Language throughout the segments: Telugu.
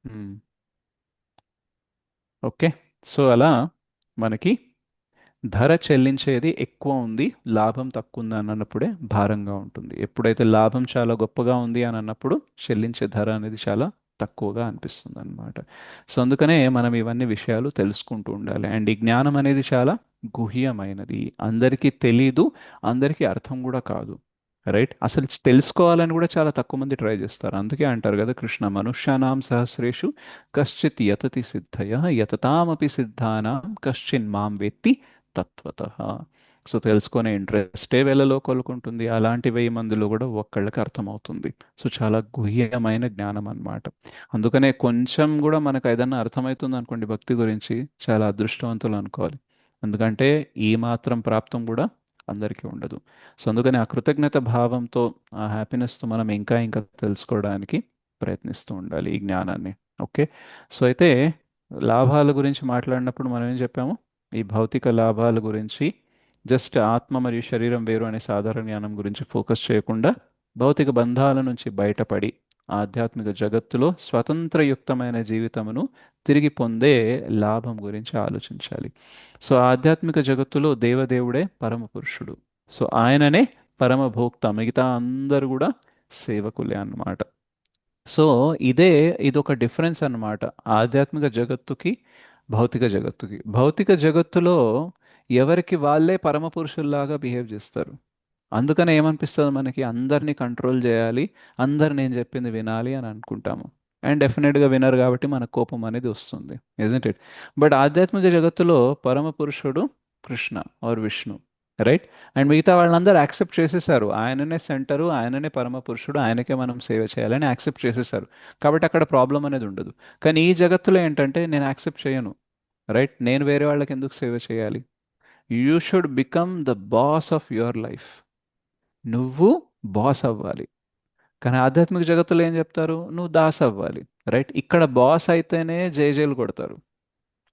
మ్మ్. ఓకే. సో అలా మనకి ధర చెల్లించేది ఎక్కువ ఉంది, లాభం తక్కువ ఉంది అని అన్నప్పుడే భారంగా ఉంటుంది. ఎప్పుడైతే లాభం చాలా గొప్పగా ఉంది అని అన్నప్పుడు చెల్లించే ధర అనేది చాలా తక్కువగా అనిపిస్తుంది అనమాట. సో అందుకనే మనం ఇవన్నీ విషయాలు తెలుసుకుంటూ ఉండాలి. అండ్ ఈ జ్ఞానం అనేది చాలా గుహ్యమైనది, అందరికీ తెలీదు, అందరికీ అర్థం కూడా కాదు. రైట్, అసలు తెలుసుకోవాలని కూడా చాలా తక్కువ మంది ట్రై చేస్తారు. అందుకే అంటారు కదా, కృష్ణ మనుష్యానాం సహస్రేషు కశ్చిత్ యతతి సిద్ధయ యతతామపి సిద్ధానాం కశ్చిన్ మాం వేత్తి తత్వత. సో తెలుసుకునే ఇంట్రెస్టే వేలలో కొలుకుంటుంది, అలాంటి 1000 మందిలో కూడా ఒక్కళ్ళకి అర్థమవుతుంది. సో చాలా గుహ్యమైన జ్ఞానం అన్నమాట. అందుకనే కొంచెం కూడా మనకు ఏదైనా అర్థమవుతుంది అనుకోండి భక్తి గురించి, చాలా అదృష్టవంతులు అనుకోవాలి. ఎందుకంటే ఈ మాత్రం ప్రాప్తం కూడా అందరికీ ఉండదు. సో అందుకని ఆ కృతజ్ఞత భావంతో, ఆ హ్యాపీనెస్తో మనం ఇంకా ఇంకా తెలుసుకోవడానికి ప్రయత్నిస్తూ ఉండాలి ఈ జ్ఞానాన్ని. ఓకే. సో అయితే లాభాల గురించి మాట్లాడినప్పుడు మనం ఏం చెప్పాము, ఈ భౌతిక లాభాల గురించి జస్ట్ ఆత్మ మరియు శరీరం వేరు అనే సాధారణ జ్ఞానం గురించి ఫోకస్ చేయకుండా, భౌతిక బంధాల నుంచి బయటపడి ఆధ్యాత్మిక జగత్తులో స్వతంత్రయుక్తమైన జీవితమును తిరిగి పొందే లాభం గురించి ఆలోచించాలి. సో ఆధ్యాత్మిక జగత్తులో దేవదేవుడే పరమ పురుషుడు. సో ఆయననే పరమభోక్త, మిగతా అందరూ కూడా సేవకులే అన్నమాట. సో ఇదే, ఇదొక డిఫరెన్స్ అన్నమాట ఆధ్యాత్మిక జగత్తుకి భౌతిక జగత్తుకి. భౌతిక జగత్తులో ఎవరికి వాళ్ళే పరమ పురుషుల్లాగా బిహేవ్ చేస్తారు. అందుకనే ఏమనిపిస్తుంది మనకి, అందరినీ కంట్రోల్ చేయాలి, అందరు నేను చెప్పింది వినాలి అని అనుకుంటాము. అండ్ డెఫినెట్గా వినరు కాబట్టి మనకు కోపం అనేది వస్తుంది, ఇజంట్ ఇట్? బట్ ఆధ్యాత్మిక జగత్తులో పరమ పురుషుడు Krishna or Vishnu, right? And మిగతా వాళ్ళందరూ యాక్సెప్ట్ చేసేసారు, ఆయననే సెంటరు, ఆయననే పరమ పురుషుడు, ఆయనకే మనం సేవ చేయాలని యాక్సెప్ట్ చేసేసారు. కాబట్టి అక్కడ ప్రాబ్లం అనేది ఉండదు. కానీ ఈ జగత్తులో ఏంటంటే నేను యాక్సెప్ట్ చేయను, రైట్? నేను వేరే వాళ్ళకి ఎందుకు సేవ చేయాలి? You should become the boss of your life. నువ్వు బాస్ అవ్వాలి. కానీ ఆధ్యాత్మిక జగత్తులో ఏం చెప్తారు, నువ్వు దాస్ అవ్వాలి. రైట్, ఇక్కడ బాస్ అయితేనే జేజేలు కొడతారు.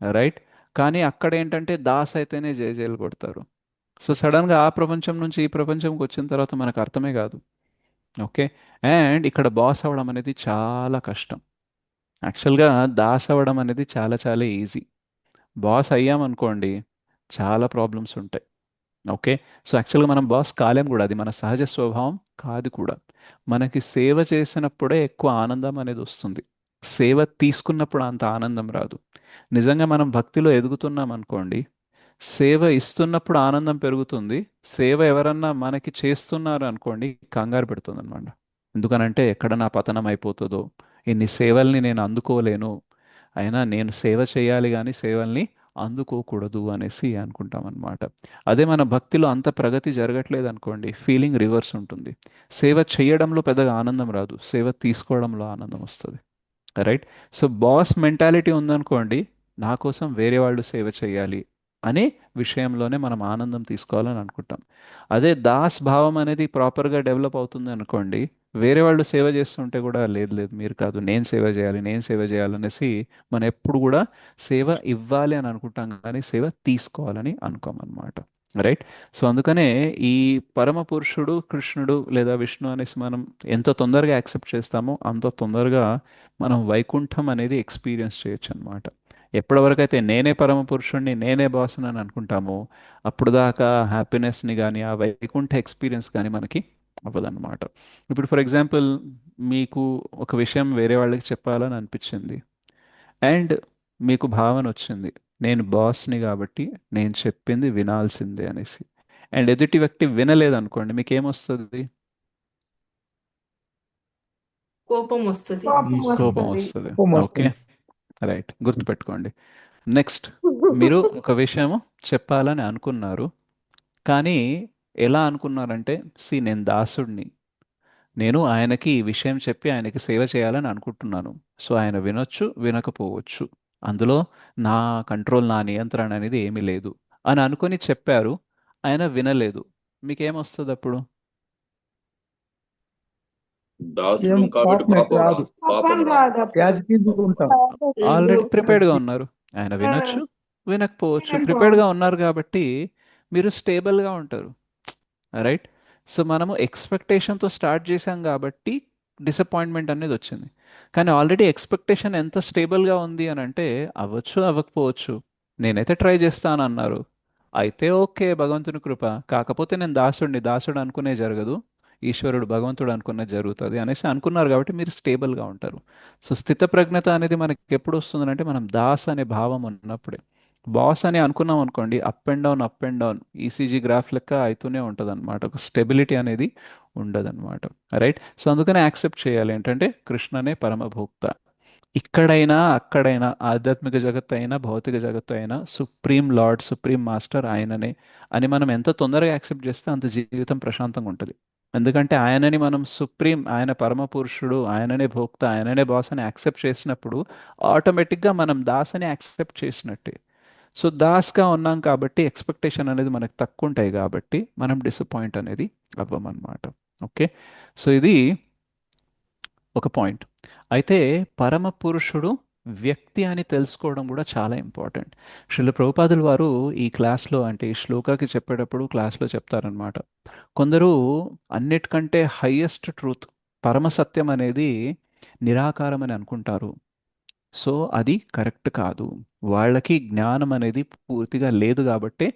రైట్, కానీ అక్కడ ఏంటంటే దాస్ అయితేనే జేజేలు కొడతారు. సో సడన్గా ఆ ప్రపంచం నుంచి ఈ ప్రపంచంకి వచ్చిన తర్వాత మనకు అర్థమే కాదు. ఓకే. అండ్ ఇక్కడ బాస్ అవ్వడం అనేది చాలా కష్టం. యాక్చువల్గా దాస్ అవ్వడం అనేది చాలా చాలా ఈజీ. బాస్ అయ్యామనుకోండి, చాలా ప్రాబ్లమ్స్ ఉంటాయి. ఓకే. సో యాక్చువల్గా మనం బాస్ కాలేం కూడా, అది మన సహజ స్వభావం కాదు కూడా. మనకి సేవ చేసినప్పుడే ఎక్కువ ఆనందం అనేది వస్తుంది, సేవ తీసుకున్నప్పుడు అంత ఆనందం రాదు. నిజంగా మనం భక్తిలో ఎదుగుతున్నాం అనుకోండి, సేవ ఇస్తున్నప్పుడు ఆనందం పెరుగుతుంది. సేవ ఎవరన్నా మనకి చేస్తున్నారు అనుకోండి, కంగారు పెడుతుంది అనమాట. ఎందుకనంటే ఎక్కడ నా పతనం అయిపోతుందో, ఇన్ని సేవల్ని నేను అందుకోలేను, అయినా నేను సేవ చేయాలి కానీ సేవల్ని అందుకోకూడదు అనేసి అనుకుంటాం అనమాట. అదే మన భక్తిలో అంత ప్రగతి జరగట్లేదు అనుకోండి, ఫీలింగ్ రివర్స్ ఉంటుంది. సేవ చేయడంలో పెద్దగా ఆనందం రాదు, సేవ తీసుకోవడంలో ఆనందం వస్తుంది. రైట్. సో బాస్ మెంటాలిటీ ఉందనుకోండి, నా కోసం వేరే వాళ్ళు సేవ చేయాలి అనే విషయంలోనే మనం ఆనందం తీసుకోవాలని అనుకుంటాం. అదే దాస్ భావం అనేది ప్రాపర్గా డెవలప్ అవుతుంది అనుకోండి, వేరే వాళ్ళు సేవ చేస్తుంటే కూడా లేదు లేదు మీరు కాదు, నేను సేవ చేయాలి, నేను సేవ చేయాలనేసి మనం ఎప్పుడు కూడా సేవ ఇవ్వాలి అని అనుకుంటాం, కానీ సేవ తీసుకోవాలని అనుకోమన్నమాట. రైట్. సో అందుకనే ఈ పరమ పురుషుడు కృష్ణుడు లేదా విష్ణు అనేసి మనం ఎంత తొందరగా యాక్సెప్ట్ చేస్తామో అంత తొందరగా మనం వైకుంఠం అనేది ఎక్స్పీరియన్స్ చేయొచ్చు అనమాట. ఎప్పటివరకైతే నేనే పరమ పురుషుణ్ణి, నేనే బాసుని అని అనుకుంటామో, అప్పుడు దాకా హ్యాపీనెస్ని కానీ ఆ వైకుంఠ ఎక్స్పీరియన్స్ కానీ మనకి అవ్వదన్నమాట. ఇప్పుడు ఫర్ ఎగ్జాంపుల్, మీకు ఒక విషయం వేరే వాళ్ళకి చెప్పాలని అనిపించింది, అండ్ మీకు భావన వచ్చింది, నేను బాస్ని కాబట్టి నేను చెప్పింది వినాల్సిందే అనేసి. అండ్ ఎదుటి వ్యక్తి వినలేదనుకోండి, మీకు ఏమొస్తుంది? కోపం వస్తుంది. కోపం కోపం వస్తుంది. వస్తుంది. కోపం ఓకే. వస్తుంది. రైట్, గుర్తుపెట్టుకోండి. నెక్స్ట్, మీరు ఒక విషయం చెప్పాలని అనుకున్నారు, కానీ ఎలా అనుకున్నారంటే, నేను దాసుడిని, నేను ఆయనకి ఈ విషయం చెప్పి ఆయనకి సేవ చేయాలని అనుకుంటున్నాను. సో ఆయన వినొచ్చు, వినకపోవచ్చు, అందులో నా కంట్రోల్, నా నియంత్రణ అనేది ఏమీ లేదు అని అనుకొని చెప్పారు. ఆయన వినలేదు, మీకేమొస్తుంది అప్పుడు? ఏం దాసులం కాబట్టి కోపం పాపం రాదు. రాదు, కోపం పాపం రాదు. రాదప్పుడు. యాజిటీజ్గా లేదు. ఆల్రెడీ ప్రిపేర్డ్గా ఉంటాం. ఉన్నారు, ఆయన వినొచ్చు, వినకపోవచ్చు, ప్రిపేర్డ్గా వినకపోవచ్చు. ఉన్నారు కాబట్టి మీరు స్టేబుల్గా ఉంటారు. రైట్. సో మనము ఎక్స్పెక్టేషన్తో స్టార్ట్ చేశాం కాబట్టి డిసప్పాయింట్మెంట్ అనేది వచ్చింది. కానీ ఆల్రెడీ ఎక్స్పెక్టేషన్ ఎంత స్టేబుల్గా ఉంది అని అంటే అవ్వచ్చు అవ్వకపోవచ్చు, నేనైతే ట్రై చేస్తాను అన్నారు. అయితే ఓకే, భగవంతుని కృప. కాకపోతే నేను దాసుడిని, దాసుడు అనుకునే జరగదు, ఈశ్వరుడు భగవంతుడు అనుకునే జరుగుతుంది అనేసి అనుకున్నారు కాబట్టి మీరు స్టేబుల్గా ఉంటారు. సో స్థితప్రజ్ఞత అనేది మనకి ఎప్పుడు వస్తుందంటే మనం దాస్ అనే భావం ఉన్నప్పుడే. బాస్ అని అనుకున్నాం అనుకోండి, up and down up and down ECG graph లెక్క అవుతూనే ఉంటుంది అనమాట, ఒక స్టెబిలిటీ అనేది ఉండదన్నమాట. రైట్. సో అందుకనే యాక్సెప్ట్ చేయాలి ఏంటంటే కృష్ణనే పరమభోక్త. ఇక్కడైనా అక్కడైనా ఆధ్యాత్మిక జగత్తు అయినా భౌతిక జగత్తు అయినా సుప్రీం లార్డ్, సుప్రీం మాస్టర్ ఆయననే అని మనం ఎంత తొందరగా యాక్సెప్ట్ చేస్తే అంత జీవితం ప్రశాంతంగా ఉంటుంది. ఎందుకంటే ఆయనని మనం సుప్రీం, ఆయన పరమ పురుషుడు, ఆయననే భోక్త, ఆయననే బాస్ అని యాక్సెప్ట్ చేసినప్పుడు ఆటోమేటిక్గా మనం దాస్ అని యాక్సెప్ట్ చేసినట్టే. సో దాస్గా ఉన్నాం కాబట్టి ఎక్స్పెక్టేషన్ అనేది మనకు తక్కువ ఉంటాయి కాబట్టి మనం డిసప్పాయింట్ అనేది అవ్వమన్నమాట. ఓకే. సో ఇది ఒక పాయింట్. అయితే పరమ పురుషుడు వ్యక్తి అని తెలుసుకోవడం కూడా చాలా ఇంపార్టెంట్. శ్రీల ప్రభుపాదుల వారు ఈ క్లాస్లో అంటే ఈ శ్లోకాకి చెప్పేటప్పుడు క్లాస్లో చెప్తారనమాట. కొందరు అన్నిటికంటే హయ్యెస్ట్ ట్రూత్, పరమ సత్యం అనేది నిరాకారం అని అనుకుంటారు. సో అది కరెక్ట్ కాదు. వాళ్ళకి జ్ఞానం అనేది పూర్తిగా లేదు కాబట్టి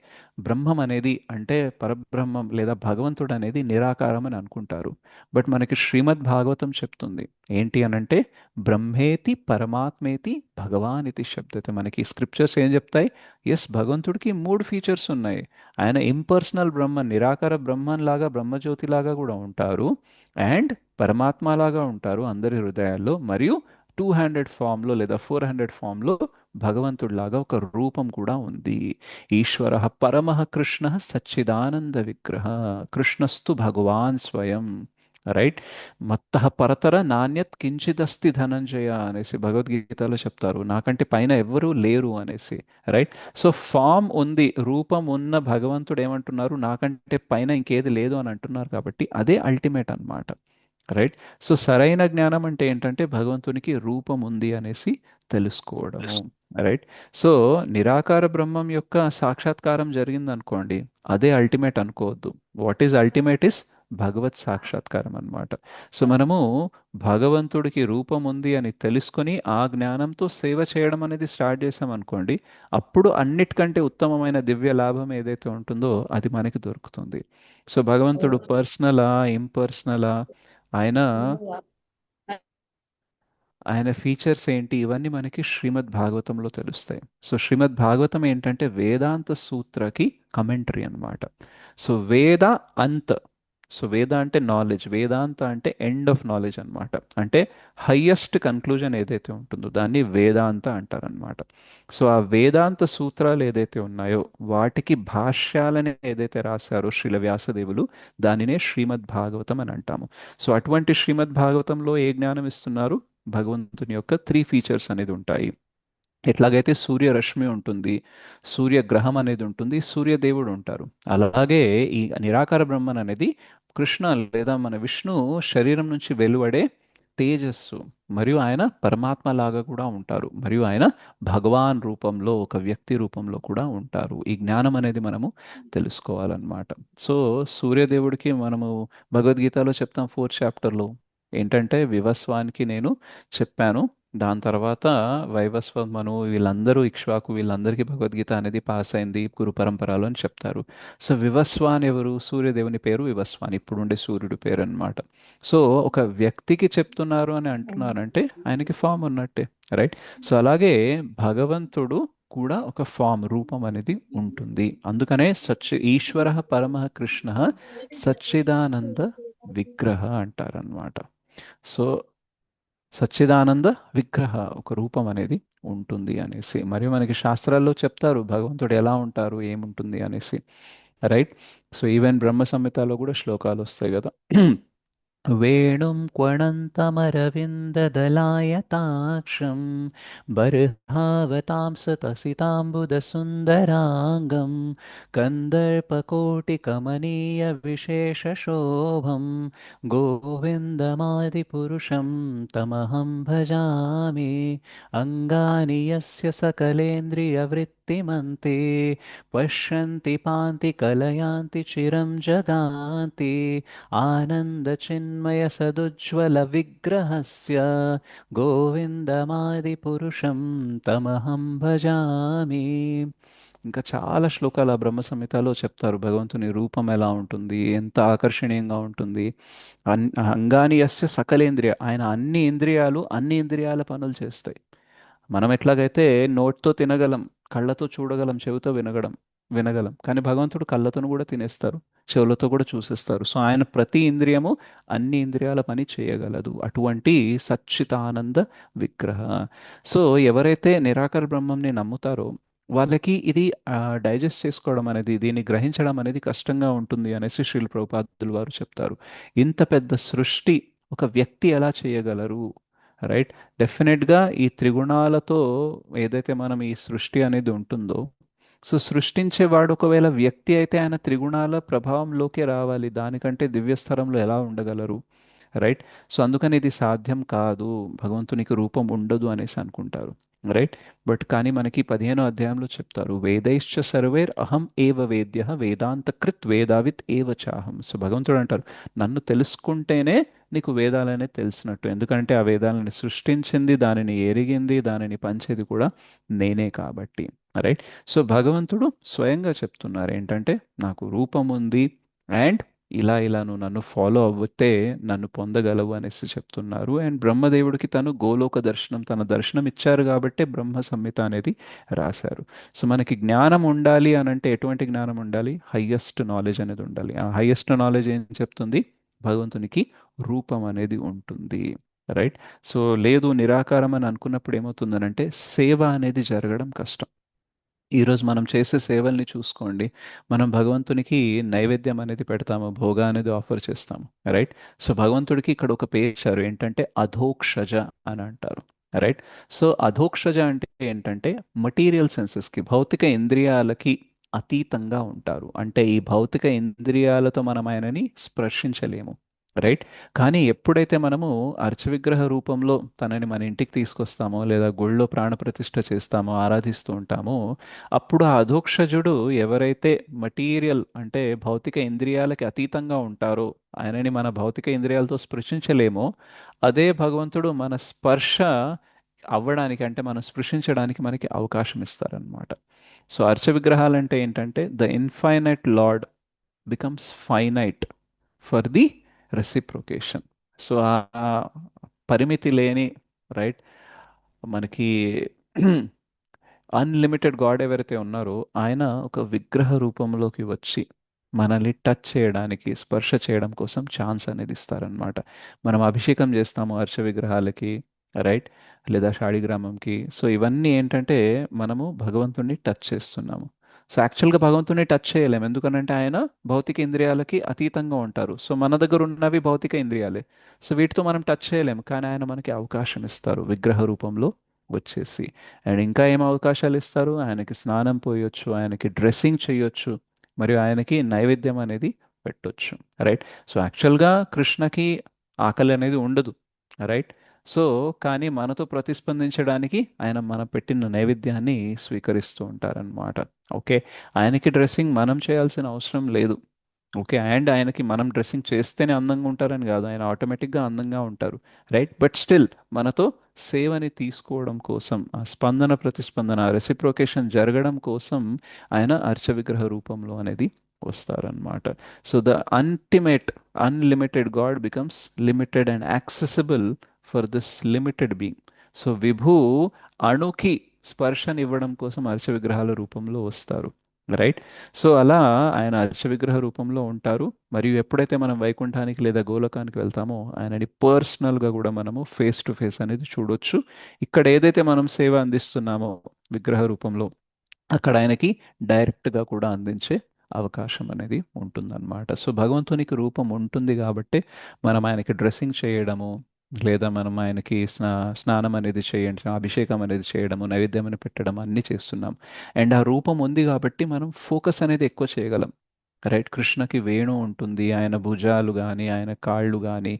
బ్రహ్మం అనేది అంటే పరబ్రహ్మం లేదా భగవంతుడు అనేది నిరాకారం అని అనుకుంటారు. బట్ మనకి శ్రీమద్ భాగవతం చెప్తుంది ఏంటి అనంటే బ్రహ్మేతి పరమాత్మేతి భగవాన్ ఇది శబ్దతే. మనకి స్క్రిప్చర్స్ ఏం చెప్తాయి? ఎస్, భగవంతుడికి మూడు ఫీచర్స్ ఉన్నాయి. ఆయన ఇంపర్సనల్ బ్రహ్మ, నిరాకార బ్రహ్మన్ లాగా బ్రహ్మజ్యోతిలాగా కూడా ఉంటారు, అండ్ పరమాత్మలాగా ఉంటారు అందరి హృదయాల్లో, మరియు 200 ఫామ్లో లేదా 400 ఫామ్లో భగవంతుడిలాగా ఒక రూపం కూడా ఉంది. ఈశ్వర పరమః కృష్ణ సచ్చిదానంద విగ్రహ, కృష్ణస్తు భగవాన్ స్వయం. రైట్. మత్తః పరతర నాణ్యత్ కించిదస్తి ధనంజయ అనేసి భగవద్గీతలో చెప్తారు, నాకంటే పైన ఎవ్వరూ లేరు అనేసి. రైట్. సో ఫామ్ ఉంది, రూపం ఉన్న భగవంతుడు ఏమంటున్నారు, నాకంటే పైన ఇంకేది లేదు అని అంటున్నారు కాబట్టి అదే అల్టిమేట్ అన్నమాట. రైట్. సో సరైన జ్ఞానం అంటే ఏంటంటే భగవంతునికి రూపం ఉంది అనేసి తెలుసుకోవడము. రైట్. సో నిరాకార బ్రహ్మం యొక్క సాక్షాత్కారం జరిగింది అనుకోండి, అదే అల్టిమేట్ అనుకోవద్దు. వాట్ ఈజ్ అల్టిమేట్ ఇస్ భగవత్ సాక్షాత్కారం అన్నమాట. సో మనము భగవంతుడికి రూపం ఉంది అని తెలుసుకొని ఆ జ్ఞానంతో సేవ చేయడం అనేది స్టార్ట్ చేసాం అనుకోండి, అప్పుడు అన్నిటికంటే ఉత్తమమైన దివ్య లాభం ఏదైతే ఉంటుందో అది మనకి దొరుకుతుంది. సో భగవంతుడు పర్సనలా, ఇంపర్సనలా, ఆయన ఆయన ఫీచర్స్ ఏంటి, ఇవన్నీ మనకి శ్రీమద్ భాగవతంలో తెలుస్తాయి. సో శ్రీమద్ భాగవతం ఏంటంటే వేదాంత సూత్రకి కమెంటరీ అన్నమాట. సో వేద అంత, సో వేద అంటే నాలెడ్జ్, వేదాంత అంటే ఎండ్ ఆఫ్ నాలెడ్జ్ అన్నమాట. అంటే హయ్యెస్ట్ కన్క్లూజన్ ఏదైతే ఉంటుందో దాన్ని వేదాంత అంటారనమాట. సో ఆ వేదాంత సూత్రాలు ఏదైతే ఉన్నాయో వాటికి భాష్యాలని ఏదైతే రాశారో శ్రీల వ్యాసదేవులు, దానినే శ్రీమద్ భాగవతం అని అంటాము. సో అటువంటి శ్రీమద్ భాగవతంలో ఏ జ్ఞానం ఇస్తున్నారు? భగవంతుని యొక్క త్రీ ఫీచర్స్ అనేది ఉంటాయి. ఎట్లాగైతే సూర్యరశ్మి ఉంటుంది, సూర్యగ్రహం అనేది ఉంటుంది, సూర్యదేవుడు ఉంటారు, అలాగే ఈ నిరాకార బ్రహ్మన్ అనేది కృష్ణ లేదా మన విష్ణు శరీరం నుంచి వెలువడే తేజస్సు, మరియు ఆయన పరమాత్మ లాగా కూడా ఉంటారు, మరియు ఆయన భగవాన్ రూపంలో ఒక వ్యక్తి రూపంలో కూడా ఉంటారు. ఈ జ్ఞానం అనేది మనము తెలుసుకోవాలన్నమాట. సో సూర్యదేవుడికి మనము భగవద్గీతలో చెప్తాం 4th చాప్టర్లో ఏంటంటే వివస్వానికి నేను చెప్పాను, దాని తర్వాత వైవస్వమను వీళ్ళందరూ ఇక్ష్వాకు వీళ్ళందరికీ భగవద్గీత అనేది పాస్ అయింది గురు పరంపరలో అని చెప్తారు. సో వివస్వాన్ ఎవరు? సూర్యదేవుని పేరు వివస్వాన్, ఇప్పుడు ఉండే సూర్యుడి పేరు అన్నమాట. సో ఒక వ్యక్తికి చెప్తున్నారు అని అంటున్నారంటే ఆయనకి ఫామ్ ఉన్నట్టే. రైట్. సో అలాగే భగవంతుడు కూడా ఒక ఫామ్, రూపం అనేది ఉంటుంది. అందుకనే ఈశ్వర పరమ కృష్ణ సచ్చిదానంద విగ్రహ అంటారనమాట. సో సచ్చిదానంద విగ్రహ, ఒక రూపం అనేది ఉంటుంది అనేసి మరియు మనకి శాస్త్రాల్లో చెప్తారు భగవంతుడు ఎలా ఉంటారు, ఏముంటుంది అనేసి. రైట్. సో ఈవెన్ బ్రహ్మ సంహితలో కూడా శ్లోకాలు వస్తాయి కదా. వేణుం క్వణन्तमरविन्ददलायताक्षं बर्हावतां सतसिताम्बुदसुन्दराङ्गं कन्दर्पकोटिकमनीयविशेषशोभं गोविन्दमादिपुरुषं तमहं भजामि। अङ्गानि यस्य सकलेन्द्रियवृत्तिमन्ते पश्यन्ति पान्ति कलयान्ति चिरं जगान्ति आनन्दचिन्मयं చిన్మయ సదుజ్వల విగ్రహస్య గోవిందమాది పురుషం తమహం భజామి. ఇంకా చాలా శ్లోకాలు ఆ బ్రహ్మ సంహితలో చెప్తారు భగవంతుని రూపం ఎలా ఉంటుంది, ఎంత ఆకర్షణీయంగా ఉంటుంది. అంగాని యస్య సకలేంద్రియ, ఆయన అన్ని ఇంద్రియాలు అన్ని ఇంద్రియాల పనులు చేస్తాయి. మనం ఎట్లాగైతే నోట్తో తినగలం, కళ్ళతో చూడగలం, చెవితో వినగలం, కానీ భగవంతుడు కళ్ళతోను కూడా తినేస్తారు, చెవులతో కూడా చూసేస్తారు. సో ఆయన ప్రతి ఇంద్రియము అన్ని ఇంద్రియాల పని చేయగలదు, అటువంటి సచ్చితానంద విగ్రహ. సో ఎవరైతే నిరాకార బ్రహ్మంని నమ్ముతారో వాళ్ళకి ఇది డైజెస్ట్ చేసుకోవడం అనేది, దీన్ని గ్రహించడం అనేది కష్టంగా ఉంటుంది అనేసి శ్రీల ప్రభుపాదులు వారు చెప్తారు. ఇంత పెద్ద సృష్టి ఒక వ్యక్తి ఎలా చేయగలరు, రైట్? డెఫినెట్గా ఈ త్రిగుణాలతో ఏదైతే మనం ఈ సృష్టి అనేది ఉంటుందో, సో సృష్టించేవాడు ఒకవేళ వ్యక్తి అయితే ఆయన త్రిగుణాల ప్రభావంలోకి రావాలి, దానికంటే దివ్యస్థరంలో ఎలా ఉండగలరు, రైట్? సో అందుకని ఇది సాధ్యం కాదు, భగవంతునికి రూపం ఉండదు అనేసి అనుకుంటారు, రైట్? బట్ కానీ మనకి 15వ అధ్యాయంలో చెప్తారు, వేదైశ్చ సర్వేర్ అహం ఏవ వేద్య వేదాంత కృత్ వేదావిత్ ఏవ చాహం. సో భగవంతుడు అంటారు, నన్ను తెలుసుకుంటేనే నీకు వేదాలనే తెలిసినట్టు, ఎందుకంటే ఆ వేదాలని సృష్టించింది, దానిని ఎరిగింది, దానిని పంచేది కూడా నేనే కాబట్టి, రైట్? సో భగవంతుడు స్వయంగా చెప్తున్నారు ఏంటంటే, నాకు రూపం ఉంది, అండ్ ఇలా ఇలా నువ్వు నన్ను ఫాలో అవ్వితే నన్ను పొందగలవు అనేసి చెప్తున్నారు. అండ్ బ్రహ్మదేవుడికి తను గోలోక దర్శనం, తన దర్శనం ఇచ్చారు కాబట్టే బ్రహ్మ సంహిత అనేది రాశారు. సో మనకి జ్ఞానం ఉండాలి అని అంటే ఎటువంటి జ్ఞానం ఉండాలి? హయ్యెస్ట్ నాలెడ్జ్ అనేది ఉండాలి. ఆ హయ్యెస్ట్ నాలెడ్జ్ ఏం చెప్తుంది? భగవంతునికి రూపం అనేది ఉంటుంది, రైట్? సో లేదు నిరాకారం అని అనుకున్నప్పుడు ఏమవుతుందనంటే సేవ అనేది జరగడం కష్టం. ఈరోజు మనం చేసే సేవల్ని చూసుకోండి, మనం భగవంతునికి నైవేద్యం అనేది పెడతాము, భోగా అనేది ఆఫర్ చేస్తాము, రైట్? సో భగవంతుడికి ఇక్కడ ఒక పేరు ఇచ్చారు ఏంటంటే అధోక్షజ అని అంటారు, రైట్? సో అధోక్షజ అంటే ఏంటంటే మటీరియల్ సెన్సెస్కి, భౌతిక ఇంద్రియాలకి అతీతంగా ఉంటారు. అంటే ఈ భౌతిక ఇంద్రియాలతో మనం ఆయనని స్పర్శించలేము, రైట్? కానీ ఎప్పుడైతే మనము అర్చవిగ్రహ రూపంలో తనని మన ఇంటికి తీసుకొస్తామో, లేదా గుళ్ళో ప్రాణప్రతిష్ఠ చేస్తామో, ఆరాధిస్తూ ఉంటామో, అప్పుడు ఆ అధోక్షజుడు ఎవరైతే మటీరియల్ అంటే భౌతిక ఇంద్రియాలకి అతీతంగా ఉంటారో, ఆయనని మన భౌతిక ఇంద్రియాలతో స్పృశించలేమో, అదే భగవంతుడు మన స్పర్శ అవ్వడానికి, అంటే మనం స్పృశించడానికి మనకి అవకాశం ఇస్తారనమాట. సో అర్చ విగ్రహాలు అంటే ఏంటంటే the infinite lord becomes finite for the reciprocation. So ఆ పరిమితి లేని, రైట్, మనకి అన్లిమిటెడ్ గాడ్ ఎవరైతే ఉన్నారో ఆయన ఒక విగ్రహ రూపంలోకి వచ్చి మనల్ని టచ్ చేయడానికి, స్పర్శ చేయడం కోసం ఛాన్స్ అనేది ఇస్తారనమాట. మనం అభిషేకం చేస్తాము అర్చ విగ్రహాలకి, రైట్, లేదా శాళిగ్రామంకి. సో ఇవన్నీ ఏంటంటే మనము భగవంతుణ్ణి టచ్ చేస్తున్నాము. సో యాక్చువల్గా భగవంతుని టచ్ చేయలేము, ఎందుకనంటే ఆయన భౌతిక ఇంద్రియాలకి అతీతంగా ఉంటారు. సో మన దగ్గర ఉన్నవి భౌతిక ఇంద్రియాలే, సో వీటితో మనం టచ్ చేయలేము, కానీ ఆయన మనకి అవకాశం ఇస్తారు విగ్రహ రూపంలో వచ్చేసి. అండ్ ఇంకా ఏం అవకాశాలు ఇస్తారు? ఆయనకి స్నానం పోయొచ్చు, ఆయనకి డ్రెస్సింగ్ చేయొచ్చు, మరియు ఆయనకి నైవేద్యం అనేది పెట్టొచ్చు, రైట్? సో యాక్చువల్గా కృష్ణకి ఆకలి అనేది ఉండదు, రైట్? సో కానీ మనతో ప్రతిస్పందించడానికి ఆయన మనం పెట్టిన నైవేద్యాన్ని స్వీకరిస్తూ ఉంటారనమాట. ఓకే, ఆయనకి డ్రెస్సింగ్ మనం చేయాల్సిన అవసరం లేదు. ఓకే, అండ్ ఆయనకి మనం డ్రెస్సింగ్ చేస్తేనే అందంగా ఉంటారని కాదు, ఆయన ఆటోమేటిక్గా అందంగా ఉంటారు, రైట్? బట్ స్టిల్ మనతో సేవని తీసుకోవడం కోసం, ఆ స్పందన ప్రతిస్పందన రెసిప్రొకేషన్ జరగడం కోసం ఆయన అర్చ విగ్రహ రూపంలో అనేది వస్తారనమాట. So the ultimate unlimited god becomes limited and accessible for this limited being. So విభూ అణుకి స్పర్శనివ్వడం కోసం అర్చ విగ్రహాల రూపంలో వస్తారు, రైట్? సో అలా ఆయన అర్చ విగ్రహ రూపంలో ఉంటారు. మరియు ఎప్పుడైతే మనం వైకుంఠానికి లేదా గోలోకానికి వెళ్తామో ఆయనని పర్సనల్గా కూడా మనము ఫేస్ టు ఫేస్ అనేది చూడొచ్చు. ఇక్కడ ఏదైతే మనం సేవ అందిస్తున్నామో విగ్రహ రూపంలో, అక్కడ ఆయనకి డైరెక్ట్గా కూడా అందించే అవకాశం అనేది ఉంటుందన్నమాట. సో భగవంతునికి రూపం ఉంటుంది కాబట్టి మనం ఆయనకి డ్రెస్సింగ్ చేయడము, లేదా మనం ఆయనకి స్నానం అనేది చేయడం, అభిషేకం అనేది చేయడము, నైవేద్యం అని పెట్టడం అన్నీ చేస్తున్నాం. అండ్ ఆ రూపం ఉంది కాబట్టి మనం ఫోకస్ అనేది ఎక్కువ చేయగలం, రైట్? కృష్ణకి వేణు ఉంటుంది, ఆయన భుజాలు కానీ, ఆయన కాళ్ళు కానీ,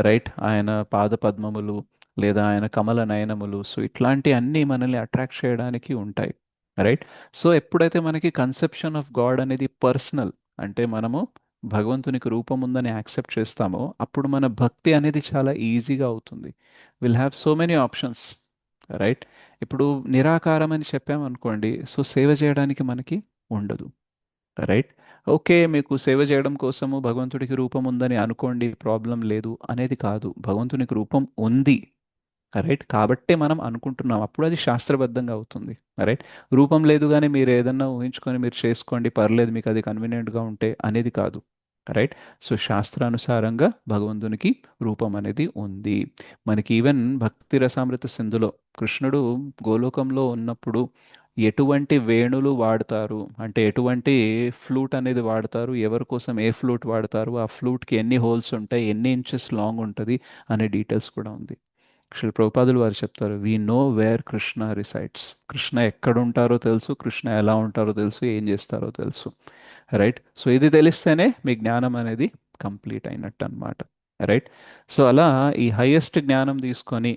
రైట్, ఆయన పాద పద్మములు, లేదా ఆయన కమల నయనములు, సో ఇట్లాంటి అన్నీ మనల్ని అట్రాక్ట్ చేయడానికి ఉంటాయి, రైట్? సో ఎప్పుడైతే మనకి కన్సెప్షన్ ఆఫ్ గాడ్ అనేది పర్సనల్, అంటే మనము భగవంతునికి రూపం ఉందని యాక్సెప్ట్ చేస్తామో అప్పుడు మన భక్తి అనేది చాలా ఈజీగా అవుతుంది. Will have so many options, right? ఇప్పుడు నిరాకారం అని చెప్పామనుకోండి, సో సేవ చేయడానికి మనకి ఉండదు, రైట్? ఓకే, మీకు సేవ చేయడం కోసము భగవంతుడికి రూపం ఉందని అనుకోండి, ప్రాబ్లం లేదు అనేది కాదు. భగవంతునికి రూపం ఉంది, రైట్, కాబట్టే మనం అనుకుంటున్నాం, అప్పుడు అది శాస్త్రబద్ధంగా అవుతుంది, రైట్? రూపం లేదు కానీ మీరు ఏదన్నా ఊహించుకొని మీరు చేసుకోండి పర్లేదు మీకు అది కన్వీనియంట్గా ఉంటే అనేది కాదు, రైట్? సో శాస్త్రానుసారంగా భగవంతునికి రూపం అనేది ఉంది. మనకి ఈవెన్ భక్తి రసామృత సింధులో కృష్ణుడు గోలోకంలో ఉన్నప్పుడు ఎటువంటి వేణులు వాడతారు అంటే ఎటువంటి ఫ్లూట్ అనేది వాడతారు, ఎవరి కోసం ఏ ఫ్లూట్ వాడతారు, ఆ ఫ్లూట్కి ఎన్ని హోల్స్ ఉంటాయి, ఎన్ని ఇంచెస్ లాంగ్ ఉంటుంది అనే డీటెయిల్స్ కూడా ఉంది. శ్రీ ప్రభుపాదులు వారు చెప్తారు, we know where Krishna resides. Krishna ఎక్కడ ఉంటారో తెలుసు, కృష్ణ ఎలా ఉంటారో తెలుసు, ఏం చేస్తారో తెలుసు, రైట్? సో ఇది తెలిస్తేనే మీ జ్ఞానం అనేది కంప్లీట్ అయినట్టు అనమాట, రైట్? సో అలా ఈ హైయెస్ట్ జ్ఞానం తీసుకొని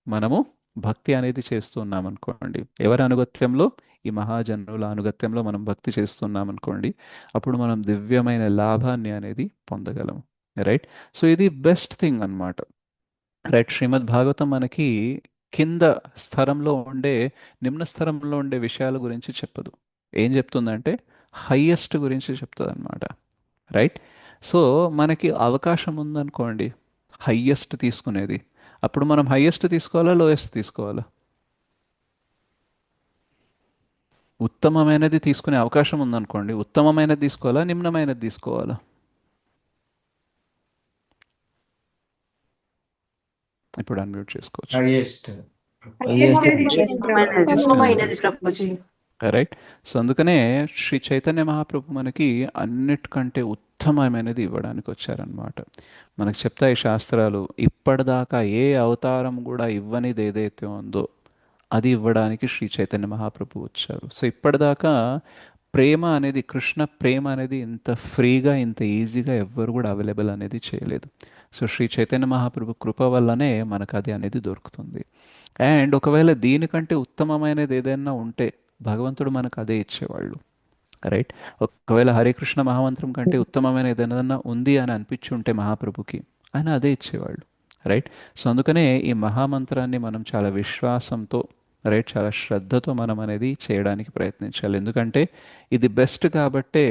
మనము భక్తి అనేది చేస్తున్నాం అనుకోండి, ఎవరి అనుగత్యంలో, ఈ మహాజనుల అనుగత్యంలో మనం భక్తి చేస్తున్నాం అనుకోండి, అప్పుడు మనం దివ్యమైన లాభాన్ని అనేది పొందగలం, రైట్? సో ఇది బెస్ట్ థింగ్ అన్నమాట, రైట్? శ్రీమద్ భాగవతం మనకి కింద స్థరంలో ఉండే, నిమ్న స్థరంలో ఉండే విషయాల గురించి చెప్పదు. ఏం చెప్తుందంటే హయ్యెస్ట్ గురించి చెప్తుంది అనమాట, రైట్? సో మనకి అవకాశం ఉందనుకోండి హయ్యెస్ట్ తీసుకునేది, అప్పుడు మనం హయ్యెస్ట్ తీసుకోవాలా, లోయెస్ట్ తీసుకోవాలా? ఉత్తమమైనది తీసుకునే అవకాశం ఉందనుకోండి, ఉత్తమమైనది తీసుకోవాలా, నిమ్నమైనది తీసుకోవాలా? ఇప్పుడు అన్మ్యూట్ చేసుకోవచ్చు, హైయెస్ట్. హైయెస్ట్ తీసుకోవాలి, ప్రభుజీ. రైట్? సో అందుకనే శ్రీ చైతన్య మహాప్రభు మనకి అన్నిటికంటే ఉత్తమమైనది ఇవ్వడానికి వచ్చారనమాట. మనకు చెప్తాయి శాస్త్రాలు, ఇప్పటిదాకా ఏ అవతారం కూడా ఇవ్వనిది ఏదైతే ఉందో అది ఇవ్వడానికి శ్రీ చైతన్య మహాప్రభు వచ్చారు. సో ఇప్పటిదాకా ప్రేమ అనేది, కృష్ణ ప్రేమ అనేది ఇంత ఫ్రీగా ఇంత ఈజీగా ఎవ్వరు కూడా అవైలబుల్ అనేది చేయలేదు. సో శ్రీ చైతన్య మహాప్రభు కృప వల్లనే మనకు అది అనేది దొరుకుతుంది. అండ్ ఒకవేళ దీనికంటే ఉత్తమమైనది ఏదైనా ఉంటే భగవంతుడు మనకు అదే ఇచ్చేవాళ్ళు, రైట్? ఒకవేళ హరే కృష్ణ మహామంత్రం కంటే ఉత్తమమైన ఏదైనా ఉంది అని అనిపించుంటే మహాప్రభుకి, ఆయన అదే ఇచ్చేవాళ్ళు, రైట్? సో అందుకనే ఈ మహామంత్రాన్ని మనం చాలా విశ్వాసంతో, రైట్, చాలా శ్రద్ధతో మనం అనేది చేయడానికి ప్రయత్నించాలి. ఎందుకంటే ఇది బెస్ట్ కాబట్టే,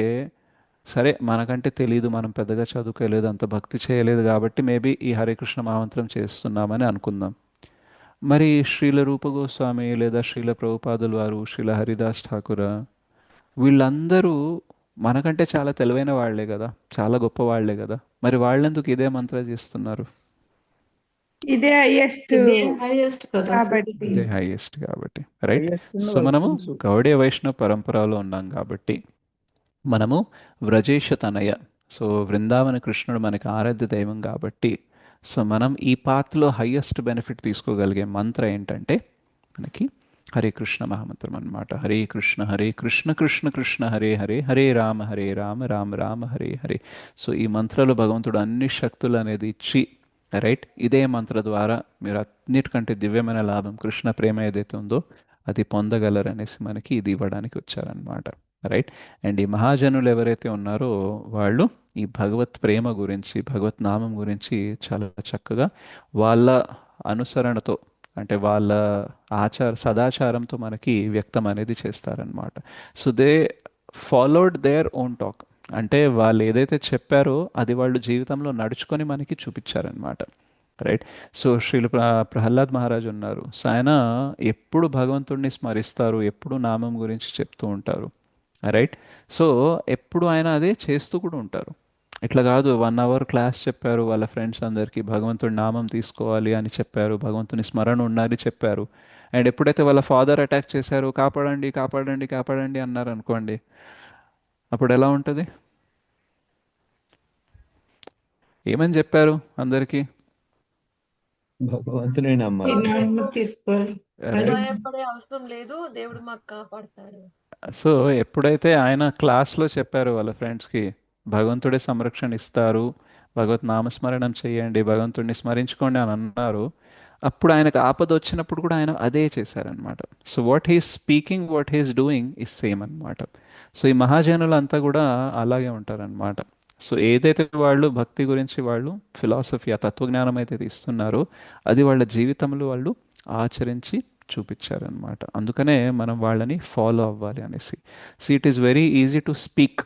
సరే మనకంటే తెలీదు, మనం పెద్దగా చదువుకోలేదు, అంత భక్తి చేయలేదు కాబట్టి మేబీ ఈ హరే కృష్ణ మహామంత్రం చేస్తున్నామని అనుకుందాం. మరి శ్రీల రూప గోస్వామి లేదా శ్రీల ప్రభుపాదుల వారు, శ్రీల హరిదాస్ ఠాకూర, వీళ్ళందరూ మనకంటే చాలా తెలివైన వాళ్ళే కదా, చాలా గొప్ప వాళ్ళే కదా, మరి వాళ్ళెందుకు ఇదే మంత్ర చేస్తున్నారు? ఇదే హైయెస్ట్ ఇదే హైయెస్ట్ కదా కాబట్టి ప్రభుజీ. ఇదే హైయెస్ట్ కాబట్టి, రైట్? హైయెస్ట్ సో వాళ్ళకి మనము తెలుసు. గౌడీయ వైష్ణవ పరంపరలో ఉన్నాం కాబట్టి మనము వ్రజేష తనయ, సో వృందావన కృష్ణుడు మనకి ఆరాధ్య దైవం కాబట్టి, సో మనం ఈ పాత్లో హయ్యెస్ట్ బెనిఫిట్ తీసుకోగలిగే మంత్ర ఏంటంటే మనకి హరే కృష్ణ మహామంత్రం అన్నమాట. హరే కృష్ణ కృష్ణ కృష్ణ హరే హరే, హరే రామ రామ రామ హరే హరే. సో ఈ మంత్రాలు భగవంతుడు అన్ని శక్తులు అనేది ఇచ్చి, రైట్, ఇదే మంత్ర ద్వారా మీరు అన్నిటికంటే దివ్యమైన లాభం, కృష్ణ ప్రేమ ఏదైతే ఉందో అది పొందగలరనేసి మనకి ఇది ఇవ్వడానికి వచ్చారనమాట, రైట్? అండ్ ఈ మహాజనులు ఎవరైతే ఉన్నారో వాళ్ళు ఈ భగవత్ ప్రేమ గురించి, భగవత్ నామం గురించి చాలా చక్కగా వాళ్ళ అనుసరణతో, అంటే వాళ్ళ సదాచారంతో మనకి వ్యక్తం అనేది చేస్తారనమాట. So they followed their own talk, అంటే వాళ్ళు ఏదైతే చెప్పారో అది వాళ్ళు జీవితంలో నడుచుకొని మనకి చూపించారనమాట, రైట్? సో ప్రహ్లాద్ మహారాజ్ ఉన్నారు, సో ఆయన ఎప్పుడు భగవంతుడిని స్మరిస్తారు, ఎప్పుడు నామం గురించి చెప్తూ ఉంటారు, రైట్? సో ఎప్పుడు ఆయన అదే చేస్తూ కూడా ఉంటారు. ఇట్లా కాదు 1 అవర్ క్లాస్ చెప్పారు వాళ్ళ ఫ్రెండ్స్ అందరికీ, భగవంతుడి నామం తీసుకోవాలి అని చెప్పారు, భగవంతుని స్మరణ ఉన్నది చెప్పారు, అండ్ ఎప్పుడైతే వాళ్ళ ఫాదర్ అటాక్ చేశారు, కాపాడండి కాపాడండి కాపాడండి అన్నారు అనుకోండి, అప్పుడు ఎలా ఉంటుంది? ఏమని చెప్పారు అందరికీ? భగవంతునే ఈ నమ్మాలి. నామం తీసుకోవాలి. రైట్? భయపడే అవసరం లేదు, దేవుడు మాకు కాపాడతాడు. సో ఎప్పుడైతే ఆయన క్లాస్లో చెప్పారు వాళ్ళ ఫ్రెండ్స్కి భగవంతుడే సంరక్షణ ఇస్తారు, భగవత్ నామస్మరణం చేయండి, భగవంతుడిని స్మరించుకోండి అని అన్నారు, అప్పుడు ఆయనకు ఆపద వచ్చినప్పుడు కూడా ఆయన అదే చేశారనమాట. So what he's speaking, what he's doing is same అనమాట. సో ఈ మహాజనులు అంతా కూడా అలాగే ఉంటారనమాట. సో ఏదైతే వాళ్ళు భక్తి గురించి వాళ్ళు ఫిలాసఫీ ఆ తత్వజ్ఞానం అయితే ఇస్తున్నారో అది వాళ్ళ జీవితంలో వాళ్ళు ఆచరించి చూపించారనమాట. అందుకనే మనం వాళ్ళని ఫాలో అవ్వాలి అనేసి. It is very easy to speak,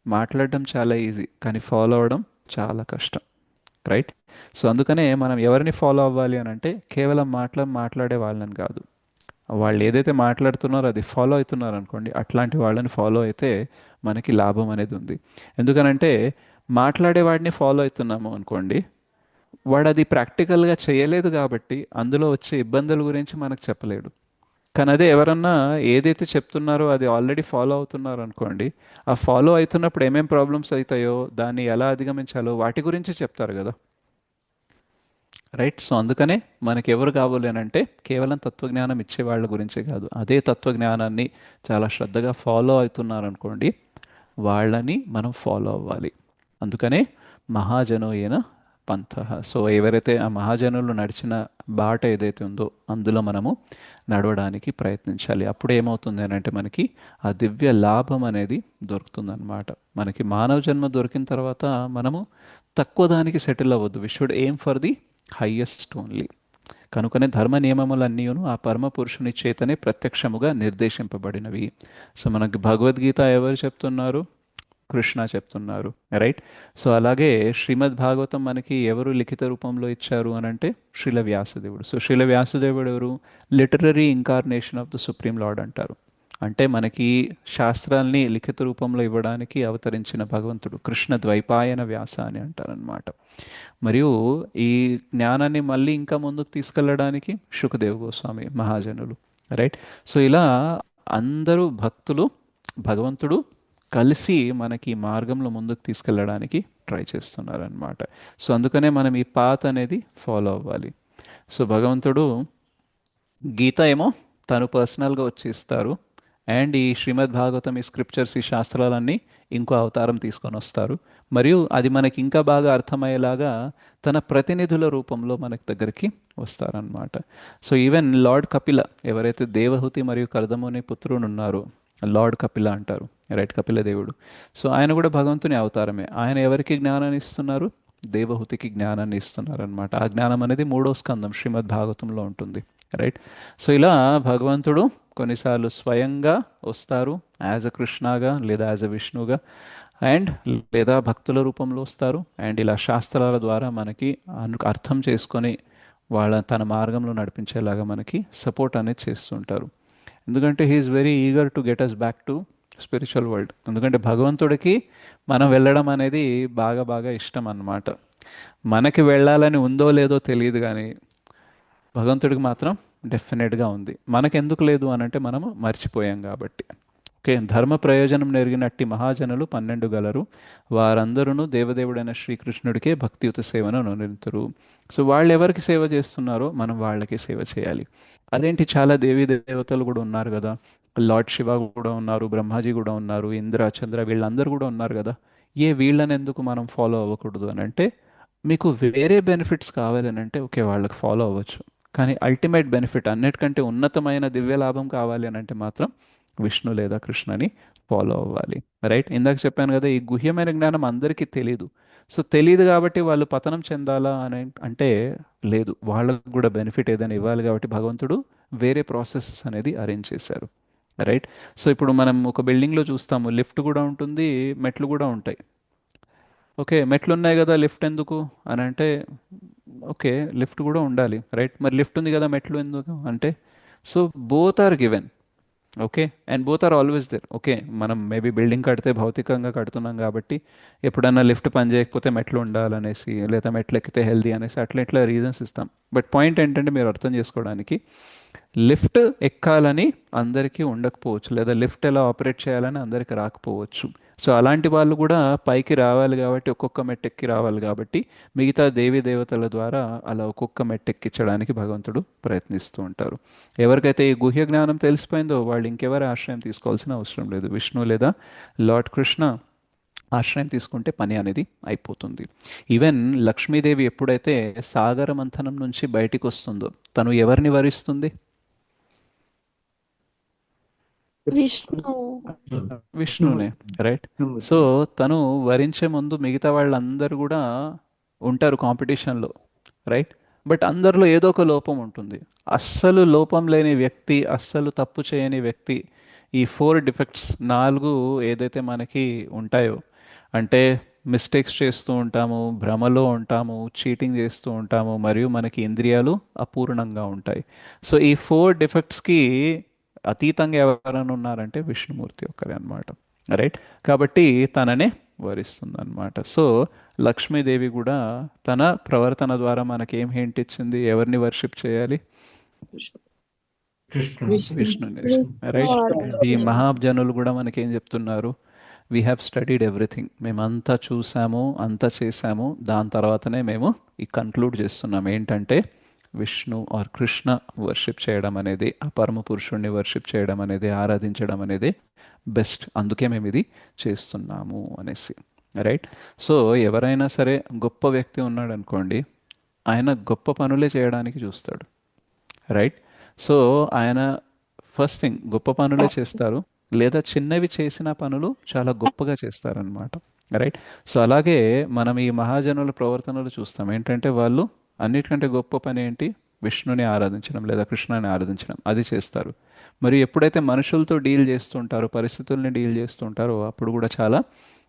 మాట్లాడడం చాలా ఈజీ, కానీ ఫాలో అవ్వడం చాలా కష్టం, రైట్? సో అందుకనే మనం ఎవరిని ఫాలో అవ్వాలి అని అంటే కేవలం మాట్లాడే వాళ్ళని కాదు, వాళ్ళు ఏదైతే మాట్లాడుతున్నారో అది ఫాలో అవుతున్నారు అనుకోండి, అట్లాంటి వాళ్ళని ఫాలో అయితే మనకి లాభం అనేది ఉంది. ఎందుకనంటే మాట్లాడే వాడిని ఫాలో అవుతున్నాము అనుకోండి, వాడు అది ప్రాక్టికల్గా చేయలేదు కాబట్టి అందులో వచ్చే ఇబ్బందుల గురించి మనకు చెప్పలేడు. కానీ అదే ఎవరన్నా ఏదైతే చెప్తున్నారో అది ఆల్రెడీ ఫాలో అవుతున్నారు అనుకోండి, ఆ ఫాలో అవుతున్నప్పుడు ఏమేం ప్రాబ్లమ్స్ అవుతాయో దాన్ని ఎలా అధిగమించాలో వాటి గురించి చెప్తారు కదా, రైట్? సో అందుకనే మనకి ఎవరు కావాలి అని అంటే కేవలం తత్వజ్ఞానం ఇచ్చే వాళ్ళ గురించే కాదు, అదే తత్వజ్ఞానాన్ని చాలా శ్రద్ధగా ఫాలో అవుతున్నారు అనుకోండి, వాళ్ళని మనం ఫాలో అవ్వాలి. అందుకనే మహాజనోయేన పంథ. సో ఎవరైతే ఆ మహాజనులు నడిచిన బాట ఏదైతే ఉందో అందులో మనము నడవడానికి ప్రయత్నించాలి. అప్పుడు ఏమవుతుంది అని అంటే మనకి ఆ దివ్య లాభం అనేది దొరుకుతుందన్నమాట. మనకి మానవ జన్మ దొరికిన తర్వాత మనము తక్కువ దానికి సెటిల్ అవ్వద్దు. We should aim for the highest only. కనుకనే ధర్మ నియమములన్నీయును ఆ పరమ పురుషుని చేతనే ప్రత్యక్షముగా నిర్దేశింపబడినవి. సో మనకి భగవద్గీత ఎవరు చెప్తున్నారు? కృష్ణ చెప్తున్నారు, రైట్? సో అలాగే శ్రీమద్ భాగవతం మనకి ఎవరు లిఖిత రూపంలో ఇచ్చారు అని అంటే శ్రీల వ్యాసదేవుడు. సో శ్రీల వ్యాసదేవుడు ఎవరు? Literary incarnation of the supreme lord అంటారు. అంటే మనకి శాస్త్రాల్ని లిఖిత రూపంలో ఇవ్వడానికి అవతరించిన భగవంతుడు. కృష్ణ ద్వైపాయన వ్యాస అని అంటారనమాట. మరియు ఈ జ్ఞానాన్ని మళ్ళీ ఇంకా ముందుకు తీసుకెళ్ళడానికి శుకదేవ్ గోస్వామి మహాజనులు, రైట్? సో ఇలా అందరూ భక్తులు భగవంతుడు కలిసి మనకి ఈ మార్గంలో ముందుకు తీసుకెళ్ళడానికి ట్రై చేస్తున్నారనమాట. సో అందుకనే మనం ఈ పాత్ అనేది ఫాలో అవ్వాలి. సో భగవంతుడు గీత ఏమో తను పర్సనల్గా వచ్చి ఇస్తారు, అండ్ ఈ శ్రీమద్ భాగవతం, ఈ స్క్రిప్చర్స్, ఈ శాస్త్రాలన్నీ ఇంకో అవతారం తీసుకొని వస్తారు. మరియు అది మనకి ఇంకా బాగా అర్థమయ్యేలాగా తన ప్రతినిధుల రూపంలో మనకి దగ్గరికి వస్తారనమాట. సో ఈవెన్ లార్డ్ కపిల, ఎవరైతే దేవహూతి మరియు కర్దముని పుత్రుడు ఉన్నారో, లార్డ్ కపిల అంటారు, రైట్? కపిల దేవుడు. సో ఆయన కూడా భగవంతుని అవతారమే. ఆయన ఎవరికి జ్ఞానాన్ని ఇస్తున్నారు? దేవహూతికి జ్ఞానాన్ని ఇస్తున్నారు అనమాట. ఆ జ్ఞానం అనేది 3వ స్కందం శ్రీమద్ భాగవతంలో ఉంటుంది, రైట్? సో ఇలా భగవంతుడు కొన్నిసార్లు స్వయంగా వస్తారు యాజ్ అ కృష్ణగా లేదా యాజ్ అ విష్ణుగా, అండ్ లేదా భక్తుల రూపంలో వస్తారు, అండ్ ఇలా శాస్త్రాల ద్వారా మనకి అర్థం చేసుకొని తన మార్గంలో నడిపించేలాగా మనకి సపోర్ట్ అనేది చేస్తుంటారు. ఎందుకంటే he is very eager to get us back to spiritual world. ఎందుకంటే భగవంతుడికి మనం వెళ్ళడం అనేది బాగా బాగా ఇష్టం అన్నమాట. మనకి వెళ్ళాలని ఉందో లేదో తెలియదు, కానీ భగవంతుడికి మాత్రం డెఫినెట్గా ఉంది. మనకెందుకు లేదు అని అంటే మనము మర్చిపోయాం కాబట్టి. ఓకే, ధర్మ ప్రయోజనం నెరిగినట్టి మహాజనులు 12 గలరు, వారందరూ దేవదేవుడైన శ్రీకృష్ణుడికే భక్తియుత సేవను నిరంతరు. సో వాళ్ళు ఎవరికి సేవ చేస్తున్నారో మనం వాళ్ళకి సేవ చేయాలి. అదేంటి, చాలా దేవీ దేవతలు కూడా ఉన్నారు కదా, లార్డ్ శివ కూడా ఉన్నారు, బ్రహ్మాజీ కూడా ఉన్నారు, ఇంద్ర చంద్ర వీళ్ళందరూ కూడా ఉన్నారు కదా, వీళ్ళని ఎందుకు మనం ఫాలో అవ్వకూడదు అని అంటే, మీకు వేరే బెనిఫిట్స్ కావాలని అంటే ఓకే వాళ్ళకి ఫాలో అవ్వచ్చు, కానీ అల్టిమేట్ బెనిఫిట్ అన్నిటికంటే ఉన్నతమైన దివ్య లాభం కావాలి అని అంటే మాత్రం విష్ణు లేదా కృష్ణని ఫాలో అవ్వాలి, రైట్? ఇందాక చెప్పాను కదా, ఈ గుహ్యమైన జ్ఞానం అందరికీ తెలియదు. సో తెలియదు కాబట్టి వాళ్ళు పతనం చెందాలా అని అంటే లేదు, వాళ్ళకు కూడా బెనిఫిట్ ఏదైనా ఇవ్వాలి కాబట్టి భగవంతుడు వేరే ప్రాసెసెస్ అనేది అరేంజ్ చేశారు, రైట్? సో ఇప్పుడు మనం ఒక బిల్డింగ్లో చూస్తాము, లిఫ్ట్ కూడా ఉంటుంది, మెట్లు కూడా ఉంటాయి. ఓకే, మెట్లు ఉన్నాయి కదా లిఫ్ట్ ఎందుకు అని అంటే, ఓకే లిఫ్ట్ కూడా ఉండాలి, రైట్? మరి లిఫ్ట్ ఉంది కదా మెట్లు ఎందుకు అంటే, so both are given, okay, and both are always there. Okay, మనం మేబీ బిల్డింగ్ కడితే భౌతికంగా కడుతున్నాం కాబట్టి ఎప్పుడన్నా లిఫ్ట్ పని చేయకపోతే మెట్లు ఉండాలనేసి, లేదా మెట్లు ఎక్కితే హెల్దీ అనేసి అట్లా ఇట్లా రీజన్స్ ఇస్తాం. బట్ పాయింట్ ఏంటంటే మీరు అర్థం చేసుకోవడానికి, లిఫ్ట్ ఎక్కాలని అందరికీ ఉండకపోవచ్చు, లేదా లిఫ్ట్ ఎలా ఆపరేట్ చేయాలని అందరికీ రాకపోవచ్చు. సో అలాంటి వాళ్ళు కూడా పైకి రావాలి కాబట్టి, ఒక్కొక్క మెట్టెక్కి రావాలి కాబట్టి మిగతా దేవీ దేవతల ద్వారా అలా ఒక్కొక్క మెట్టెక్కించడానికి భగవంతుడు ప్రయత్నిస్తూ ఉంటారు. ఎవరికైతే ఈ గుహ్య జ్ఞానం తెలిసిపోయిందో వాళ్ళు ఇంకెవరి ఆశ్రయం తీసుకోవాల్సిన అవసరం లేదు, విష్ణు లేదా లార్డ్ కృష్ణ ఆశ్రయం తీసుకుంటే పని అనేది అయిపోతుంది. ఈవెన్ లక్ష్మీదేవి ఎప్పుడైతే సాగర మంథనం నుంచి బయటికి వస్తుందో తను ఎవరిని వరిస్తుంది? విష్ణు విష్ణునే, రైట్. సో తను వరించే ముందు మిగతా వాళ్ళందరూ కూడా ఉంటారు కాంపిటీషన్లో, రైట్. బట్ అందరిలో ఏదో ఒక లోపం ఉంటుంది. అస్సలు లోపం లేని వ్యక్తి, అస్సలు తప్పు చేయని వ్యక్తి, ఈ 4 డిఫెక్ట్స్ 4 ఏదైతే మనకి ఉంటాయో, అంటే మిస్టేక్స్ చేస్తూ ఉంటాము, భ్రమలో ఉంటాము, చీటింగ్ చేస్తూ ఉంటాము, మరియు మనకి ఇంద్రియాలు అపూర్ణంగా ఉంటాయి. సో ఈ 4 డిఫెక్ట్స్కి అతీతంగా ఎవరైనా ఉన్నారంటే విష్ణుమూర్తి ఒక్కరే అనమాట, రైట్. కాబట్టి తననే వరిస్తుంది అనమాట. సో లక్ష్మీదేవి కూడా తన ప్రవర్తన ద్వారా మనకేం హింట్ ఇచ్చింది, ఎవరిని వర్షిప్ చేయాలి? విష్ణు విష్ణుని, రైట్. ఈ మహాజనులు కూడా మనకేం చెప్తున్నారు? వీ హ్యావ్ స్టడీడ్ ఎవ్రీథింగ్, మేమంతా చూసాము, అంతా చేసాము, దాని తర్వాతనే మేము ఈ కన్క్లూడ్ చేస్తున్నాం ఏంటంటే విష్ణు ఆర్ కృష్ణ వర్షిప్ చేయడం అనేది, ఆ పరమ పురుషుణ్ణి వర్షిప్ చేయడం అనేది, ఆరాధించడం అనేది బెస్ట్, అందుకే మేము ఇది చేస్తున్నాము అనేసి, రైట్. సో ఎవరైనా సరే గొప్ప వ్యక్తి ఉన్నాడు అనుకోండి, ఆయన గొప్ప పనులే చేయడానికి చూస్తాడు, రైట్. సో ఆయన ఫస్ట్ థింగ్ గొప్ప పనులే చేస్తారు, లేదా చిన్నవి చేసిన పనులు చాలా గొప్పగా చేస్తారనమాట, రైట్. సో అలాగే మనం ఈ మహాజనుల ప్రవర్తనలు చూస్తాం ఏంటంటే వాళ్ళు అన్నిటికంటే గొప్ప పని ఏంటి? విష్ణుని ఆరాధించడం లేదా కృష్ణుని ఆరాధించడం, అది చేస్తారు. మరి ఎప్పుడైతే మనుషులతో డీల్ చేస్తుంటారో, పరిస్థితుల్ని డీల్ చేస్తుంటారో, అప్పుడు కూడా చాలా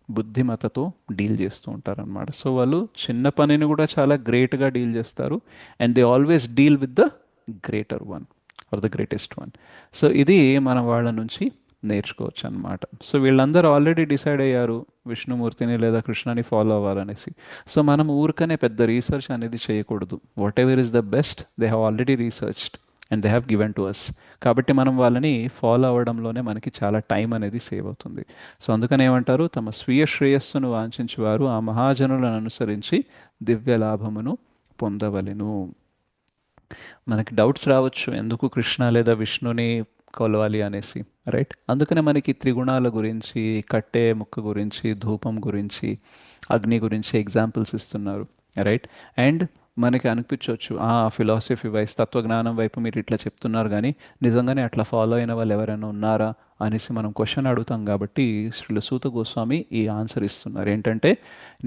బుద్ధిమతతో డీల్ చేస్తూ ఉంటారనమాట. సో వాళ్ళు చిన్న పనిని కూడా చాలా గ్రేట్గా డీల్ చేస్తారు, and they always deal with the greater one or the greatest one. So ఇది మనం వాళ్ళ నుంచి నేర్చుకోవచ్చు అనమాట. సో వీళ్ళందరూ ఆల్రెడీ డిసైడ్ అయ్యారు విష్ణుమూర్తిని లేదా కృష్ణని ఫాలో అవ్వాలనేసి. సో మనం ఊరికనే పెద్ద రీసెర్చ్ అనేది చేయకూడదు. Whatever is the best they have already researched and they have given to us. కాబట్టి మనం వాళ్ళని ఫాలో అవ్వడంలోనే మనకి చాలా టైం అనేది సేవ్ అవుతుంది. సో అందుకని ఏమంటారు, తమ స్వీయ శ్రేయస్సును వాంఛించేవారు ఆ మహాజనులను అనుసరించి దివ్య లాభమును పొందవలెను. మనకి డౌట్స్ రావచ్చు ఎందుకు కృష్ణ లేదా విష్ణుని కొలవాలి అనేసి, రైట్. అందుకనే మనకి త్రిగుణాల గురించి, కట్టే ముక్క గురించి, ధూపం గురించి, అగ్ని గురించి ఎగ్జాంపుల్స్ ఇస్తున్నారు, రైట్. అండ్ మనకి అనిపించవచ్చు ఫిలాసఫీ వైస్, తత్వజ్ఞానం వైపు మీరు ఇట్లా చెప్తున్నారు కానీ నిజంగానే అట్లా ఫాలో అయిన వాళ్ళు ఎవరైనా ఉన్నారా అనేసి మనం క్వశ్చన్ అడుగుతాం. కాబట్టి శ్రీల సూత గోస్వామి ఈ ఆన్సర్ ఇస్తున్నారు ఏంటంటే,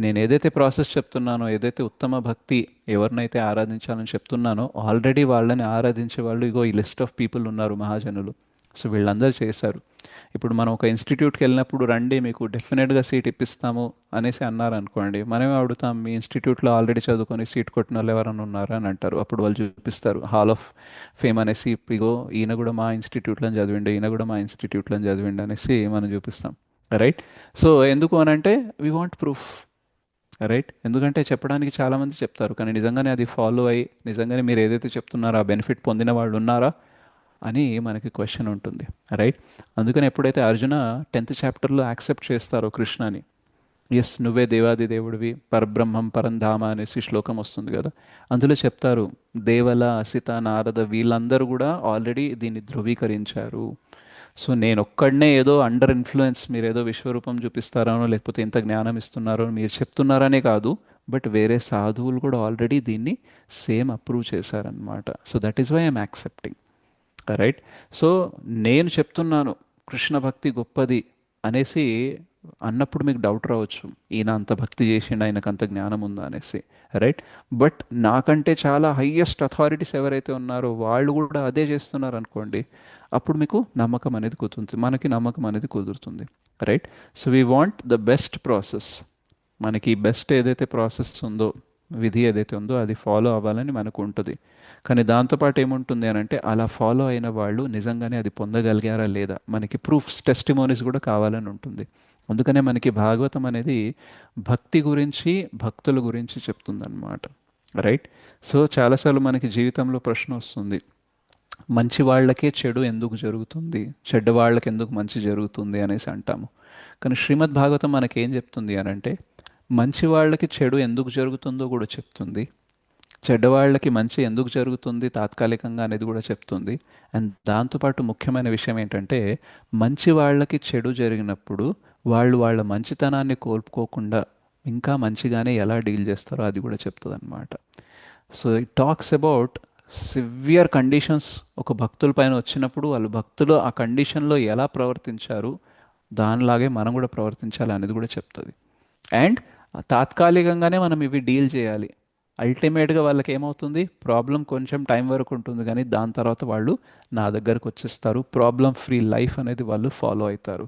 నేను ఏదైతే ప్రాసెస్ చెప్తున్నానో, ఏదైతే ఉత్తమ భక్తి ఎవరినైతే ఆరాధించాలని చెప్తున్నానో, ఆల్రెడీ వాళ్ళని ఆరాధించే వాళ్ళు ఇగో ఈ లిస్ట్ ఆఫ్ పీపుల్ ఉన్నారు మహాజనులు. సో వీళ్ళందరూ చేశారు. ఇప్పుడు మనం ఒక ఇన్స్టిట్యూట్కి వెళ్ళినప్పుడు రండి మీకు డెఫినెట్గా సీట్ ఇప్పిస్తాము అనేసి అన్నారనుకోండి, మనమే అడుగుతాం మీ ఇన్స్టిట్యూట్లో ఆల్రెడీ చదువుకొని సీట్ కొట్టిన వాళ్ళు ఎవరైనా ఉన్నారా అని అంటారు. అప్పుడు వాళ్ళు చూపిస్తారు హాల్ ఆఫ్ ఫేమ్ అనేసి, ఇగో ఈయన కూడా మా ఇన్స్టిట్యూట్లో చదివిండు, ఈయన కూడా మా ఇన్స్టిట్యూట్లో చదివిండు అనేసి మనం చూపిస్తాం, రైట్. సో ఎందుకు అనంటే వీ వాంట్ ప్రూఫ్, రైట్. ఎందుకంటే చెప్పడానికి చాలామంది చెప్తారు కానీ నిజంగానే అది ఫాలో అయ్యి నిజంగానే మీరు ఏదైతే చెప్తున్నారో ఆ బెనిఫిట్ పొందిన వాళ్ళు ఉన్నారా అని మనకి క్వశ్చన్ ఉంటుంది, రైట్. అందుకని ఎప్పుడైతే అర్జున 10th చాప్టర్లో యాక్సెప్ట్ చేస్తారో కృష్ణని, ఎస్ నువ్వే దేవాది దేవుడివి, పరబ్రహ్మం పరంధామ అనేసి శ్లోకం వస్తుంది కదా, అందులో చెప్తారు దేవల, అసిత, నారద వీళ్ళందరూ కూడా ఆల్రెడీ దీన్ని ధృవీకరించారు. సో నేను ఒక్కడనే ఏదో అండర్ ఇన్ఫ్లుయెన్స్, మీరు ఏదో విశ్వరూపం చూపిస్తారనో లేకపోతే ఇంత జ్ఞానం ఇస్తున్నారో మీరు చెప్తున్నారనే కాదు, బట్ వేరే సాధువులు కూడా ఆల్రెడీ దీన్ని సేమ్ అప్రూవ్ చేశారనమాట. So that is why I'm accepting, right. So నేను చెప్తున్నాను కృష్ణ భక్తి గొప్పది అనేసి అన్నప్పుడు మీకు డౌట్ రావచ్చు, ఈయన అంత భక్తి చేసిండు, ఆయనకు అంత జ్ఞానం ఉందా అనేసి, రైట్. బట్ నాకంటే చాలా హయ్యెస్ట్ అథారిటీస్ ఎవరైతే ఉన్నారో వాళ్ళు కూడా అదే చేస్తున్నారు అనుకోండి, అప్పుడు మీకు నమ్మకం అనేది కుదురుతుంది, మనకి నమ్మకం అనేది కుదురుతుంది, right. So we want the best process, మనకి బెస్ట్ ఏదైతే ప్రాసెస్ ఉందో, విధి ఏదైతే ఉందో అది ఫాలో అవ్వాలని మనకు ఉంటుంది. కానీ దాంతోపాటు ఏముంటుంది అని అంటే, అలా ఫాలో అయిన వాళ్ళు నిజంగానే అది పొందగలిగారా లేదా, మనకి ప్రూఫ్స్, టెస్టిమోనీస్ కూడా కావాలని ఉంటుంది. అందుకనే మనకి భాగవతం అనేది భక్తి గురించి, భక్తుల గురించి చెప్తుందన్నమాట, రైట్. సో చాలాసార్లు మనకి జీవితంలో ప్రశ్న వస్తుంది, మంచి వాళ్ళకే చెడు ఎందుకు జరుగుతుంది, చెడ్డ వాళ్ళకి ఎందుకు మంచి జరుగుతుంది అనేసి అంటాము. కానీ శ్రీమద్ భాగవతం మనకేం చెప్తుంది అని అంటే, మంచి వాళ్ళకి చెడు ఎందుకు జరుగుతుందో కూడా చెప్తుంది, చెడ్డవాళ్ళకి మంచి ఎందుకు జరుగుతుంది తాత్కాలికంగా అనేది కూడా చెప్తుంది. అండ్ దాంతోపాటు ముఖ్యమైన విషయం ఏంటంటే, మంచి వాళ్ళకి చెడు జరిగినప్పుడు వాళ్ళు వాళ్ళ మంచితనాన్ని కోల్పోకుండా ఇంకా మంచిగానే ఎలా డీల్ చేస్తారో అది కూడా చెప్తుంది అనమాట. So it talks about severe conditions ఒక భక్తుల పైన వచ్చినప్పుడు వాళ్ళు భక్తులు ఆ కండిషన్లో ఎలా ప్రవర్తించారు, దానిలాగే మనం కూడా ప్రవర్తించాలి అనేది కూడా చెప్తుంది. అండ్ తాత్కాలికంగానే మనం ఇవి డీల్ చేయాలి. అల్టిమేట్గా వాళ్ళకి ఏమవుతుంది, ప్రాబ్లం కొంచెం టైం వరకు ఉంటుంది కానీ దాని తర్వాత వాళ్ళు నా దగ్గరకు వచ్చేస్తారు, ప్రాబ్లం ఫ్రీ లైఫ్ అనేది వాళ్ళు ఫాలో అవుతారు.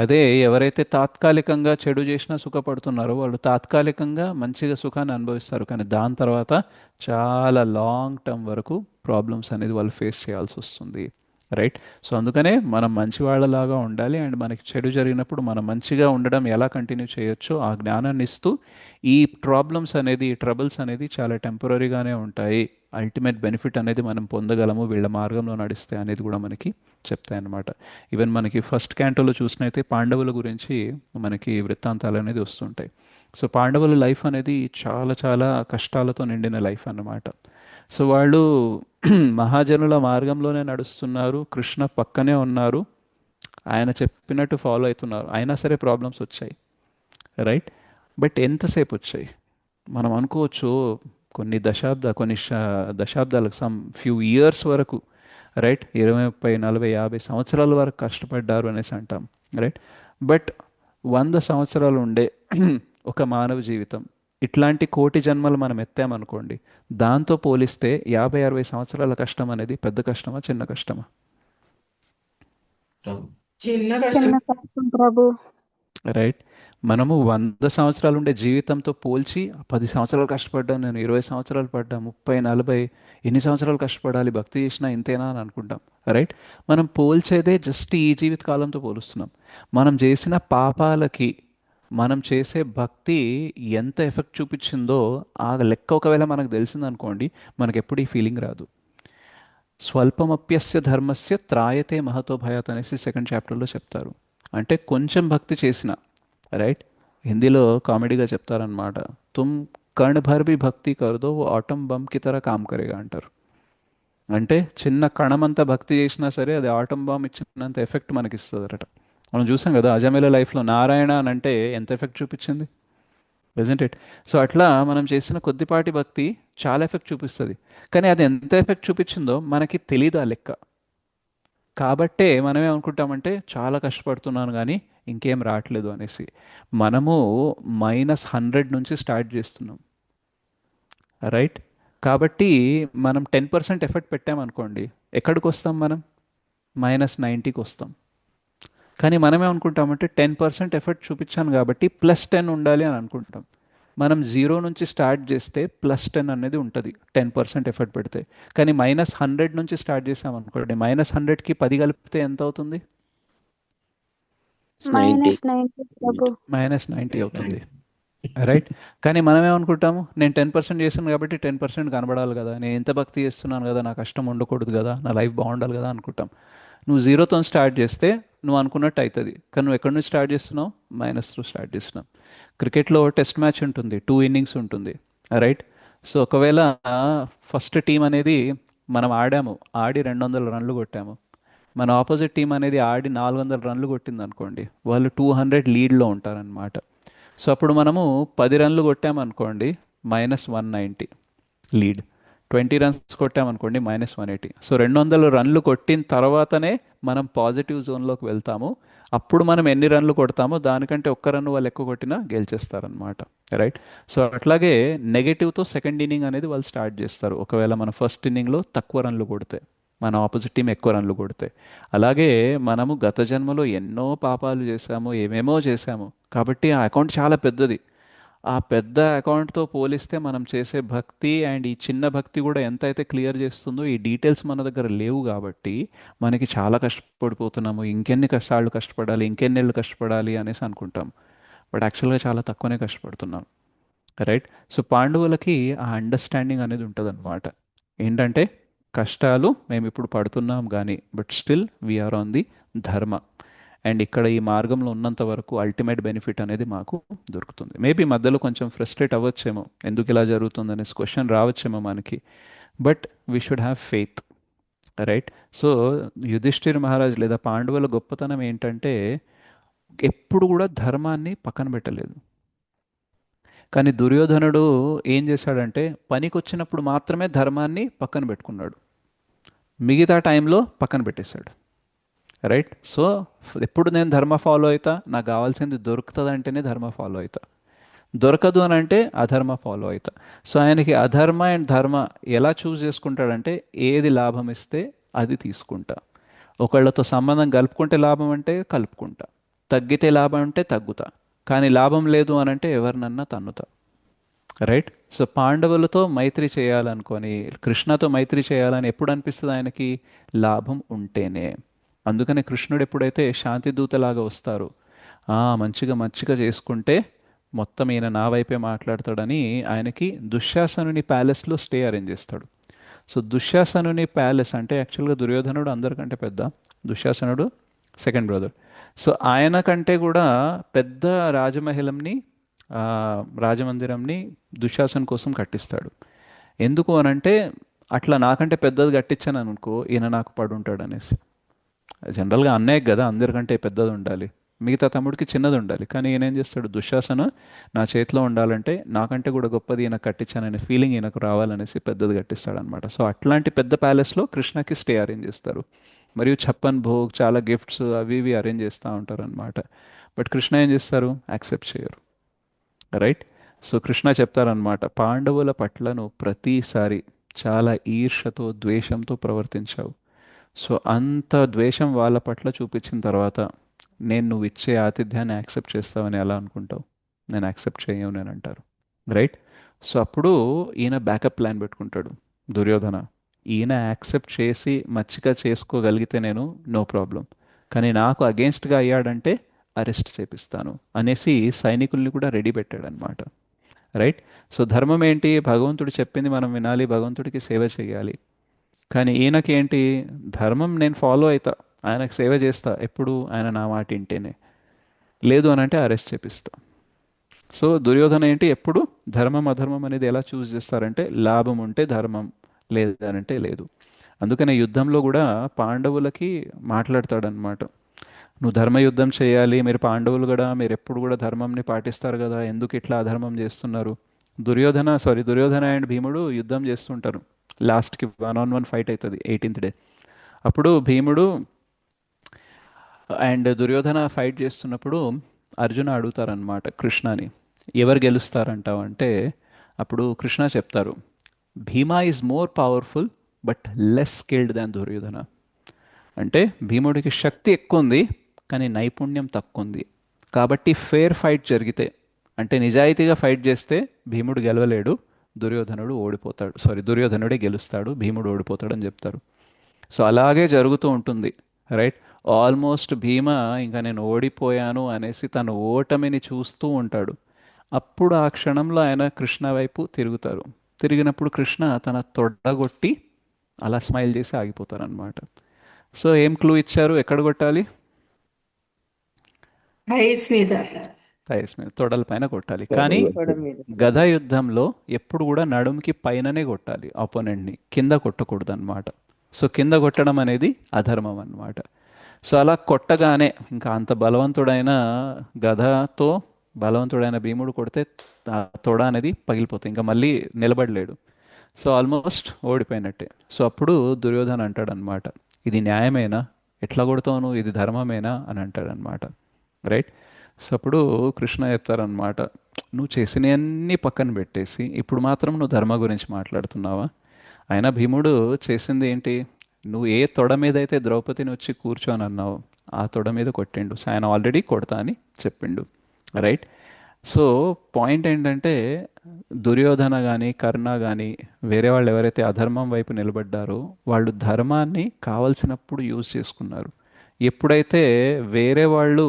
అదే ఎవరైతే తాత్కాలికంగా చెడు చేసినా సుఖపడుతున్నారో వాళ్ళు తాత్కాలికంగా మంచిగా సుఖాన్ని అనుభవిస్తారు, కానీ దాని తర్వాత చాలా లాంగ్ టర్మ్ వరకు ప్రాబ్లమ్స్ అనేది వాళ్ళు ఫేస్ చేయాల్సి వస్తుంది. రైట్. సో అందుకనే మనం మంచి వాళ్ళలాగా ఉండాలి. అండ్ మనకి చెడు జరిగినప్పుడు మనం మంచిగా ఉండడం ఎలా కంటిన్యూ చేయొచ్చో ఆ జ్ఞానాన్ని ఇస్తూ, ఈ ప్రాబ్లమ్స్ అనేది, ఈ ట్రబుల్స్ అనేది చాలా టెంపరీగానే ఉంటాయి, అల్టిమేట్ బెనిఫిట్ అనేది మనం పొందగలము వీళ్ళ మార్గంలో నడిస్తే అనేది కూడా మనకి చెప్తాయన్నమాట. ఈవెన్ మనకి ఫస్ట్ క్యాంటోలో చూసినైతే పాండవుల గురించి మనకి వృత్తాంతాలు అనేది వస్తుంటాయి. సో పాండవుల లైఫ్ అనేది చాలా చాలా కష్టాలతో నిండిన లైఫ్ అన్నమాట. సో వాళ్ళు మహాజనుల మార్గంలోనే నడుస్తున్నారు, కృష్ణ పక్కనే ఉన్నారు, ఆయన చెప్పినట్టు ఫాలో అవుతున్నారు, అయినా సరే ప్రాబ్లమ్స్ వచ్చాయి. రైట్. బట్ ఎంతసేపు వచ్చాయి మనం అనుకోవచ్చు, కొన్ని దశాబ్దాలకు, సమ్ ఫ్యూ ఇయర్స్ వరకు, రైట్, 20, 30, 40, 50 సంవత్సరాల వరకు కష్టపడ్డారు అనేసి అంటాం. రైట్. బట్ 100 సంవత్సరాలు ఉండే ఒక మానవ జీవితం, ఇట్లాంటి కోటి జన్మలు మనం ఎత్తామనుకోండి, దాంతో పోలిస్తే 50, 60 సంవత్సరాల కష్టం అనేది పెద్ద కష్టమా చిన్న కష్టమా? చిన్న కష్టం. చిన్న కష్టం ప్రభు. రైట్. మనము 100 సంవత్సరాలు ఉండే జీవితంతో పోల్చి 10 సంవత్సరాలు కష్టపడ్డాను నేను, 20 సంవత్సరాలు పడ్డా, 30, 40, ఎన్ని సంవత్సరాలు కష్టపడాలి, భక్తి చేసినా ఇంతేనా అని అనుకుంటాం. రైట్. మనం పోల్చేదే జస్ట్ ఈ జీవిత కాలంతో పోలుస్తున్నాం. మనం చేసిన పాపాలకి మనం చేసే భక్తి ఎంత ఎఫెక్ట్ చూపించిందో ఆ లెక్క ఒకవేళ మనకు తెలిసిందనుకోండి, మనకు ఎప్పుడు ఈ ఫీలింగ్ రాదు. స్వల్పమప్యస్య ధర్మస్య త్రాయతే మహతో భయాత్ అనేసి సెకండ్ చాప్టర్లో చెప్తారు. అంటే కొంచెం భక్తి చేసిన, రైట్, హిందీలో కామెడీగా చెప్తారనమాట, తుమ్ కర్ణ భర్ భీ భక్తి కర్దో ఓ ఆటం బమ్ కి తర కామ్ కరేగా అంటారు. అంటే చిన్న కణమంతా భక్తి చేసినా సరే అది ఆటం బాంబ్ ఇచ్చినంత ఎఫెక్ట్ మనకి ఇస్తుందట. మనం చూసాం కదా అజమేల లైఫ్లో నారాయణ అని అంటే ఎంత ఎఫెక్ట్ చూపించింది, ఇజంట్ ఇట్? సో అట్లా మనం చేసిన కొద్దిపాటి భక్తి చాలా ఎఫెక్ట్ చూపిస్తుంది, కానీ అది ఎంత ఎఫెక్ట్ చూపించిందో మనకి తెలీదు ఆ లెక్క. కాబట్టే మనమే అనుకుంటామంటే చాలా కష్టపడుతున్నాను కానీ ఇంకేం రావట్లేదు అనేసి. మనము -100 నుంచి స్టార్ట్ చేస్తున్నాం. రైట్. కాబట్టి మనం 10% ఎఫర్ట్ పెట్టామనుకోండి, ఎక్కడికి వస్తాం మనం? -90కి వస్తాం. కానీ మనమే అనుకుంటామంటే 10% ఎఫర్ట్ చూపించాను కాబట్టి +10 ఉండాలి అని అనుకుంటాం. మనం 0 నుంచి స్టార్ట్ చేస్తే +10 అనేది ఉంటుంది 10% ఎఫర్ట్ పెడితే. కానీ -100 నుంచి స్టార్ట్ చేసాం అనుకోండి, -100కి 10 కలిపితే ఎంత అవుతుంది? 90 ప్రభు. -90 అవుతుంది. రైట్. కానీ మనం ఏమనుకుంటాము, నేను 10% చేశాను కాబట్టి 10% కనబడాలి కదా, నేను ఎంత భక్తి చేస్తున్నాను కదా, నా కష్టం ఉండకూడదు కదా, నా లైఫ్ బాగుండాలి కదా అనుకుంటాం. నువ్వు 0తో స్టార్ట్ చేస్తే నువ్వు అనుకున్నట్టు అవుతుంది, కానీ నువ్వు ఎక్కడి నుంచి స్టార్ట్ చేస్తున్నావు? -తో స్టార్ట్ చేస్తున్నావు. క్రికెట్లో టెస్ట్ మ్యాచ్ ఉంటుంది, 2 ఇన్నింగ్స్ ఉంటుంది. రైట్. సో ఒకవేళ ఫస్ట్ టీం అనేది మనం ఆడి 200 రన్లు కొట్టాము, మన ఆపోజిట్ టీం అనేది ఆడి 400 రన్లు కొట్టింది అనుకోండి, వాళ్ళు 200 లీడ్లో ఉంటారనమాట. సో అప్పుడు మనము 10 రన్లు కొట్టామనుకోండి, -190 లీడ్. 20 రన్స్ కొట్టామనుకోండి, -180. సో 200 రన్లు కొట్టిన తర్వాతనే మనం పాజిటివ్ జోన్లోకి వెళ్తాము. అప్పుడు మనం ఎన్ని రన్లు కొడతామో దానికంటే ఒక్క రన్ను వాళ్ళు ఎక్కువ కొట్టినా గెలిచేస్తారనమాట. రైట్. సో అట్లాగే నెగటివ్తో సెకండ్ ఇన్నింగ్ అనేది వాళ్ళు స్టార్ట్ చేస్తారు, ఒకవేళ మన ఫస్ట్ ఇన్నింగ్లో తక్కువ రన్లు కొడితే, మన ఆపోజిట్ టీం ఎక్కువ రన్లు కొడితే. అలాగే మనము గత జన్మలో ఎన్నో పాపాలు చేశాము, ఏమేమో చేశాము, కాబట్టి ఆ అకౌంట్ చాలా పెద్దది. ఆ పెద్ద అకౌంట్తో పోలిస్తే మనం చేసే భక్తి అండ్ ఈ చిన్న భక్తి కూడా ఎంత అయితే క్లియర్ చేస్తుందో, ఈ డీటెయిల్స్ మన దగ్గర లేవు కాబట్టి మనకి చాలా కష్టపడిపోతున్నాము, ఇంకెన్ని కష్టాలు కష్టపడాలి, ఇంకెన్నేళ్ళు కష్టపడాలి అనేసి అనుకుంటాం. బట్ యాక్చువల్గా చాలా తక్కువనే కష్టపడుతున్నాం. రైట్. సో పాండవులకి ఆ అండర్స్టాండింగ్ అనేది ఉంటుంది. ఏంటంటే కష్టాలు మేము ఇప్పుడు పడుతున్నాం కానీ but still we are on the dharma. And ఇక్కడ ఈ మార్గంలో ఉన్నంత వరకు అల్టిమేట్ బెనిఫిట్ అనేది మాకు దొరుకుతుంది. మేబీ మధ్యలో కొంచెం ఫ్రస్ట్రేట్ అవ్వచ్చేమో, ఎందుకు ఇలా జరుగుతుంది అనేసి క్వశ్చన్ రావచ్చేమో మనకి, but we should have faith. Right. So Yudhishthir Maharaj లేదా పాండవుల గొప్పతనం ఏంటంటే ఎప్పుడు కూడా ధర్మాన్ని పక్కన పెట్టలేదు. కానీ దుర్యోధనుడు ఏం చేశాడంటే పనికి వచ్చినప్పుడు మాత్రమే ధర్మాన్ని పక్కన పెట్టుకున్నాడు, మిగతా టైంలో పక్కన పెట్టేశాడు. రైట్. సో ఎప్పుడు నేను ధర్మ ఫాలో అవుతా, నాకు కావాల్సింది దొరుకుతుంది అంటేనే ధర్మ ఫాలో అవుతా, దొరకదు అని అంటే అధర్మ ఫాలో అవుతా. సో ఆయనకి అధర్మ అండ్ ధర్మ ఎలా చూస్ చేసుకుంటాడంటే ఏది లాభం ఇస్తే అది తీసుకుంటా, ఒకళ్ళతో సంబంధం కలుపుకుంటే లాభం అంటే కలుపుకుంటా, తగ్గితే లాభం అంటే తగ్గుతా, కానీ లాభం లేదు అని అంటే ఎవరినన్నా తన్నుతా. రైట్. సో పాండవులతో మైత్రి చేయాలనుకొని కృష్ణతో మైత్రి చేయాలని ఎప్పుడు అనిపిస్తుంది ఆయనకి? లాభం ఉంటేనే. అందుకనే కృష్ణుడు ఎప్పుడైతే శాంతి దూతలాగా వస్తారో మంచిగా మంచిగా చేసుకుంటే మొత్తం ఈయన నా వైపే మాట్లాడతాడని ఆయనకి దుశ్శాసనుని ప్యాలెస్లో స్టే అరేంజ్ చేస్తాడు. సో దుశ్శాసనుని ప్యాలెస్ అంటే యాక్చువల్గా దుర్యోధనుడు అందరికంటే పెద్ద, దుశ్శాసనుడు సెకండ్ బ్రదర్. సో ఆయన కంటే కూడా పెద్ద రాజమహలంని రాజమందిరంని దుశ్శాసన్ కోసం కట్టిస్తాడు. ఎందుకు అనంటే అట్లా నాకంటే పెద్దది కట్టించాను అనుకో ఈయన నాకు పడుంటాడు అనేసి. జనరల్గా అన్నయ్య కదా అందరికంటే పెద్దది ఉండాలి, మిగతా తమ్ముడికి చిన్నది ఉండాలి, కానీ ఈయన ఏం చేస్తాడు, దుశ్శాసన నా చేతిలో ఉండాలంటే నాకంటే కూడా గొప్పది ఈయన కట్టించాననే ఫీలింగ్ ఈయనకు రావాలనేసి పెద్దది కట్టిస్తాడు అనమాట. సో అట్లాంటి పెద్ద ప్యాలెస్లో కృష్ణకి స్టే అరేంజ్ చేస్తారు, మరియు ఛప్పన్ భోగ్ చాలా గిఫ్ట్స్ అవి ఇవి అరేంజ్ చేస్తూ ఉంటారు అనమాట. బట్ కృష్ణ ఏం చేస్తారు, యాక్సెప్ట్ చేయరు. రైట్. సో కృష్ణ చెప్తారనమాట, పాండవుల పట్ల నువ్వు ప్రతిసారి చాలా ఈర్ష్యతో ద్వేషంతో ప్రవర్తించావు. సో అంత ద్వేషం వాళ్ళ పట్ల చూపించిన తర్వాత నేను నువ్వు ఇచ్చే ఆతిథ్యాన్ని యాక్సెప్ట్ చేస్తావని ఎలా అనుకుంటావు? నేను యాక్సెప్ట్ చేయను నేను అంటారు. రైట్. సో అప్పుడు ఈయన బ్యాకప్ ప్లాన్ పెట్టుకుంటాడు దుర్యోధన. ఈయన యాక్సెప్ట్ చేసి మచ్చిగా చేసుకోగలిగితే నేను నో ప్రాబ్లం, కానీ నాకు అగెన్స్ట్గా అయ్యాడంటే అరెస్ట్ చేపిస్తాను అనేసి సైనికుల్ని కూడా రెడీ పెట్టాడనమాట. రైట్. సో ధర్మం ఏంటి? భగవంతుడు చెప్పింది మనం వినాలి, భగవంతుడికి సేవ చేయాలి. కానీ ఈయనకి ఏంటి, ధర్మం నేను ఫాలో అవుతా, ఆయనకు సేవ చేస్తా ఎప్పుడు ఆయన నా మాట వింటేనే, లేదు అని అంటే అరెస్ట్ చేపిస్తా. సో దుర్యోధన ఏంటి, ఎప్పుడు ధర్మం అధర్మం అనేది ఎలా చూస్ చేస్తారంటే లాభం ఉంటే ధర్మం, లేదనంటే లేదు. అందుకనే యుద్ధంలో కూడా పాండవులకి మాట్లాడతాడనమాట, నువ్వు ధర్మయుద్ధం చేయాలి, మీరు పాండవులు కూడా మీరు ఎప్పుడు కూడా ధర్మంని పాటిస్తారు కదా, ఎందుకు ఇట్లా అధర్మం చేస్తున్నారు? దుర్యోధన అండ్ భీముడు యుద్ధం చేస్తుంటారు, లాస్ట్కి 1-on-1 ఫైట్ అవుతుంది 18th డే. అప్పుడు భీముడు అండ్ దుర్యోధన ఫైట్ చేస్తున్నప్పుడు అర్జున అడుగుతారనమాట కృష్ణని, ఎవరు గెలుస్తారంటావు అంటే అప్పుడు కృష్ణ చెప్తారు, Bhima is more powerful but less skilled than Duryodhana. అంటే భీముడికి శక్తి ఎక్కువ ఉంది కానీ నైపుణ్యం తక్కువ ఉంది, కాబట్టి ఫేర్ ఫైట్ జరిగితే అంటే నిజాయితీగా ఫైట్ చేస్తే భీముడు గెలవలేడు, దుర్యోధనుడే గెలుస్తాడు, భీముడు ఓడిపోతాడు అని చెప్తారు. సో అలాగే జరుగుతూ ఉంటుంది. రైట్. ఆల్మోస్ట్ భీమ ఇంకా నేను ఓడిపోయాను అనేసి తన ఓటమిని చూస్తూ ఉంటాడు. అప్పుడు ఆ క్షణంలో ఆయన కృష్ణ వైపు తిరుగుతారు. తిరిగినప్పుడు కృష్ణ తన తొడగొట్టి అలా స్మైల్ చేసి ఆగిపోతారనమాట. సో ఏం క్లూ ఇచ్చారు, ఎక్కడ కొట్టాలి? ఐస్ మీద. థైస్ మీద, తొడల పైన కొట్టాలి. కానీ గద యుద్ధంలో ఎప్పుడు కూడా నడుముకి పైననే కొట్టాలి, ఆపోనెంట్ని కింద కొట్టకూడదు అనమాట. సో కింద కొట్టడం అనేది అధర్మం అన్నమాట. సో అలా కొట్టగానే ఇంకా అంత బలవంతుడైన భీముడు కొడితే ఆ తొడ అనేది పగిలిపోతుంది, ఇంకా మళ్ళీ నిలబడలేడు. సో ఆల్మోస్ట్ ఓడిపోయినట్టే. సో అప్పుడు దుర్యోధన అంటాడనమాట, ఇది న్యాయమేనా, ఎట్లా కొడతావు, ఇది ధర్మమేనా అని అంటాడనమాట. రైట్. సో అప్పుడు కృష్ణ చెప్తారనమాట, నువ్వు చేసినవన్నీ పక్కన పెట్టేసి ఇప్పుడు మాత్రం నువ్వు ధర్మ గురించి మాట్లాడుతున్నావా? అయినా భీముడు చేసింది ఏంటి, నువ్వు ఏ తొడ మీద అయితే ద్రౌపదిని వచ్చి కూర్చొని అన్నావు ఆ తొడ మీద కొట్టిండు. సో ఆయన ఆల్రెడీ కొడతా అని చెప్పిండు. రైట్. సో పాయింట్ ఏంటంటే దుర్యోధన కానీ కర్ణ కానీ వేరే వాళ్ళు ఎవరైతే అధర్మం వైపు నిలబడ్డారో వాళ్ళు ధర్మాన్ని కావలసినప్పుడు యూజ్ చేసుకున్నారు. ఎప్పుడైతే వేరే వాళ్ళు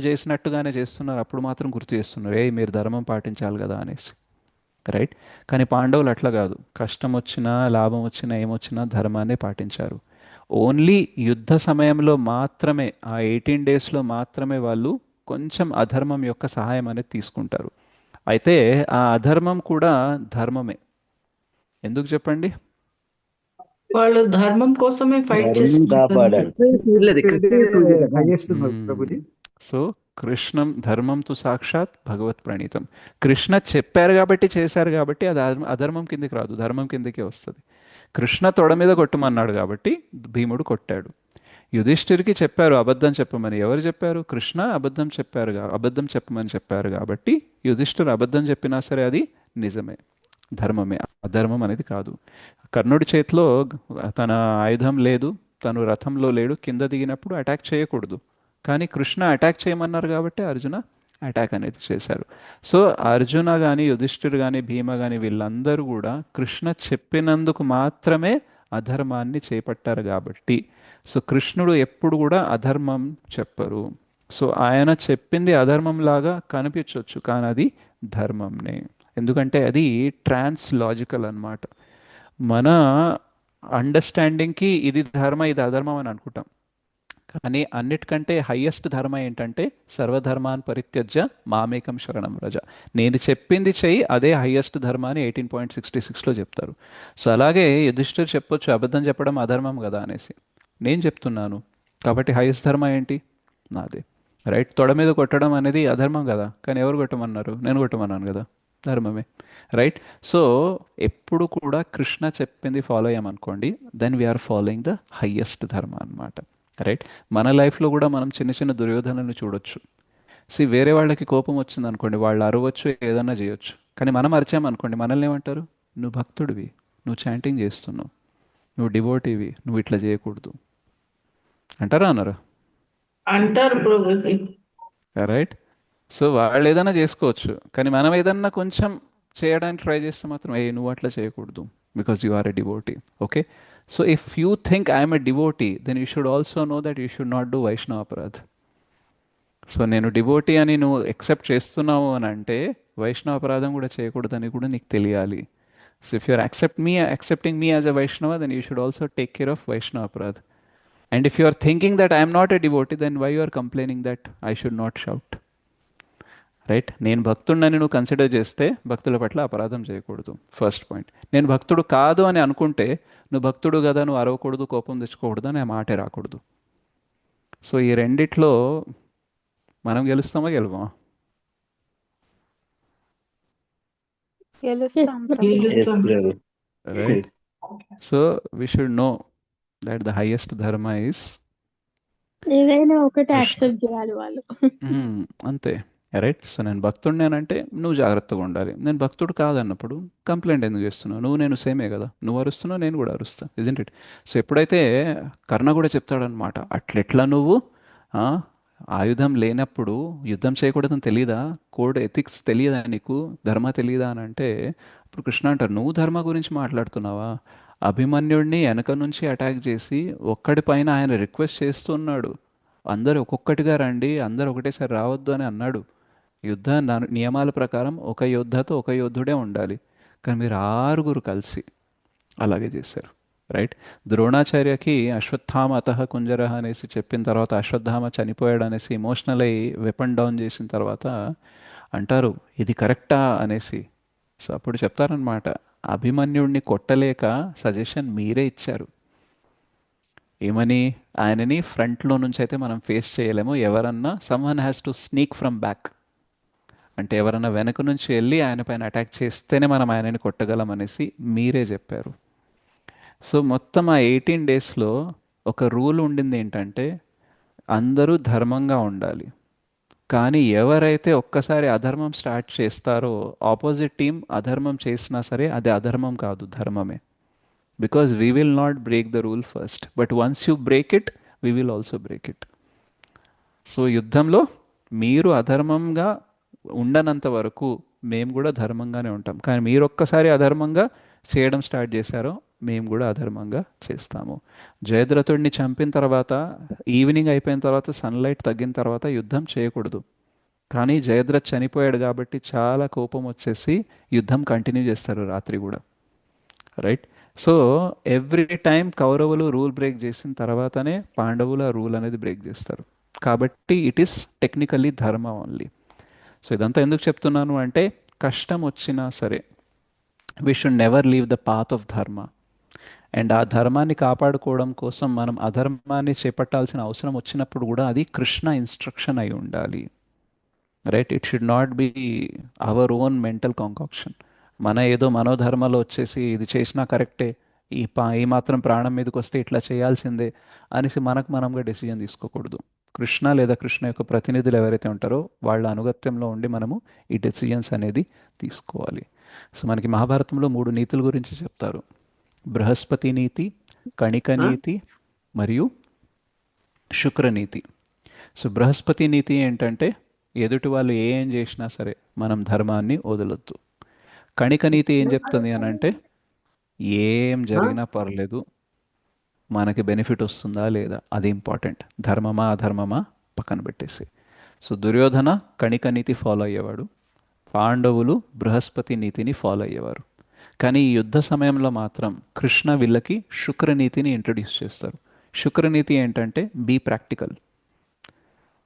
చేసినట్టుగానే చేస్తున్నారు అప్పుడు మాత్రం గుర్తు చేస్తున్నారు, మీరు ధర్మం పాటించాలి కదా అనేసి. రైట్. కానీ పాండవులు అట్లా కాదు, కష్టం వచ్చినా లాభం వచ్చినా ఏమొచ్చినా ధర్మాన్ని పాటించారు. ఓన్లీ యుద్ధ సమయంలో మాత్రమే ఆ 18 డేస్లో మాత్రమే వాళ్ళు కొంచెం అధర్మం యొక్క సహాయం అనేది తీసుకుంటారు. అయితే ఆ అధర్మం కూడా ధర్మమే. ఎందుకు చెప్పండి? వాళ్ళు ధర్మం కోసమే ఫైట్ ధర్మం చేస్తున్నారు. కాపాడాలి. హైయెస్ట్ ప్రభుజీ. సో కృష్ణం ధర్మం తు సాక్షాత్ భగవత్ ప్రణీతం. కృష్ణ చెప్పారు కాబట్టి చేశారు కాబట్టి అది అధర్మం కిందికి రాదు, ధర్మం కిందికే వస్తుంది. కృష్ణ తొడ మీద కొట్టమన్నాడు కాబట్టి భీముడు కొట్టాడు. యుధిష్ఠిర్కి చెప్పారు అబద్ధం చెప్పమని. ఎవరు చెప్పారు? కృష్ణ అబద్ధం చెప్పారు, అబద్ధం చెప్పమని చెప్పారు కాబట్టి యుధిష్ఠిర్ అబద్ధం చెప్పినా సరే అది నిజమే, ధర్మమే, అధర్మం అనేది కాదు. కర్ణుడి చేతిలో తన ఆయుధం లేదు, తను రథంలో లేడు, కింద దిగినప్పుడు అటాక్ చేయకూడదు. కానీ కృష్ణ అటాక్ చేయమన్నారు కాబట్టి అర్జున అటాక్ అనేది చేశారు. సో అర్జున కానీ యుధిష్ఠిర్ కానీ భీమ కానీ వీళ్ళందరూ కూడా కృష్ణ చెప్పినందుకు మాత్రమే అధర్మాన్ని చేపట్టారు కాబట్టి. సో కృష్ణుడు ఎప్పుడు కూడా అధర్మం చెప్పరు. సో ఆయన చెప్పింది అధర్మంలాగా కనిపించవచ్చు కానీ అది ధర్మంనే. ఎందుకంటే అది ట్రాన్స్ లాజికల్ అన్నమాట. మన అండర్స్టాండింగ్కి ఇది ధర్మ ఇది అధర్మం అని అనుకుంటాం. కానీ అన్నిటికంటే హయ్యెస్ట్ ధర్మ ఏంటంటే సర్వధర్మాన్ పరిత్యజ్య మామేకం శరణం వ్రజ. నేను చెప్పింది చెయ్యి, అదే హయ్యెస్ట్ ధర్మ అని 18.66లో చెప్తారు. సో అలాగే యుధిష్ఠిర్ చెప్పొచ్చు అబద్ధం చెప్పడం అధర్మం కదా అనేసి. నేను చెప్తున్నాను కాబట్టి హయ్యెస్ట్ ధర్మ ఏంటి? నాదే. రైట్. తొడ మీద కొట్టడం అనేది అధర్మం కదా, కానీ ఎవరు కొట్టమన్నారు? నేను కొట్టమన్నాను కదా, ధర్మమే. రైట్. సో ఎప్పుడు కూడా కృష్ణ చెప్పింది ఫాలో అయ్యామనుకోండి, then we're following the highest dharma అన్నమాట. రైట్. మన లైఫ్లో కూడా మనం చిన్న చిన్న దుర్యోధనలను చూడొచ్చు. వేరే వాళ్ళకి కోపం వచ్చింది అనుకోండి, వాళ్ళు అరవచ్చు, ఏదన్నా చేయొచ్చు. కానీ మనం అరిచామనుకోండి, మనల్ని ఏమంటారు? నువ్వు భక్తుడివి, నువ్వు చాంటింగ్ చేస్తున్నావు, నువ్వు డివోటీవి, నువ్వు ఇట్లా చేయకూడదు అంటారా అన్నారు? అంటారు ప్రభుజీ. రైట్. సో వాళ్ళు ఏదైనా చేసుకోవచ్చు, కానీ మనం ఏదన్నా కొంచెం చేయడానికి ట్రై చేస్తే మాత్రం ఏ నువ్వు అట్లా చేయకూడదు, because you are a devotee. Okay. So if you think I'm a devotee, then you should also know that you should not do Vaishnava aparadh. So నేను డివోటీ అని నువ్వు ఎక్సెప్ట్ చేస్తున్నావు అని అంటే వైష్ణవ అపరాధం కూడా చేయకూడదని కూడా నీకు తెలియాలి. So if you're accepting me as a Vaishnava, then you should also take care of Vaishnava aparadh. And if you are thinking that I am not a devotee, then why you are complaining that I should not shout? Right. నేను భక్తుడిని నువ్వు కన్సిడర్ చేస్తే భక్తుల పట్ల అపరాధం చేయకూడదు, ఫస్ట్ పాయింట్. నేను భక్తుడు కాదు అని అనుకుంటే నువ్వు భక్తుడు కదా, నువ్వు అరవకూడదు, కోపం తెచ్చుకోకూడదు అని ఆ మాటే రాకూడదు. సో ఈ రెండిట్లో మనం గెలుస్తామా గెలవమా? గెలుస్తాం ప్రభు. గెలుస్తాం. Right. So we should know that the highest ధర్మ ఇస్ ఏదైనా ఒకటి కృష్ణ. యాక్సెప్ట్ చేయాలి వాళ్ళు. అంతే. రైట్. సో నేను భక్తుడినేనంటే నువ్వు జాగ్రత్తగా ఉండాలి. నేను భక్తుడు కాదన్నప్పుడు కంప్లైంట్ ఎందుకు చేస్తున్నావు? నువ్వు నేను సేమే కదా, నువ్వు అరుస్తున్నావు, నేను కూడా అరుస్తా, ఇజంట్ ఇట్? సో ఎప్పుడైతే కర్ణ కూడా చెప్తాడనమాట, అట్లెట్లా నువ్వు ఆ, ఆయుధం లేనప్పుడు యుద్ధం చేయకూడదని తెలీదా? కోడ్ ఎథిక్స్ తెలియదా నీకు? ధర్మ తెలియదా అని అంటే అప్పుడు కృష్ణ అంటారు, నువ్వు ధర్మ గురించి మాట్లాడుతున్నావా? అభిమన్యుడిని వెనక నుంచి అటాక్ చేసి ఒక్కడి పైన ఆయన రిక్వెస్ట్ చేస్తున్నాడు, అందరు ఒక్కొక్కటిగా రండి, అందరు ఒకటేసారి రావద్దు అని అన్నాడు. యుద్ధ నియమాల ప్రకారం ఒక యోద్ధాతో ఒక యోధుడే ఉండాలి, కానీ మీరు 6 కలిసి అలాగే చేశారు. రైట్. ద్రోణాచార్యకి అశ్వత్థామ అతః కుంజరః అనేసి చెప్పిన తర్వాత అశ్వత్థామ చనిపోయాడు అనేసి ఎమోషనల్ అయ్యి వెపన్ డౌన్ చేసిన తర్వాత అంటారు ఇది కరెక్టా అనేసి. సో అప్పుడు చెప్తారనమాట, అభిమన్యుడిని కొట్టలేక సజెషన్ మీరే ఇచ్చారు. ఏమని? ఆయనని ఫ్రంట్లో నుంచి అయితే మనం ఫేస్ చేయలేము, ఎవరన్నా someone has to sneak from back, అంటే ఎవరన్నా వెనక నుంచి వెళ్ళి ఆయన పైన అటాక్ చేస్తేనే మనం ఆయనని కొట్టగలం అనేసి మీరే చెప్పారు. సో మొత్తం ఆ 18 డేస్లో ఒక రూల్ ఉండింది ఏంటంటే అందరూ ధర్మంగా ఉండాలి. కానీ ఎవరైతే ఒక్కసారి అధర్మం స్టార్ట్ చేస్తారో ఆపోజిట్ టీం అధర్మం చేసినా సరే అది అధర్మం కాదు, ధర్మమే. Because we will not break the rule first, but once you break it we will also break it. So యుద్ధంలో మీరు అధర్మంగా ఉండనంత వరకు మేము కూడా ధర్మంగానే ఉంటాం, కానీ మీరు ఒక్కసారి అధర్మంగా చేయడం స్టార్ట్ చేశారో మేము కూడా అధర్మంగా చేస్తాము. జయద్రథుడిని చంపిన తర్వాత ఈవినింగ్ అయిపోయిన తర్వాత సన్లైట్ తగ్గిన తర్వాత యుద్ధం చేయకూడదు, కానీ జయద్రథ్ చనిపోయాడు కాబట్టి చాలా కోపం వచ్చేసి యుద్ధం కంటిన్యూ చేస్తారు రాత్రి కూడా. రైట్. సో ఎవ్రీ టైం కౌరవులు రూల్ బ్రేక్ చేసిన తర్వాతనే పాండవుల రూల్ అనేది బ్రేక్ చేస్తారు. కాబట్టి ఇట్ ఈస్ టెక్నికల్లీ ధర్మ ఓన్లీ. సో ఇదంతా ఎందుకు చెప్తున్నాను అంటే కష్టం వచ్చినా సరే we should never leave the path of dharma. And ఆ ధర్మాన్ని కాపాడుకోవడం కోసం మనం అధర్మాన్ని చేపట్టాల్సిన అవసరం వచ్చినప్పుడు కూడా అది కృష్ణ ఇన్స్ట్రక్షన్ అయి ఉండాలి. Right. It should not be our own mental concoction. మన ఏదో మనోధర్మలో వచ్చేసి ఇది చేసినా కరెక్టే, ఈ మాత్రం ప్రాణం మీదకి వస్తే ఇట్లా చేయాల్సిందే అనేసి మనకు మనంగా డెసిజన్ తీసుకోకూడదు. కృష్ణ లేదా కృష్ణ యొక్క ప్రతినిధులు ఎవరైతే ఉంటారో వాళ్ళ అనుగత్యంలో ఉండి మనము ఈ డెసిజన్స్ అనేది తీసుకోవాలి. సో మనకి మహాభారతంలో 3 నీతుల గురించి చెప్తారు: బృహస్పతి నీతి, కణిక నీతి మరియు శుక్రనీతి. సో బృహస్పతి నీతి ఏంటంటే ఎదుటి వాళ్ళు ఏం చేసినా సరే మనం ధర్మాన్ని వదలొద్దు. కణిక నీతి ఏం చెప్తుంది అని అంటే ఏం జరిగినా పర్లేదు, మనకి బెనిఫిట్ వస్తుందా లేదా అది ఇంపార్టెంట్, ధర్మమా అధర్మమా పక్కన పెట్టేసి. సో దుర్యోధన కణిక నీతి ఫాలో అయ్యేవాడు, పాండవులు బృహస్పతి నీతిని ఫాలో అయ్యేవారు. కానీ ఈ యుద్ధ సమయంలో మాత్రం కృష్ణ వీళ్ళకి శుక్రనీతిని ఇంట్రడ్యూస్ చేస్తారు. శుక్రనీతి ఏంటంటే బీ ప్రాక్టికల్.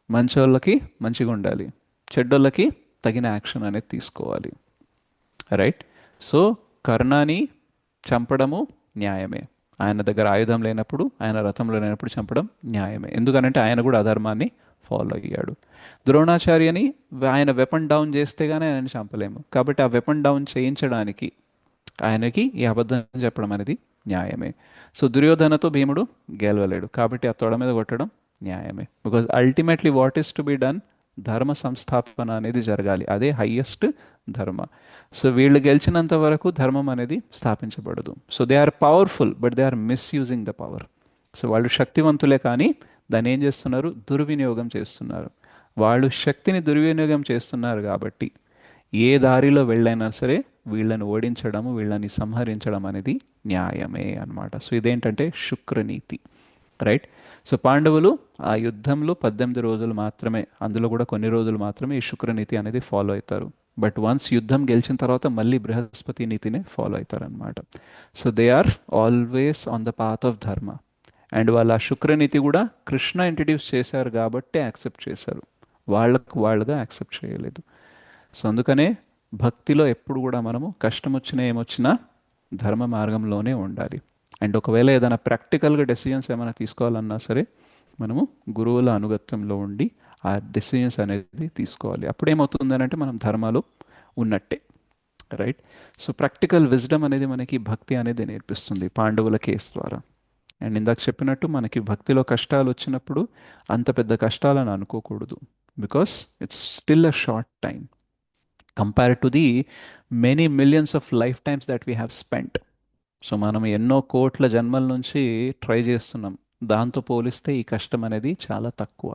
మంచోళ్ళకి మంచిగా ఉండాలి, చెడ్డోళ్ళకి తగిన యాక్షన్ అనేది తీసుకోవాలి. రైట్. సో కర్ణాని చంపడము న్యాయమే. ఆయన దగ్గర ఆయుధం లేనప్పుడు, ఆయన రథంలో లేనప్పుడు చంపడం న్యాయమే. ఎందుకనంటే ఆయన కూడా అధర్మాన్ని ఫాలో అయ్యాడు. ద్రోణాచార్యని ఆయన వెపన్ డౌన్ చేస్తే కానీ ఆయన చంపలేము. కాబట్టి ఆ వెపన్ డౌన్ చేయించడానికి ఆయనకి ఈ అబద్ధం చెప్పడం అనేది న్యాయమే. సో దుర్యోధనతో భీముడు గెలవలేడు, కాబట్టి ఆ తొడ మీద కొట్టడం న్యాయమే. Because ultimately what is to be done, ధర్మ సంస్థాపన అనేది జరగాలి, అదే హయ్యెస్ట్ ధర్మ. సో వీళ్ళు గెలిచినంత వరకు ధర్మం అనేది స్థాపించబడదు. So they are powerful but they are misusing the power. So వాళ్ళు శక్తివంతులే కానీ దాన్ని ఏం చేస్తున్నారు, దుర్వినియోగం చేస్తున్నారు. వాళ్ళు శక్తిని దుర్వినియోగం చేస్తున్నారు కాబట్టి ఏ దారిలో వెళ్ళైనా సరే వీళ్ళని ఓడించడము, వీళ్ళని సంహరించడం అనేది న్యాయమే అన్నమాట. సో ఇదేంటంటే శుక్రనీతి. రైట్. సో పాండవులు ఆ యుద్ధంలో 18 రోజులు మాత్రమే, అందులో కూడా కొన్ని రోజులు మాత్రమే ఈ శుక్రనీతి అనేది ఫాలో అవుతారు. బట్ వన్స్ యుద్ధం గెలిచిన తర్వాత మళ్ళీ బృహస్పతి నీతినే ఫాలో అవుతారు అనమాట. So they are always on the path of dharma. And వాళ్ళ ఆ శుక్రనీతి కూడా కృష్ణ ఇంట్రడ్యూస్ చేశారు కాబట్టి యాక్సెప్ట్ చేశారు, వాళ్ళుగా యాక్సెప్ట్ చేయలేదు. సో అందుకనే భక్తిలో ఎప్పుడు కూడా మనము కష్టం వచ్చినా ఏమొచ్చినా ధర్మ మార్గంలోనే ఉండాలి. అండ్ ఒకవేళ ఏదైనా ప్రాక్టికల్గా డెసిజన్స్ ఏమైనా తీసుకోవాలన్నా సరే మనము గురువుల అనుగత్యంలో ఉండి ఆ డెసిజన్స్ అనేది తీసుకోవాలి. అప్పుడు ఏమవుతుంది అంటే మనం ధర్మాలు ఉన్నట్టే. రైట్. సో ప్రాక్టికల్ విజ్డమ్ అనేది మనకి భక్తి అనేది నేర్పిస్తుంది పాండవుల కేసు ద్వారా. అండ్ ఇందాక చెప్పినట్టు మనకి భక్తిలో కష్టాలు వచ్చినప్పుడు అంత పెద్ద కష్టాలను అనుకోకూడదు. Because it's still a short time compared to the many millions of life times that we have spent. So మనం ఎన్నో కోట్ల జన్మల నుంచి ట్రై చేస్తున్నాం, దాంతో పోలిస్తే ఈ కష్టం అనేది చాలా తక్కువ.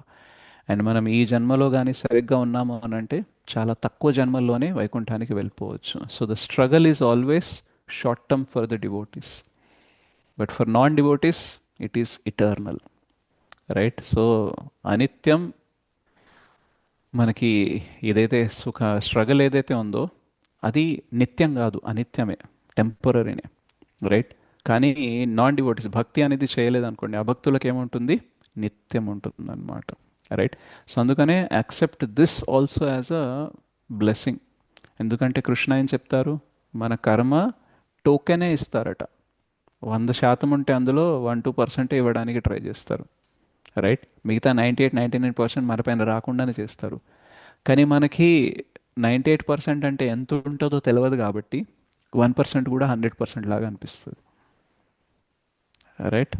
అండ్ మనం ఈ జన్మలో కానీ సరిగ్గా ఉన్నాము అని అంటే చాలా తక్కువ జన్మల్లోనే వైకుంఠానికి వెళ్ళిపోవచ్చు. So the struggle is always short term for the devotees, but for non devotees it is eternal. Right. So అనిత్యం మనకి ఏదైతే స్ట్రగల్ ఏదైతే ఉందో అది నిత్యం కాదు, అనిత్యమే, టెంపరీనే. రైట్. కానీ నాన్ డివోటీస్ భక్తి అనేది చేయలేదు అనుకోండి, అభక్తులకు ఏముంటుంది, నిత్యం ఉంటుంది అనమాట. రైట్. సో అందుకనే accept this also as a blessing. ఎందుకంటే కృష్ణ ఏం చెప్తారు, మన కర్మ టోకెనే ఇస్తారట. 100% ఉంటే అందులో 1-2% ఇవ్వడానికి ట్రై చేస్తారు. రైట్. మిగతా 98-99% మన పైన రాకుండానే చేస్తారు. కానీ మనకి 98% అంటే ఎంత ఉంటుందో తెలియదు కాబట్టి 1% కూడా 100% లాగా అనిపిస్తుంది. Right.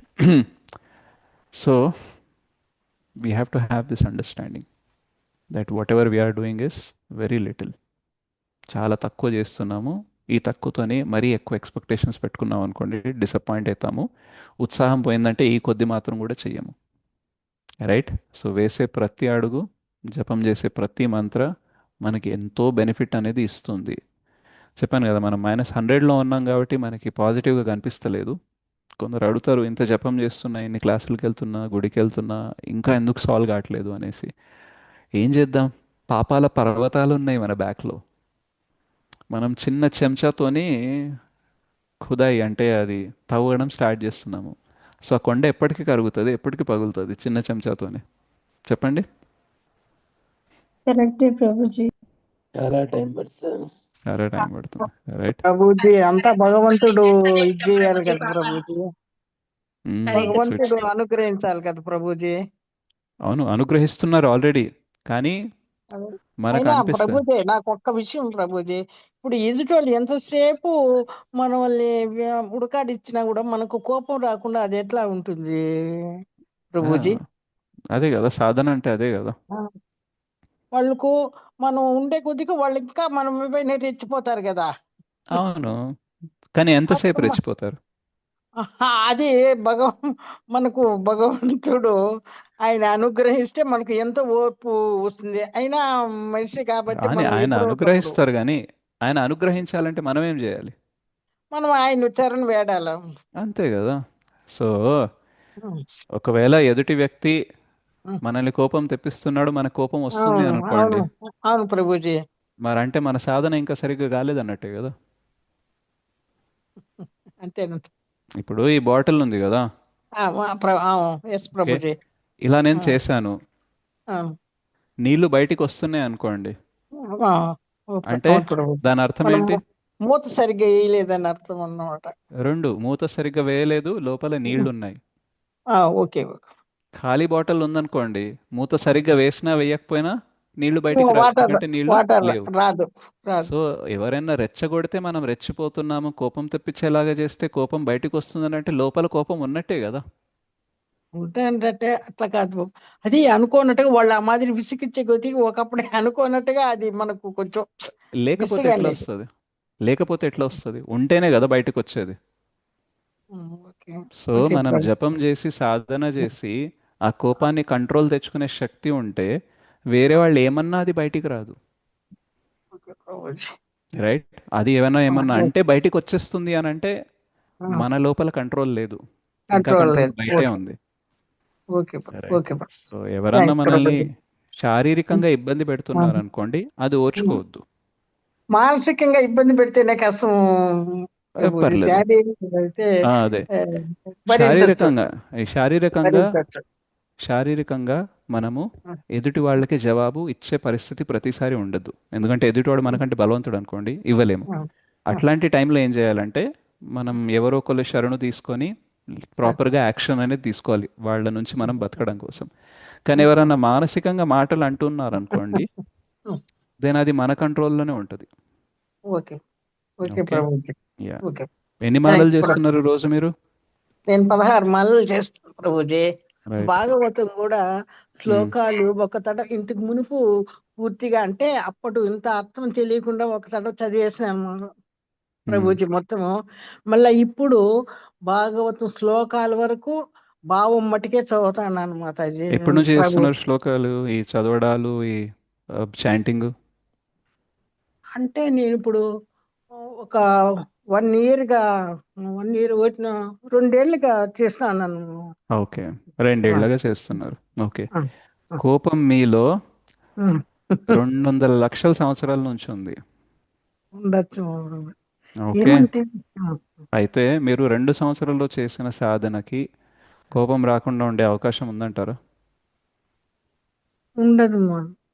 So we have to have this understanding that whatever we are doing is very little, చాలా తక్కువ చేస్తున్నాము. ఈ తక్కువతోనే మరీ ఎక్కువ ఎక్స్పెక్టేషన్స్ పెట్టుకున్నాం అనుకోండి, డిసప్పాయింట్ అవుతాము. ఉత్సాహం పోయిందంటే ఈ కొద్ది మాత్రం కూడా చెయ్యము. రైట్. సో వేసే ప్రతి అడుగు, జపం చేసే ప్రతి మంత్ర మనకి ఎంతో బెనిఫిట్ అనేది ఇస్తుంది. చెప్పాను కదా, మనం -100లో ఉన్నాం కాబట్టి మనకి పాజిటివ్గా కనిపిస్తలేదు. కొందరు అడుగుతారు, ఇంత జపం చేస్తున్నా, ఇన్ని క్లాసులకు వెళ్తున్నా, గుడికి వెళ్తున్నా, ఇంకా ఎందుకు సాల్వ్ కావట్లేదు అనేసి. ఏం చేద్దాం, పాపాల పర్వతాలు ఉన్నాయి మన బ్యాక్లో. మనం చిన్న చెంచాతోని ఖుదాయి అంటే అది తవ్వడం స్టార్ట్ చేస్తున్నాము. సో ఆ కొండ ఎప్పటికీ కరుగుతుంది, ఎప్పటికీ పగులుతుంది చిన్న చెంచాతోనే. చెప్పండి. కరెక్టే ప్రభుజీ. చాలా టైం పడుతుంది. చాలా టైం పడుతుంది. రైట్. ప్రభుజీ అంతా భగవంతుడు ఇది చేయాలి కదా ప్రభుజీ, అది భగవంతుడు అనుగ్రహించాలి కదా ప్రభుజీ. అవును, అనుగ్రహిస్తున్నారు ఆల్రెడీ. కానీ మనకు అయినా అనిపిస్తుంది. ప్రభుజీ నాకు ఒక్క విషయం ప్రభుజీ, ఇప్పుడు ఎదుటోళ్ళు ఎంతసేపు మనల్ని ఉడకాడిచ్చినా కూడా మనకు కోపం రాకుండా అది ఎట్లా ఉంటుంది ఆ, ప్రభుజీ? అదే కదా సాధన అంటే, అదే కదా. ఆ, వాళ్ళకు మనం ఉండే కొద్దిగా వాళ్ళు ఇంకా మనం పైన రెచ్చిపోతారు కదా. అవును, కానీ ఎంతసేపు అప్పుడు రెచ్చిపోతారు? అది మనకు భగవంతుడు ఆయన అనుగ్రహిస్తే మనకు ఎంతో ఓర్పు వస్తుంది. అయినా మనిషి కాబట్టి అని మనం ఆయన ఎప్పుడో ఒకప్పుడు అనుగ్రహిస్తారు, కానీ ఆయన అనుగ్రహించాలంటే మనం ఏం చేయాలి? మనం ఆయన చరణ వేడాల. అంతే కదా. సో ఒకవేళ ఎదుటి వ్యక్తి మనల్ని కోపం తెప్పిస్తున్నాడు, మన కోపం వస్తుంది అవును అని అవును అనుకోండి, అవును ప్రభుజీ. మరంటే మన సాధన ఇంకా సరిగ్గా కాలేదన్నట్టే కదా. అంతేనంట. ఇప్పుడు ఈ బాటిల్ ఉంది కదా, ఎస్ ఓకే, ప్రభుజీ. ఇలా నేను ఆ, చేశాను, ఆ, నీళ్లు బయటికి వస్తున్నాయి అనుకోండి, ఆ, అంటే అవును ప్రభుజీ. దాని అర్థం మనం ఏంటి? మూత సరిగ్గా వేయలేదని అర్థం అన్నమాట. రెండు, మూత సరిగ్గా వేయలేదు, లోపల నీళ్లు ఉన్నాయి. Okay okay. ఖాళీ బాటిల్ ఉందనుకోండి, మూత సరిగ్గా వేసినా వేయకపోయినా నీళ్లు బయటికి రావు, వాటర్ ఎందుకంటే నీళ్లు వాటర్ లేవు. రాదు రాదు. సో ఎవరైనా రెచ్చగొడితే మనం రెచ్చిపోతున్నాము, కోపం తెప్పించేలాగా చేస్తే కోపం బయటికి వస్తుందని అంటే లోపల కోపం ఉన్నట్టే కదా. ఉంటాయంటే అట్లా కాదు. అది అనుకోనట్టుగా వాళ్ళు ఆ మాదిరి విసిగిచ్చే కొద్దిగా ఒకప్పుడే అనుకోనట్టుగా అది మనకు కొంచెం లేకపోతే విసిగా ఎట్లా లేదు. వస్తుంది? లేకపోతే ఎట్లా వస్తుంది? ఉంటేనే కదా బయటకు వచ్చేది. ఓకే సో ఓకే మనం ప్రభు. జపం చేసి సాధన చేసి ఆ కోపాన్ని కంట్రోల్ తెచ్చుకునే శక్తి ఉంటే వేరే వాళ్ళు ఏమన్నా అది బయటికి రాదు. ఓకే ప్రభుజీ. రైట్? అది ఏమన్నా ఏమన్నా ఓకే. అంటే బయటికి వచ్చేస్తుంది అని అంటే మన లోపల కంట్రోల్ లేదు, ఇంకా కంట్రోల్ కంట్రోల్ లేదు. బయటే ఓకే ఉంది. ఓకే సరే. ఓకే సో ఎవరన్నా థ్యాంక్స్ మనల్ని ప్రభుజీ. శారీరకంగా ఇబ్బంది పెడుతున్నారు అనుకోండి, అది ఓర్చుకోవద్దు. మానసికంగా ఇబ్బంది పెడితేనే కష్టం ప్రభుజీ. పర్లేదు. శారీరకంగా అయితే అదే ఆ, భరించొచ్చు శారీరకంగా శారీరకంగా భరించొచ్చు. శారీరకంగా మనము ఎదుటి వాళ్ళకి జవాబు ఇచ్చే పరిస్థితి ప్రతిసారి ఉండదు, ఎందుకంటే ఎదుటివాడు మనకంటే బలవంతుడు అనుకోండి, ఇవ్వలేము. అట్లాంటి టైంలో ఏం చేయాలంటే మనం ఎవరో ఒకళ్ళు శరణు తీసుకొని ప్రాపర్గా యాక్షన్ అనేది తీసుకోవాలి వాళ్ళ నుంచి మనం బతకడం కోసం. కానీ ఎవరన్నా మానసికంగా మాటలు అంటున్నారు అనుకోండి, దెన్ అది మన కంట్రోల్లోనే ఉంటుంది. Okay okay okay, Prabhuji. Yeah. Okay ఎన్ని మాలలు థ్యాంక్స్. చేస్తున్నారు రోజు మీరు? నేను 16 మాలలు చేస్తాను ప్రభుజీ. రైట్. భాగవతం కూడా శ్లోకాలు ఒక తడ ఇంతకు మునుపు పూర్తిగా అంటే అప్పటి ఇంత అర్థం తెలియకుండా ఒక తడ చదివేసినాను ప్రభుజీ మొత్తము. మళ్ళా ఇప్పుడు భాగవతం శ్లోకాల వరకు భావం మటుకే చదువుతాను అనమాట. ఎప్పటి నుంచి ప్రభు చేస్తున్నారు శ్లోకాలు, ఈ చదవడాలు, ఈ చాంటింగ్? అంటే నేను ఇప్పుడు ఒక 1 year గా 1 year 2 ఏళ్ళుగా చేస్తాను. ఓకే, 2 ఏళ్లుగా చేస్తున్నారు. ఓకే. కోపం మీలో 200 లక్షల సంవత్సరాల నుంచి ఉంది. ఉండొచ్చు. ఓకే. ఏమంటే అయితే మీరు 2 సంవత్సరాల్లో చేసిన సాధనకి కోపం రాకుండా ఉండే అవకాశం ఉందంటారా? ఉండదు.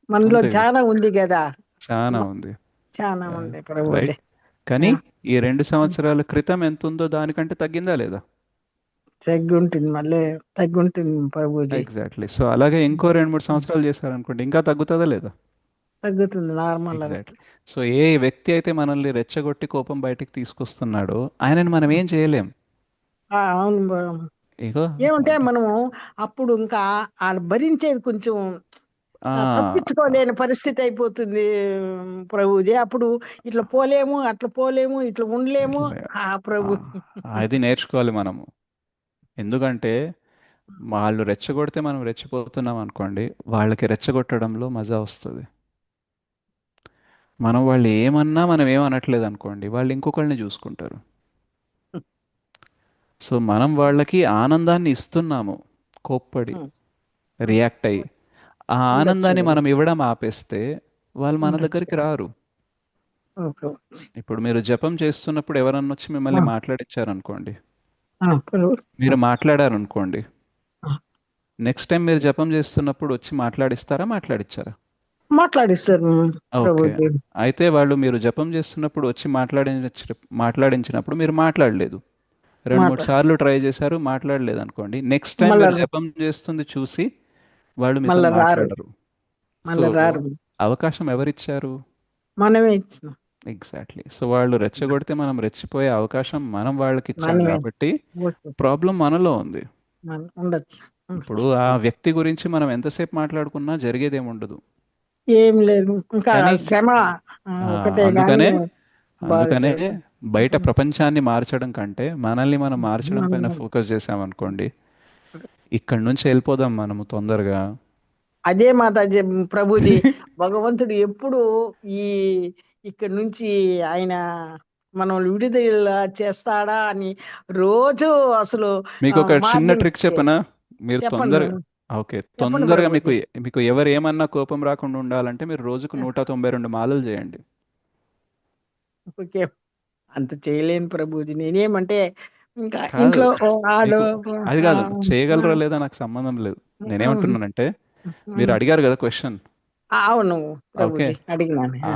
మనలో అంతే, చాలా ఉంది కదా. చాలా ఉంది. చాలా ఉంది ప్రభుజీ. రైట్. కానీ ఈ 2 సంవత్సరాల క్రితం ఎంత ఉందో దానికంటే తగ్గిందా లేదా? తగ్గుంటుంది, మళ్ళీ తగ్గుంటుంది ప్రభుజీ. ఎగ్జాక్ట్లీ. సో అలాగే ఇంకో 2-3 సంవత్సరాలు చేశారనుకోండి, ఇంకా తగ్గుతుందా లేదా? తగ్గుతుంది నార్మల్. ఎగ్జాక్ట్లీ. సో ఏ వ్యక్తి అయితే మనల్ని రెచ్చగొట్టి కోపం బయటికి తీసుకొస్తున్నాడో ఆయనని మనం ఏం చేయలేం. అవును ఇగో ఏమంటే మనము అప్పుడు ఇంకా భరించేది కొంచెం ఆ, తప్పించుకోలేని పరిస్థితి అయిపోతుంది ప్రభుజీ. అప్పుడు ఇట్లా పోలేము, అట్లా పోలేము, ఇట్లా ఉండలేము. ప్రభు అది నేర్చుకోవాలి మనము. ఎందుకంటే వాళ్ళు రెచ్చగొడితే మనం రెచ్చిపోతున్నాం అనుకోండి, వాళ్ళకి రెచ్చగొట్టడంలో మజా వస్తుంది. మనం వాళ్ళు ఏమన్నా మనం ఏమనట్లేదు అనుకోండి, వాళ్ళు ఇంకొకళ్ళని చూసుకుంటారు. సో మనం వాళ్ళకి ఆనందాన్ని ఇస్తున్నాము, కోప్పడి రియాక్ట్ అయ్యి. ఆ ఆనందాన్ని మనం ఇవ్వడం ఆపేస్తే వాళ్ళు మన దగ్గరికి రారు. ఇప్పుడు మీరు జపం చేస్తున్నప్పుడు ఎవరన్నా వచ్చి మిమ్మల్ని మాట్లాడించారనుకోండి, మీరు మాట్లాడారనుకోండి, నెక్స్ట్ టైం మీరు జపం చేస్తున్నప్పుడు వచ్చి మాట్లాడిస్తారా, మాట్లాడిచ్చారా? మాట్లాడిస్తారు ఓకే. ప్రభుజీ. అయితే వాళ్ళు మీరు జపం చేస్తున్నప్పుడు వచ్చి మాట్లాడించినప్పుడు మీరు మాట్లాడలేదు, 2-3 సార్లు ట్రై చేశారు, మాట్లాడలేదు అనుకోండి, నెక్స్ట్ టైం మీరు జపం చేస్తుంది చూసి వాళ్ళు మీతో మళ్ళా రారు. మాట్లాడరు. మళ్ళా సో రారు. అవకాశం ఎవరిచ్చారు? మనమే ఇచ్చినాం. ఎగ్జాక్ట్లీ. సో వాళ్ళు రెచ్చగొడితే మనం రెచ్చిపోయే అవకాశం మనం వాళ్ళకి ఇచ్చాం మనమే. కాబట్టి ఓకే. ప్రాబ్లం మనలో ఉంది. ఉండొచ్చు. ఇప్పుడు ఆ వ్యక్తి గురించి మనం ఎంతసేపు మాట్లాడుకున్నా జరిగేదేముండదు. ఏం లేదు, ఇంకా కానీ శ్రమ ఒకటే గాని అందుకనే బాగా అందుకనే చేయదు. బయట ప్రపంచాన్ని మార్చడం కంటే మనల్ని మనం మార్చడం పైన మనం ఫోకస్ చేసామనుకోండి, ఇక్కడి నుంచి వెళ్ళిపోదాం మనము తొందరగా. అదే మాతాజీ ప్రభుజీ, భగవంతుడు ఎప్పుడు ఈ ఇక్కడ నుంచి ఆయన మనం విడుదల చేస్తాడా అని రోజు అసలు మీకు ఒక చిన్న మార్నింగ్ ట్రిక్ చెప్పనా? మీరు చెప్పండి తొందరగా, నేను. ఓకే, చెప్పండి తొందరగా మీకు ప్రభుజీ. మీకు ఎవరు ఏమన్నా కోపం రాకుండా ఉండాలంటే మీరు రోజుకు 192 మాలలు చేయండి. ఓకే, అంత చేయలేను ప్రభుజీ. నేనేమంటే ఇంకా కాదు, ఇంట్లో ఆడు మీకు అది ఆ, కాదు, ఆ, చేయగలరా లేదా నాకు సంబంధం లేదు. ఉమ్, నేనేమంటున్నానంటే, మీరు ఉమ్. అడిగారు కదా క్వశ్చన్. అవును ఓకే. ప్రభుజీ, అడిగినాను. ఆ,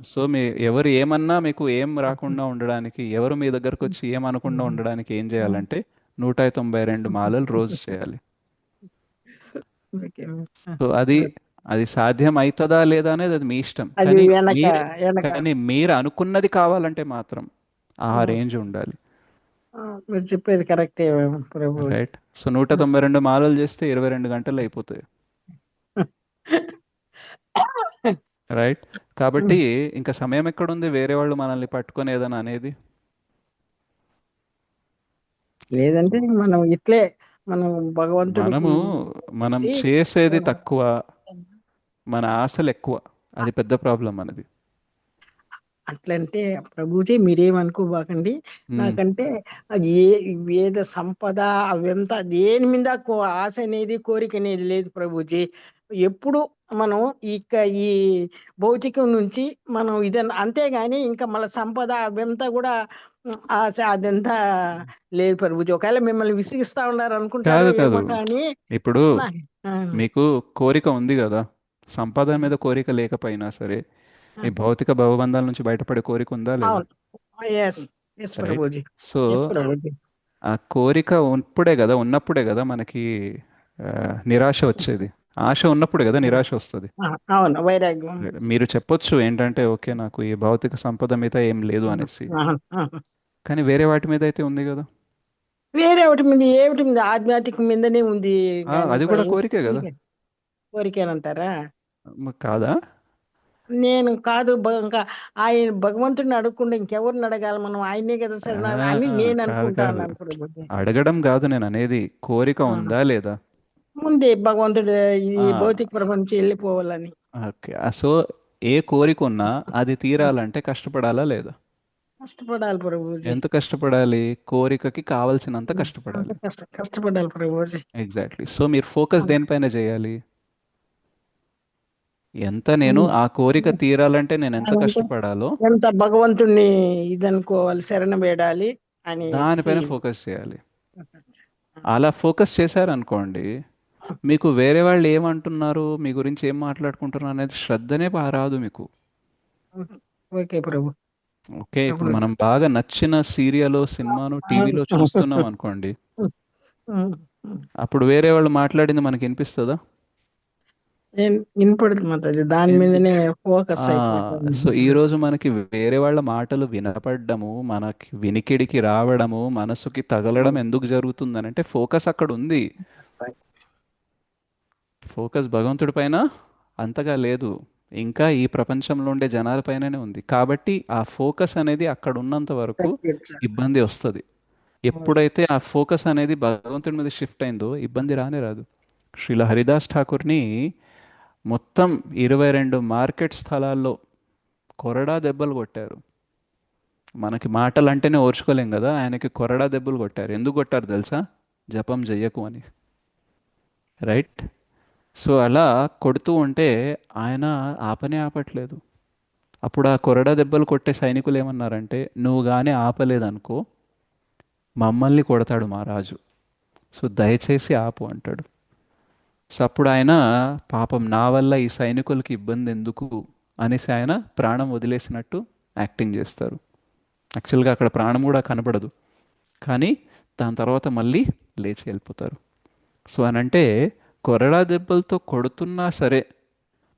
సో మీ ఎవరు ఏమన్నా మీకు ఏం రాకుండా ఉండడానికి, ఎవరు మీ దగ్గరకు వచ్చి ఏమనకుండా ఉండడానికి ఏం చేయాలంటే 192 మాలలు రోజు చేయాలి. ఓకే. సో అది అది సాధ్యం అవుతుందా లేదా అనేది అది మీ ఇష్టం. అది కానీ వెనక మీరు వెనక కానీ మీరు అనుకున్నది కావాలంటే మాత్రం ఆ ఆ, రేంజ్ ఉండాలి. ఆ, మీరు చెప్పేది కరెక్టే ప్రభుజీ. రైట్. సో 192 మాలలు చేస్తే 22 గంటలు అయిపోతాయి. రైట్. కాబట్టి ఇంకా సమయం ఎక్కడుంది వేరే వాళ్ళు మనల్ని పట్టుకొని ఏదైనా అనేది? లేదంటే మనం ఇట్లే మనం భగవంతుడికి మనము మనం చేసి చేసేది తక్కువ, మన ఆశలు ఎక్కువ. అది పెద్ద ప్రాబ్లం మనది. అట్లంటే ప్రభుజీ మీరేమనుకోబాకండి. మ్మ్. నాకంటే అది వేద సంపద అవంతా దేని మీద ఆశ అనేది కోరిక అనేది లేదు ప్రభుజీ. ఎప్పుడు మనం ఇక ఈ భౌతికం నుంచి మనం ఇదన్నా అంతేగాని ఇంకా మళ్ళీ సంపద అవంతా కూడా ఆశ అదంతా లేదు ప్రభుజీ. ఒకవేళ మిమ్మల్ని విసిగిస్తా ఉన్నారు అనుకుంటారో కాదు కాదు, ఏమో కానీ ఇప్పుడు నా- ఆ, మీకు కోరిక ఉంది కదా, సంపాదన మీద కోరిక లేకపోయినా సరే ఆ, ఈ భౌతిక భవబంధాల నుంచి బయటపడే కోరిక ఉందా లేదా? అవును. Yes yes right. Prabhuji. So yes Prabhuji. ఆ కోరిక ఉన్నప్పుడే కదా మనకి ఆ, నిరాశ వచ్చేది. ఆశ ఉన్నప్పుడే కదా నిరాశ వస్తుంది. అవును, వైరాగ్యం. మీరు చెప్పొచ్చు ఏంటంటే, ఓకే నాకు ఈ భౌతిక సంపద మీద ఏం లేదు అనేసి, ఆహా, ఆహా. కానీ వేరే వాటి మీద అయితే ఉంది కదా. వేరే ఒకటి మీద ఏమిటి మీద ఆధ్యాత్మిక మీదనే ఉంది కానీ అది కూడా కోరికే కదా. కోరికేనంటారా? కాదా? నేను కాదు ఇంకా ఆయన భగవంతుడిని అడగకుండా ఇంకెవరిని అడగాలి మనం? ఆయనే కదా సరే అని నేను కాదు అనుకుంటా కాదు, ఉన్నాను ప్రభుజీ. అడగడం కాదు నేను అనేది, కోరిక ఆ, ఉందా లేదా. ముందే భగవంతుడు ఈ ఆ, భౌతిక ప్రపంచం వెళ్ళిపోవాలని ఓకే. సో ఏ కోరిక ఉన్నా అది తీరాలంటే కష్టపడాలా లేదా? కష్టపడాలి ప్రభుజీ. ఎంత కష్టపడాలి? కోరికకి కావలసినంత అంత కష్టపడాలి. కష్టపడాలి ప్రభుజీ. ఎగ్జాక్ట్లీ. సో మీరు ఫోకస్ దేనిపైన చేయాలి? ఎంత నేను ఆ కోరిక తీరాలంటే నేను ఎంత అదంటే కష్టపడాలో ఎంత భగవంతుణ్ణి ఇదనుకోవాలి, శరణ వేడాలి అనేసి. దానిపైన ఫోకస్ చేయాలి. అలా ఫోకస్ చేశారనుకోండి, మీకు వేరే వాళ్ళు ఏమంటున్నారు, మీ గురించి ఏం మాట్లాడుకుంటున్నారు అనేది శ్రద్ధనే రాదు మీకు. ఓకే ప్రభు. ఓకే. ఇప్పుడు మనం బాగా నచ్చిన సీరియల్, సినిమాను, టీవీలో చూస్తున్నాం అనుకోండి, అప్పుడు వేరే వాళ్ళు మాట్లాడింది మనకి వినిపిస్తుందా? వినపడుతుంది మాతాజీ, దాని మీదనే ఫోకస్ అయిపోతుంది. సో ఈరోజు మనకి వేరే వాళ్ళ మాటలు వినపడము, మనకి వినికిడికి రావడము, మనసుకి తగలడం ఎందుకు జరుగుతుందని అంటే ఫోకస్ అక్కడ ఉంది. ఫోకస్ భగవంతుడి పైన అంతగా లేదు, ఇంకా ఈ ప్రపంచంలో ఉండే జనాలపైననే ఉంది. కాబట్టి ఆ ఫోకస్ అనేది అక్కడ ఉన్నంత వరకు ఇబ్బంది వస్తుంది. ఎప్పుడైతే ఆ ఫోకస్ అనేది భగవంతుడి మీద షిఫ్ట్ అయిందో ఇబ్బంది రానే రాదు. శ్రీల హరిదాస్ ఠాకూర్ని మొత్తం 22 మార్కెట్ స్థలాల్లో కొరడా దెబ్బలు కొట్టారు. మనకి మాటలు అంటేనే ఓర్చుకోలేం కదా, ఆయనకి కొరడా దెబ్బలు కొట్టారు. ఎందుకు కొట్టారు తెలుసా? జపం చెయ్యకు అని. రైట్. సో అలా కొడుతూ ఉంటే ఆయన ఆపనే ఆపట్లేదు. అప్పుడు ఆ కొరడా దెబ్బలు కొట్టే సైనికులు ఏమన్నారంటే, నువ్వు కానీ ఆపలేదనుకో మమ్మల్ని కొడతాడు మా రాజు, సో దయచేసి ఆపు అంటాడు. సో అప్పుడు ఆయన పాపం నా వల్ల ఈ సైనికులకి ఇబ్బంది ఎందుకు అనేసి ఆయన ప్రాణం వదిలేసినట్టు యాక్టింగ్ చేస్తారు. యాక్చువల్గా అక్కడ ప్రాణం కూడా కనపడదు, కానీ దాని తర్వాత మళ్ళీ లేచి వెళ్ళిపోతారు. సో అని అంటే కొరడా దెబ్బలతో కొడుతున్నా సరే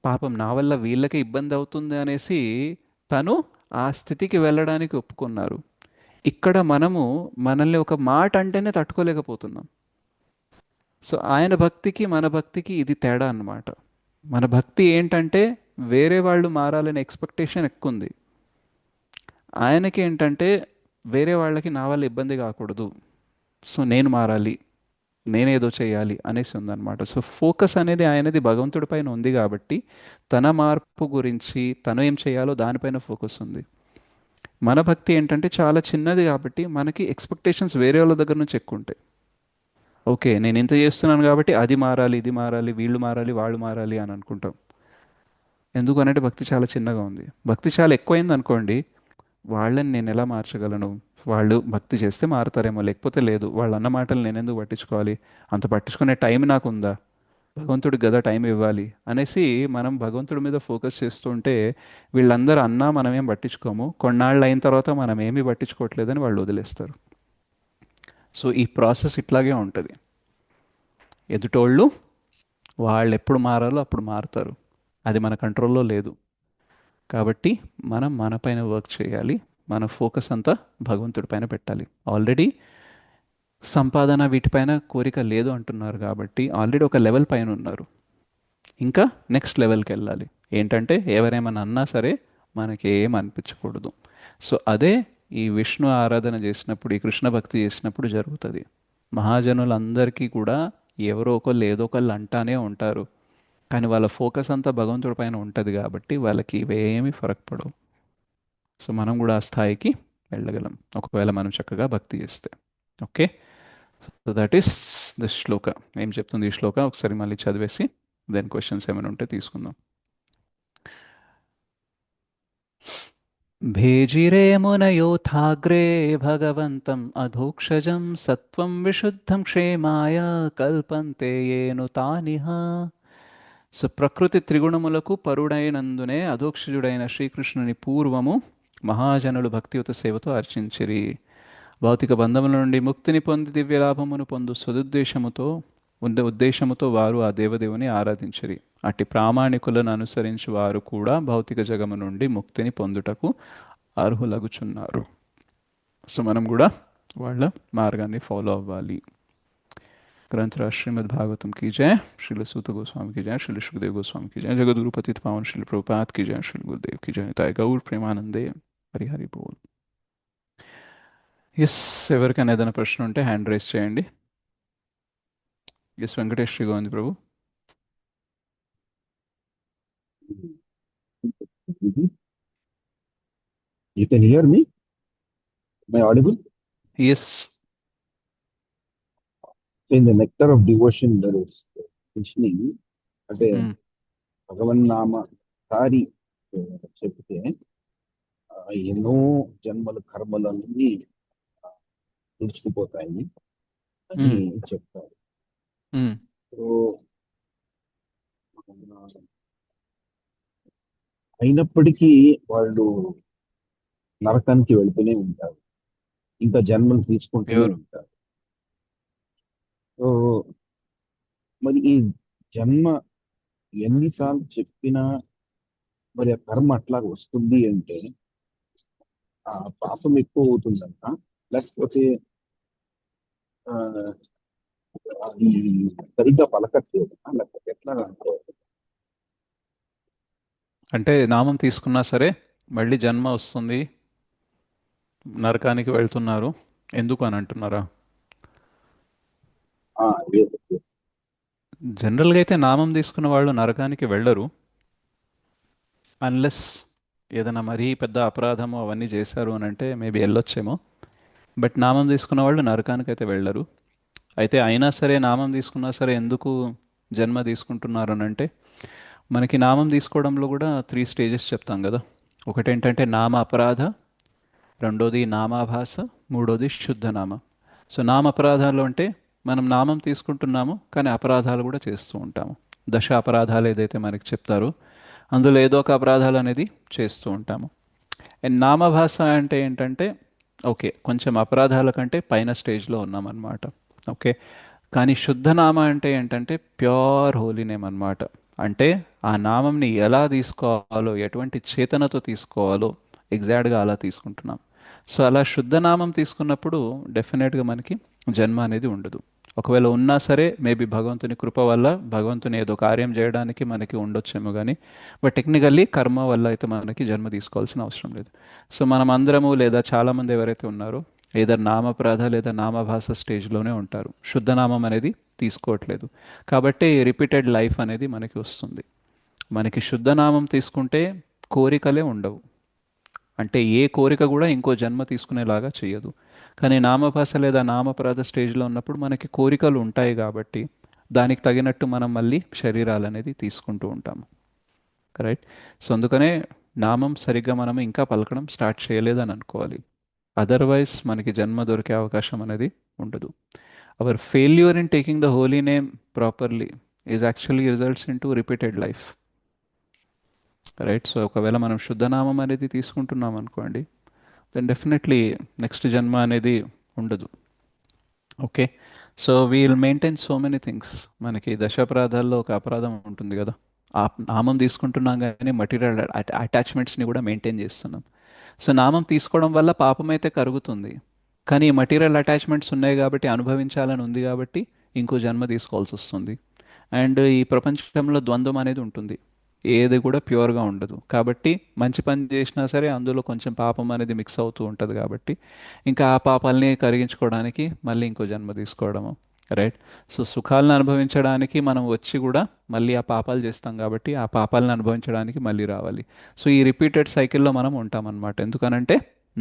పాపం నా వల్ల వీళ్ళకి ఇబ్బంది అవుతుంది అనేసి తను ఆ స్థితికి వెళ్ళడానికి ఒప్పుకున్నారు. ఇక్కడ మనము మనల్ని ఒక మాట అంటేనే తట్టుకోలేకపోతున్నాం. సో ఆయన భక్తికి మన భక్తికి ఇది తేడా అన్నమాట. మన భక్తి ఏంటంటే వేరే వాళ్ళు మారాలనే ఎక్స్పెక్టేషన్ ఎక్కువ ఉంది. ఆయనకి ఏంటంటే వేరే వాళ్ళకి నా వల్ల ఇబ్బంది కాకూడదు, సో నేను మారాలి, నేనేదో చేయాలి అనేసి ఉందన్నమాట. సో ఫోకస్ అనేది ఆయనది భగవంతుడి పైన ఉంది కాబట్టి తన మార్పు గురించి తను ఏం చేయాలో దానిపైన ఫోకస్ ఉంది. మన భక్తి ఏంటంటే చాలా చిన్నది కాబట్టి మనకి ఎక్స్పెక్టేషన్స్ వేరే వాళ్ళ దగ్గర నుంచి ఎక్కువ ఉంటాయి. ఓకే, నేను ఇంత చేస్తున్నాను కాబట్టి అది మారాలి, ఇది మారాలి, వీళ్ళు మారాలి, వాళ్ళు మారాలి అని అనుకుంటాం. ఎందుకు అనంటే భక్తి చాలా చిన్నగా ఉంది. భక్తి చాలా ఎక్కువైంది అనుకోండి, వాళ్ళని నేను ఎలా మార్చగలను, వాళ్ళు భక్తి చేస్తే మారుతారేమో, లేకపోతే లేదు, వాళ్ళు అన్న మాటలు నేను ఎందుకు పట్టించుకోవాలి, అంత పట్టించుకునే టైం నాకు ఉందా, భగవంతుడికి గదా టైం ఇవ్వాలి అనేసి మనం భగవంతుడి మీద ఫోకస్ చేస్తుంటే వీళ్ళందరూ అన్నా మనం ఏం పట్టించుకోము, కొన్నాళ్ళు అయిన తర్వాత మనం ఏమీ పట్టించుకోవట్లేదని వాళ్ళు వదిలేస్తారు. సో ఈ ప్రాసెస్ ఇట్లాగే ఉంటుంది. ఎదుటోళ్ళు వాళ్ళు ఎప్పుడు మారాలో అప్పుడు మారుతారు, అది మన కంట్రోల్లో లేదు. కాబట్టి మనం మన పైన వర్క్ చేయాలి, మన ఫోకస్ అంతా భగవంతుడి పైన పెట్టాలి. ఆల్రెడీ సంపాదన వీటిపైన కోరిక లేదు అంటున్నారు కాబట్టి ఆల్రెడీ ఒక లెవెల్ పైన ఉన్నారు. ఇంకా నెక్స్ట్ లెవెల్కి వెళ్ళాలి. ఏంటంటే ఎవరేమన్నా అన్నా సరే మనకి ఏం అనిపించకూడదు. సో అదే ఈ విష్ణు ఆరాధన చేసినప్పుడు, ఈ కృష్ణ భక్తి చేసినప్పుడు జరుగుతుంది. మహాజనులందరికీ కూడా ఎవరో ఒకళ్ళు ఏదో ఒకళ్ళు అంటానే ఉంటారు, కానీ వాళ్ళ ఫోకస్ అంతా భగవంతుడి పైన ఉంటుంది కాబట్టి వాళ్ళకి ఇవేమీ ఫరక్ పడవు. సో మనం కూడా ఆ స్థాయికి వెళ్ళగలం ఒకవేళ మనం చక్కగా భక్తి చేస్తే. Okay, so that is the shloka. ఏం చెప్తుంది ఈ శ్లోక ఒకసారి మళ్ళీ చదివేసి దెన్ క్వశ్చన్స్ ఏమైనా ఉంటే తీసుకుందాం. భేజిరే మునయోథాగ్రే భగవంతం అధోక్షజం సత్వం విశుద్ధం క్షేమాయ కల్పంతే ఏను తానిహ. సో ప్రకృతి త్రిగుణములకు పరుడైనందునే అధోక్షజుడైన శ్రీకృష్ణుని పూర్వము మహాజనులు భక్తియుత సేవతో అర్చించిరి. భౌతిక బంధముల నుండి ముక్తిని పొంది దివ్యలాభమును పొందు సదుద్దేశముతో ఉద్దేశముతో వారు ఆ దేవదేవుని ఆరాధించిరి. అట్టి ప్రామాణికులను అనుసరించి వారు కూడా భౌతిక జగము నుండి ముక్తిని పొందుటకు అర్హులగుచున్నారు. సో మనం కూడా వాళ్ళ మార్గాన్ని ఫాలో అవ్వాలి. ग्रंथराज श्रीमद् भागवतम की जय, श्रील सूत गोस्वामी की जय, श्रील सुखदेव गोस्वामी की जय, जगद्गुरु पतित पावन श्रील प्रभुपाद की जय, श्रील गुरुदेव की जय, ताय गौर प्रेमानंदे हरि हरि बोल. ఎస్, ఎవరికైనా ఏదైనా ప్రశ్న ఉంటే హ్యాండ్ రైస్ చేయండి. Yes, Venkatesh Shri Govind Prabhu. You can hear me? Am I audible? Yes. So in the nectar of devotion, there is mentioning అంటే భగవన్నామ సారి చెప్తే ఎన్నో జన్మల కర్మలన్నీ నిలిచిపోతాయి అని చెప్తారు. సో అయినప్పటికీ వాళ్ళు నరకానికి వెళ్తూనే ఉంటారు, ఇంకా జన్మలు తీసుకుంటూనే ఉంటారు. సో మరి ఈ జన్మ ఎన్నిసార్లు చెప్పినా మరి ఆ కర్మ అట్లా వస్తుంది అంటే ఆ పాపం ఎక్కువ అవుతుందంట, లేకపోతే అది సరిగ్గా పలకట్లేదు, లేకపోతే ఎట్లా అంటే నామం తీసుకున్నా సరే మళ్ళీ జన్మ వస్తుంది, నరకానికి వెళ్తున్నారు ఎందుకు అని అంటున్నారా? జనరల్గా అయితే నామం తీసుకున్న వాళ్ళు నరకానికి వెళ్ళరు, అన్లెస్ ఏదైనా మరీ పెద్ద అపరాధము అవన్నీ చేశారు అని అంటే మేబీ వెళ్ళొచ్చేమో. బట్ నామం తీసుకున్న వాళ్ళు నరకానికి అయితే వెళ్ళరు. అయితే అయినా సరే నామం తీసుకున్నా సరే ఎందుకు జన్మ తీసుకుంటున్నారు అని అంటే, మనకి నామం తీసుకోవడంలో కూడా 3 స్టేజెస్ చెప్తాం కదా. ఒకటి ఏంటంటే నామ అపరాధ, రెండోది నామాభాస, మూడోది శుద్ధ నామ. సో నామ అపరాధాలు అంటే మనం నామం తీసుకుంటున్నాము కానీ అపరాధాలు కూడా చేస్తూ ఉంటాము. 10 అపరాధాలు ఏదైతే మనకి చెప్తారో అందులో ఏదో ఒక అపరాధాలు అనేది చేస్తూ ఉంటాము. అండ్ నామభాష అంటే ఏంటంటే ఓకే, కొంచెం అపరాధాల కంటే పైన స్టేజ్లో ఉన్నామన్నమాట. ఓకే, కానీ శుద్ధ నామ అంటే ఏంటంటే ప్యూర్ హోలీ నేమ్ అనమాట. అంటే ఆ నామంని ఎలా తీసుకోవాలో, ఎటువంటి చేతనతో తీసుకోవాలో ఎగ్జాక్ట్గా అలా తీసుకుంటున్నాం. సో అలా శుద్ధ నామం తీసుకున్నప్పుడు డెఫినెట్గా మనకి జన్మ అనేది ఉండదు. ఒకవేళ ఉన్నా సరే మేబీ భగవంతుని కృప వల్ల భగవంతుని ఏదో కార్యం చేయడానికి మనకి ఉండొచ్చేమో కానీ, బట్ టెక్నికల్లీ కర్మ వల్ల అయితే మనకి జన్మ తీసుకోవాల్సిన అవసరం లేదు. సో మనం అందరము లేదా చాలామంది ఎవరైతే ఉన్నారో ఏదో నామప్రాధ లేదా నామభాష స్టేజ్లోనే ఉంటారు, శుద్ధనామం అనేది తీసుకోవట్లేదు. కాబట్టి రిపీటెడ్ లైఫ్ అనేది మనకి వస్తుంది. మనకి శుద్ధనామం తీసుకుంటే కోరికలే ఉండవు, అంటే ఏ కోరిక కూడా ఇంకో జన్మ తీసుకునేలాగా చేయదు. కానీ నామభాష లేదా నామపరాధ స్టేజ్లో ఉన్నప్పుడు మనకి కోరికలు ఉంటాయి కాబట్టి దానికి తగినట్టు మనం మళ్ళీ శరీరాలు అనేది తీసుకుంటూ ఉంటాము. రైట్. సో అందుకనే నామం సరిగ్గా మనం ఇంకా పలకడం స్టార్ట్ చేయలేదని అనుకోవాలి. అదర్వైజ్ మనకి జన్మ దొరికే అవకాశం అనేది ఉండదు. Our failure in taking the holy name properly is actually results in to repeated life. Right. So ఒకవేళ మనం శుద్ధనామం అనేది తీసుకుంటున్నాం అనుకోండి, దెన్ డెఫినెట్లీ నెక్స్ట్ జన్మ అనేది ఉండదు. Okay. So we'll maintain so many things. మనకి దశాపరాధాల్లో ఒక అపరాధం ఉంటుంది కదా, ఆ నామం తీసుకుంటున్నాం కానీ మటీరియల్ అటాచ్మెంట్స్ని కూడా మెయింటైన్ చేస్తున్నాం. సో నామం తీసుకోవడం వల్ల పాపం అయితే కరుగుతుంది, కానీ ఈ మటీరియల్ అటాచ్మెంట్స్ ఉన్నాయి కాబట్టి, అనుభవించాలని ఉంది కాబట్టి ఇంకో జన్మ తీసుకోవాల్సి వస్తుంది. అండ్ ఈ ప్రపంచంలో ద్వంద్వం అనేది ఉంటుంది, ఏది కూడా ప్యూర్గా ఉండదు. కాబట్టి మంచి పని చేసినా సరే అందులో కొంచెం పాపం అనేది మిక్స్ అవుతూ ఉంటుంది. కాబట్టి ఇంకా ఆ పాపాలని కరిగించుకోవడానికి మళ్ళీ ఇంకో జన్మ తీసుకోవడము. రైట్. సో సుఖాలను అనుభవించడానికి మనం వచ్చి కూడా మళ్ళీ ఆ పాపాలు చేస్తాం కాబట్టి ఆ పాపాలను అనుభవించడానికి మళ్ళీ రావాలి. సో ఈ రిపీటెడ్ సైకిల్లో మనం ఉంటామన్నమాట. ఎందుకనంటే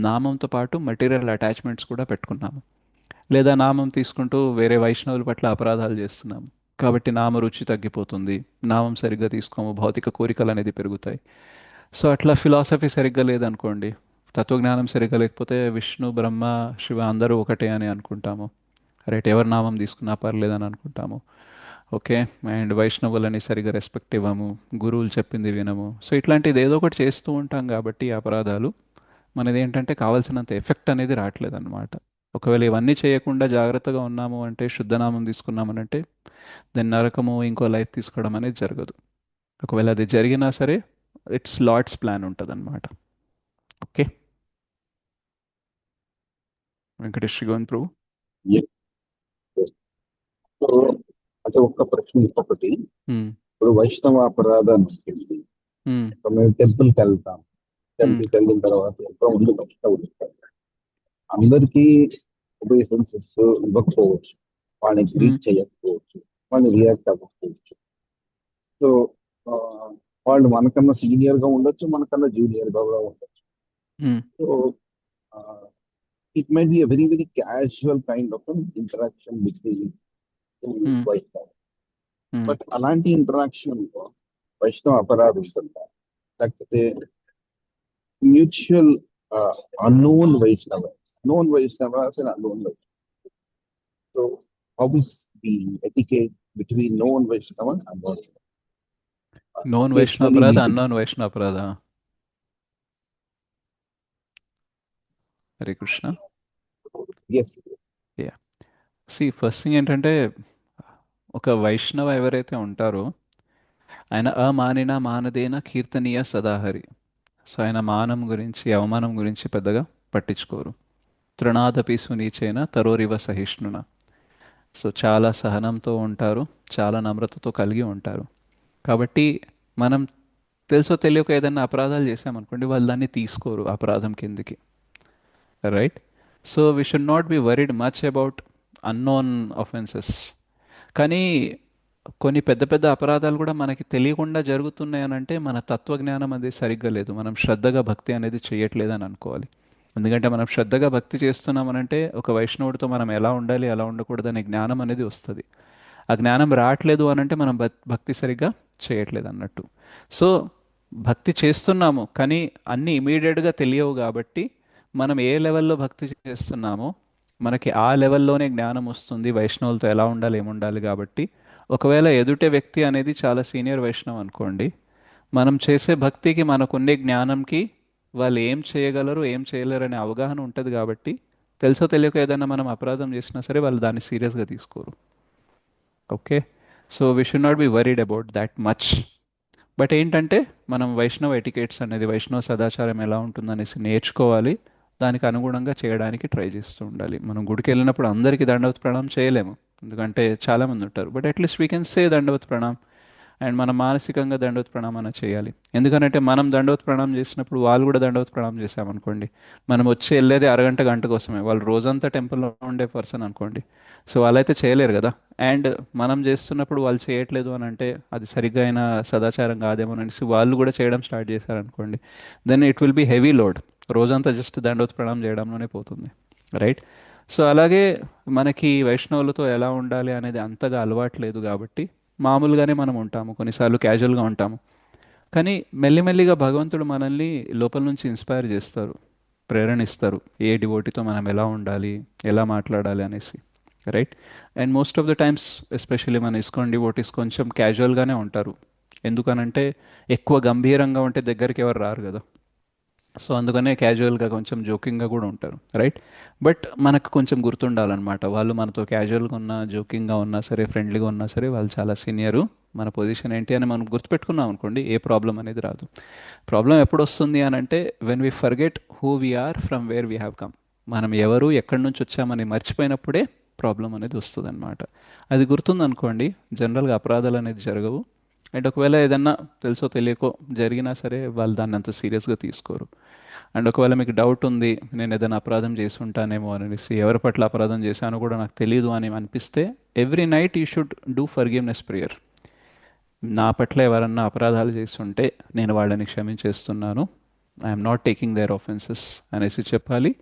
నామంతో పాటు మటీరియల్ అటాచ్మెంట్స్ కూడా పెట్టుకున్నాము, లేదా నామం తీసుకుంటూ వేరే వైష్ణవుల పట్ల అపరాధాలు చేస్తున్నాము. కాబట్టి నామ రుచి తగ్గిపోతుంది, నామం సరిగ్గా తీసుకోము, భౌతిక కోరికలు అనేది పెరుగుతాయి. సో అట్లా ఫిలాసఫీ సరిగ్గా లేదనుకోండి, తత్వజ్ఞానం సరిగ్గా లేకపోతే విష్ణు బ్రహ్మ శివ అందరూ ఒకటే అని అనుకుంటాము. రైట్. ఎవరి నామం తీసుకున్నా పర్లేదని అనుకుంటాము. ఓకే. అండ్ వైష్ణవులని సరిగ్గా రెస్పెక్ట్ ఇవ్వము, గురువులు చెప్పింది వినము. సో ఇట్లాంటిది ఏదో ఒకటి చేస్తూ ఉంటాం కాబట్టి ఈ అపరాధాలు మనది ఏంటంటే కావాల్సినంత ఎఫెక్ట్ అనేది రావట్లేదు అనమాట. ఒకవేళ ఇవన్నీ చేయకుండా జాగ్రత్తగా ఉన్నాము అంటే, శుద్ధనామం తీసుకున్నామనంటే, దెన్ నరకము ఇంకో లైఫ్ తీసుకోవడం అనేది జరగదు. ఒకవేళ అది జరిగినా సరే ఇట్స్ లార్డ్స్ ప్లాన్ ఉంటుంది అనమాట. ఓకే. వెంకటేష్ గోన్ ప్రభు. Yes, yes. సో అంటే ఒక్క ప్రశ్న ఇంకొకటి, ఇప్పుడు వైష్ణవ అపరాధం ఉంటుంది. ఇప్పుడు మేము టెంపుల్కి వెళ్తాం, టెంపుల్కి వెళ్ళిన తర్వాత ఎంతో మంది వైష్ణవులు ఉంటారు. అందరికీ ఒబేసెన్సెస్ ఇవ్వకపోవచ్చు, వాళ్ళని గ్రీట్ చేయకపోవచ్చు, వాళ్ళని రియాక్ట్ అవ్వకపోవచ్చు. సో వాళ్ళు మనకన్నా సీనియర్ గా ఉండొచ్చు, మనకన్నా జూనియర్ గా కూడా ఉండొచ్చు. So it might be a very very casual kind of an interaction between two Vaishnava. But అలాంటి ఇంటరాక్షన్ వైష్ణవ అపరాధం ఉంటుందా, లేకపోతే mutual unknown Vaishnavas and unknown Vaishnavas? So how is the etiquette between known Vaishnava and unknown? Known Vaishnava aparadha, unknown Vaishnava aparadha. Hare Krishna. Yes. Yeah. See first thing ఏంటంటే, ఒక వైష్ణవ ఎవరైతే ఉంటారో ఆయన అమానిన మానదేన కీర్తనీయ సదాహరి. సో ఆయన మానం గురించి అవమానం గురించి పెద్దగా పట్టించుకోరు. తృణాదపి సునీచైన తరోరివ సహిష్ణున. సో చాలా సహనంతో ఉంటారు, చాలా నమ్రతతో కలిగి ఉంటారు. కాబట్టి మనం తెలుసో తెలియక ఏదైనా అపరాధాలు చేసామనుకోండి, వాళ్ళు దాన్ని తీసుకోరు అపరాధం కిందికి. Right. So we should not be worried much about unknown offences. కానీ కొన్ని పెద్ద పెద్ద అపరాధాలు కూడా మనకి తెలియకుండా జరుగుతున్నాయి అని అంటే మన తత్వజ్ఞానం అనేది సరిగ్గా లేదు, మనం శ్రద్ధగా భక్తి అనేది చేయట్లేదని అనుకోవాలి. ఎందుకంటే మనం శ్రద్ధగా భక్తి చేస్తున్నామనంటే ఒక వైష్ణవుడితో మనం ఎలా ఉండాలి ఎలా ఉండకూడదు అనే జ్ఞానం అనేది వస్తుంది. ఆ జ్ఞానం రావట్లేదు అని అంటే మనం భక్తి సరిగ్గా చేయట్లేదు అన్నట్టు. సో భక్తి చేస్తున్నాము కానీ అన్నీ ఇమీడియట్గా తెలియవు కాబట్టి మనం ఏ లెవెల్లో భక్తి చేస్తున్నామో మనకి ఆ లెవెల్లోనే జ్ఞానం వస్తుంది, వైష్ణవులతో ఎలా ఉండాలి ఏముండాలి. కాబట్టి ఒకవేళ ఎదుటే వ్యక్తి అనేది చాలా సీనియర్ వైష్ణవ్ అనుకోండి, మనం చేసే భక్తికి మనకుండే జ్ఞానంకి వాళ్ళు ఏం చేయగలరు ఏం చేయలేరు అనే అవగాహన ఉంటుంది. కాబట్టి తెలుసో తెలియక ఏదైనా మనం అపరాధం చేసినా సరే వాళ్ళు దాన్ని సీరియస్గా తీసుకోరు. Okay. So we should not be worried about that much. But ఏంటంటే మనం వైష్ణవ ఎటికేట్స్ అనేది వైష్ణవ సదాచారం ఎలా ఉంటుందనేసి నేర్చుకోవాలి. దానికి అనుగుణంగా చేయడానికి ట్రై చేస్తూ ఉండాలి. మనం గుడికి వెళ్ళినప్పుడు అందరికీ దండవత్ ప్రణామం చేయలేము, ఎందుకంటే చాలామంది ఉంటారు. But at least we can say dandavat pranam. And మనం మానసికంగా దండవత్ ప్రణామం చేయాలి. ఎందుకంటే మనం దండవత్ ప్రణామం చేసినప్పుడు వాళ్ళు కూడా దండవత్ ప్రణామం చేసామనుకోండి, మనం వచ్చి వెళ్ళేది అరగంట గంట కోసమే, వాళ్ళు రోజంతా టెంపుల్లో ఉండే పర్సన్ అనుకోండి, సో వాళ్ళైతే చేయలేరు కదా. అండ్ మనం చేస్తున్నప్పుడు వాళ్ళు చేయట్లేదు అని అంటే అది సరిగ్గా అయిన సదాచారం కాదేమో అనేసి వాళ్ళు కూడా చేయడం స్టార్ట్ చేశారనుకోండి, then it will be heavy load. రోజంతా జస్ట్ దండవత్ ప్రణామం చేయడంలోనే పోతుంది, రైట్? సో అలాగే మనకి వైష్ణవులతో ఎలా ఉండాలి అనేది అంతగా అలవాటు లేదు కాబట్టి మామూలుగానే మనం ఉంటాము, కొన్నిసార్లు క్యాజువల్గా ఉంటాము. కానీ మెల్లిమెల్లిగా భగవంతుడు మనల్ని లోపల నుంచి ఇన్స్పైర్ చేస్తారు, ప్రేరణ ఇస్తారు, ఏ డివోటీతో మనం ఎలా ఉండాలి, ఎలా మాట్లాడాలి అనేసి, right? And most of the times especially మన ఇస్కాన్ డివోటీస్ కొంచెం క్యాజువల్గానే ఉంటారు. ఎందుకనంటే ఎక్కువ గంభీరంగా ఉంటే దగ్గరికి ఎవరు రారు కదా. సో అందుకనే క్యాజువల్గా కొంచెం జోకింగ్గా కూడా ఉంటారు, రైట్? బట్ మనకు కొంచెం గుర్తుండాలన్నమాట, వాళ్ళు మనతో క్యాజువల్గా ఉన్నా, జోకింగ్గా ఉన్నా సరే, ఫ్రెండ్లీగా ఉన్నా సరే, వాళ్ళు చాలా సీనియరు, మన పొజిషన్ ఏంటి అని మనం గుర్తుపెట్టుకున్నాం అనుకోండి, ఏ ప్రాబ్లం అనేది రాదు. ప్రాబ్లం ఎప్పుడు వస్తుంది అని అంటే when we forget who we are from where we have come. మనం ఎవరు ఎక్కడి నుంచి వచ్చామని మర్చిపోయినప్పుడే ప్రాబ్లం అనేది వస్తుంది అనమాట. అది గుర్తుందనుకోండి, జనరల్గా అపరాధాలు అనేది జరగవు. అండ్ ఒకవేళ ఏదన్నా తెలుసో తెలియకో జరిగినా సరే వాళ్ళు దాన్ని అంత సీరియస్గా తీసుకోరు. అండ్ ఒకవేళ మీకు డౌట్ ఉంది, నేను ఏదైనా అపరాధం చేసి ఉంటానేమో అనేసి, ఎవరి పట్ల అపరాధం చేశానో కూడా నాకు తెలియదు అని అనిపిస్తే, every night you should do forgiveness prayer. నా పట్ల ఎవరన్నా అపరాధాలు చేస్తుంటే నేను వాళ్ళని క్షమించేస్తున్నాను, I'm not taking their offences అనేసి చెప్పాలి.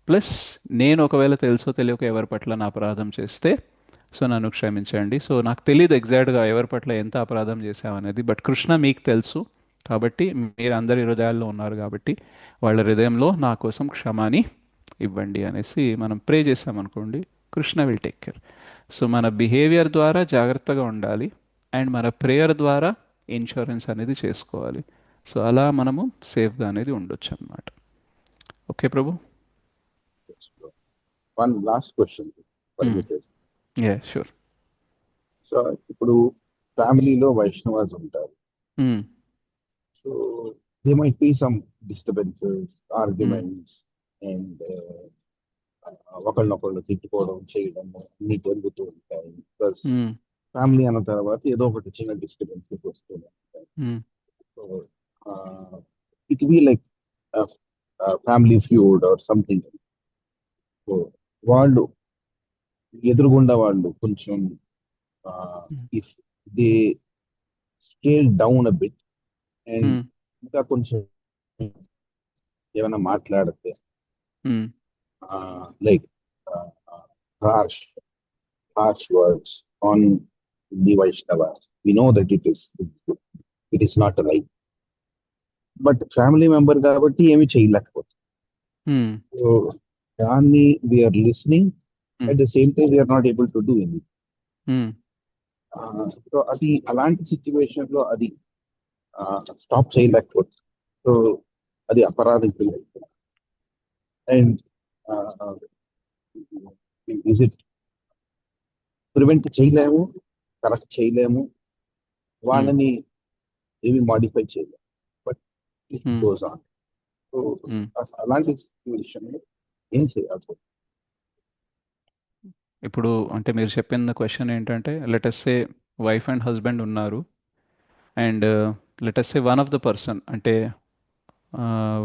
ప్లస్ నేను ఒకవేళ తెలుసో తెలియక ఎవరి పట్ల నా అపరాధం చేస్తే, సో నన్ను క్షమించండి. సో నాకు తెలియదు ఎగ్జాక్ట్గా ఎవరి పట్ల ఎంత అపరాధం చేశామనేది, బట్ కృష్ణ మీకు తెలుసు కాబట్టి, మీరు అందరి హృదయాల్లో ఉన్నారు కాబట్టి వాళ్ళ హృదయంలో నా కోసం క్షమాని ఇవ్వండి అనేసి మనం ప్రే చేసామనుకోండి, Krishna will take care. So మన బిహేవియర్ ద్వారా జాగ్రత్తగా ఉండాలి, అండ్ మన ప్రేయర్ ద్వారా ఇన్సూరెన్స్ అనేది చేసుకోవాలి. సో అలా మనము సేఫ్గా అనేది ఉండొచ్చు అన్నమాట. Okay Prabhu. One last question permitted. Yeah sure. So ఇప్పుడు ఫ్యామిలీలో వైష్ణవాస్ ఉంటారు. So they might be some disturbances, arguments and ఒకళ్ళనొకళ్ళు తిట్టుకోవడం చేయడం అన్ని జరుగుతూ ఉంటాయి. ప్లస్ ఫ్యామిలీ అన్న తర్వాత ఏదో ఒకటి చిన్న డిస్టర్బెన్సెస్ వస్తూ ఉంటాయి. So it be like family feud or something. So వాళ్ళు ఎదురుగుండా వాళ్ళు కొంచెం if they scale down a bit and ఇంకా కొంచెం ఏమైనా మాట్లాడితే like harsh words on the Vaishnavas, we know that it is not right, but family member కాబట్టి ఏమి చేయలేకపోతే, సో దాన్ని we are listening, at the same time we are not able to do anything. So అది అలాంటి సిచ్యువేషన్ లో అది స్టాప్ చేయలేకపోతే, సో అది అపరాధం చేయలేకపోతే. అండ్ is it ప్రివెంట్ చేయలేము, కరెక్ట్ చేయలేము, వాళ్ళని ఏమి మాడిఫై చేయలేము, but it goes on. So అలాంటి సిచ్యువేషన్ ఏం చేయాలి? ఇప్పుడు అంటే మీరు చెప్పిన క్వశ్చన్ ఏంటంటే, let's say wife and husband ఉన్నారు, and let's say one of the person అంటే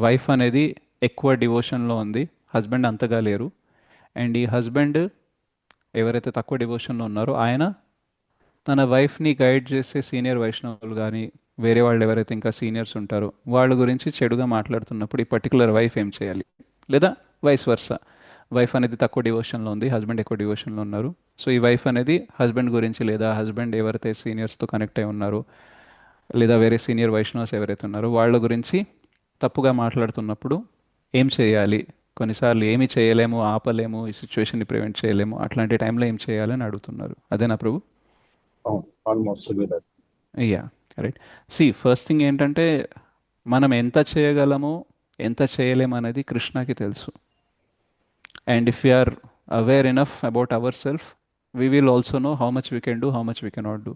వైఫ్ అనేది ఎక్కువ డివోషన్లో ఉంది, హస్బెండ్ అంతగా లేరు. అండ్ ఈ హస్బెండ్ ఎవరైతే తక్కువ డివోషన్లో ఉన్నారో ఆయన తన వైఫ్ని గైడ్ చేసే సీనియర్ వైష్ణవులు కానీ వేరే వాళ్ళు ఎవరైతే ఇంకా సీనియర్స్ ఉంటారో వాళ్ళ గురించి చెడుగా మాట్లాడుతున్నప్పుడు ఈ పర్టికులర్ వైఫ్ ఏం చేయాలి? లేదా వైస్ వర్సా, వైఫ్ అనేది తక్కువ డివోషన్లో ఉంది, హస్బెండ్ ఎక్కువ డివోషన్లో ఉన్నారు. సో ఈ వైఫ్ అనేది హస్బెండ్ గురించి లేదా హస్బెండ్ ఎవరైతే సీనియర్స్తో కనెక్ట్ అయి ఉన్నారో లేదా వేరే సీనియర్ వైష్ణవ్స్ ఎవరైతే ఉన్నారో వాళ్ళ గురించి తప్పుగా మాట్లాడుతున్నప్పుడు ఏం చేయాలి? కొన్నిసార్లు ఏమి చేయలేము, ఆపలేము, ఈ సిచ్యువేషన్ని ప్రివెంట్ చేయలేము, అట్లాంటి టైంలో ఏం చేయాలని అడుగుతున్నారు. అదేనా Prabhu? Almost similar. Yeah right. See first thing ఏంటంటే మనం ఎంత చేయగలమో ఎంత చేయలేము అనేది కృష్ణకి తెలుసు. And if you are aware enough about our self, we will also know how much we can do, how much we cannot do.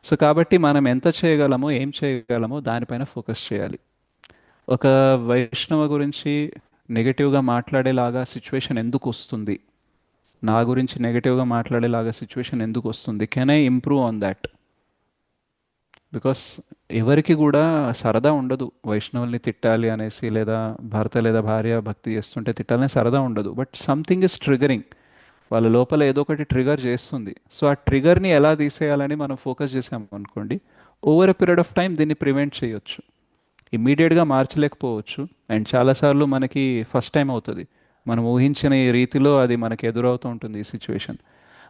So కాబట్టి మనం ఎంత చేయగలమో, ఏం చేయగలమో దానిపైన ఫోకస్ చేయాలి. ఒక వైష్ణవ గురించి నెగటివ్గా మాట్లాడేలాగా సిచ్యువేషన్ ఎందుకు వస్తుంది, నా గురించి నెగటివ్గా మాట్లాడేలాగా సిచ్యువేషన్ ఎందుకు వస్తుంది, can I improve on that? Because ఎవరికి కూడా సరదా ఉండదు వైష్ణవుల్ని తిట్టాలి అనేసి, లేదా భర్త లేదా భార్య భక్తి చేస్తుంటే తిట్టాలని సరదా ఉండదు. బట్ సంథింగ్ ఇస్ ట్రిగరింగ్, వాళ్ళ లోపల ఏదో ఒకటి ట్రిగర్ చేస్తుంది. సో ఆ ట్రిగర్ని ఎలా తీసేయాలని మనం ఫోకస్ చేసాం అనుకోండి, over a period of time దీన్ని ప్రివెంట్ చేయొచ్చు. ఇమ్మీడియట్గా మార్చలేకపోవచ్చు, అండ్ చాలాసార్లు మనకి ఫస్ట్ టైం అవుతుంది, మనం ఊహించిన ఈ రీతిలో అది మనకి ఎదురవుతూ ఉంటుంది ఈ సిచ్యువేషన్.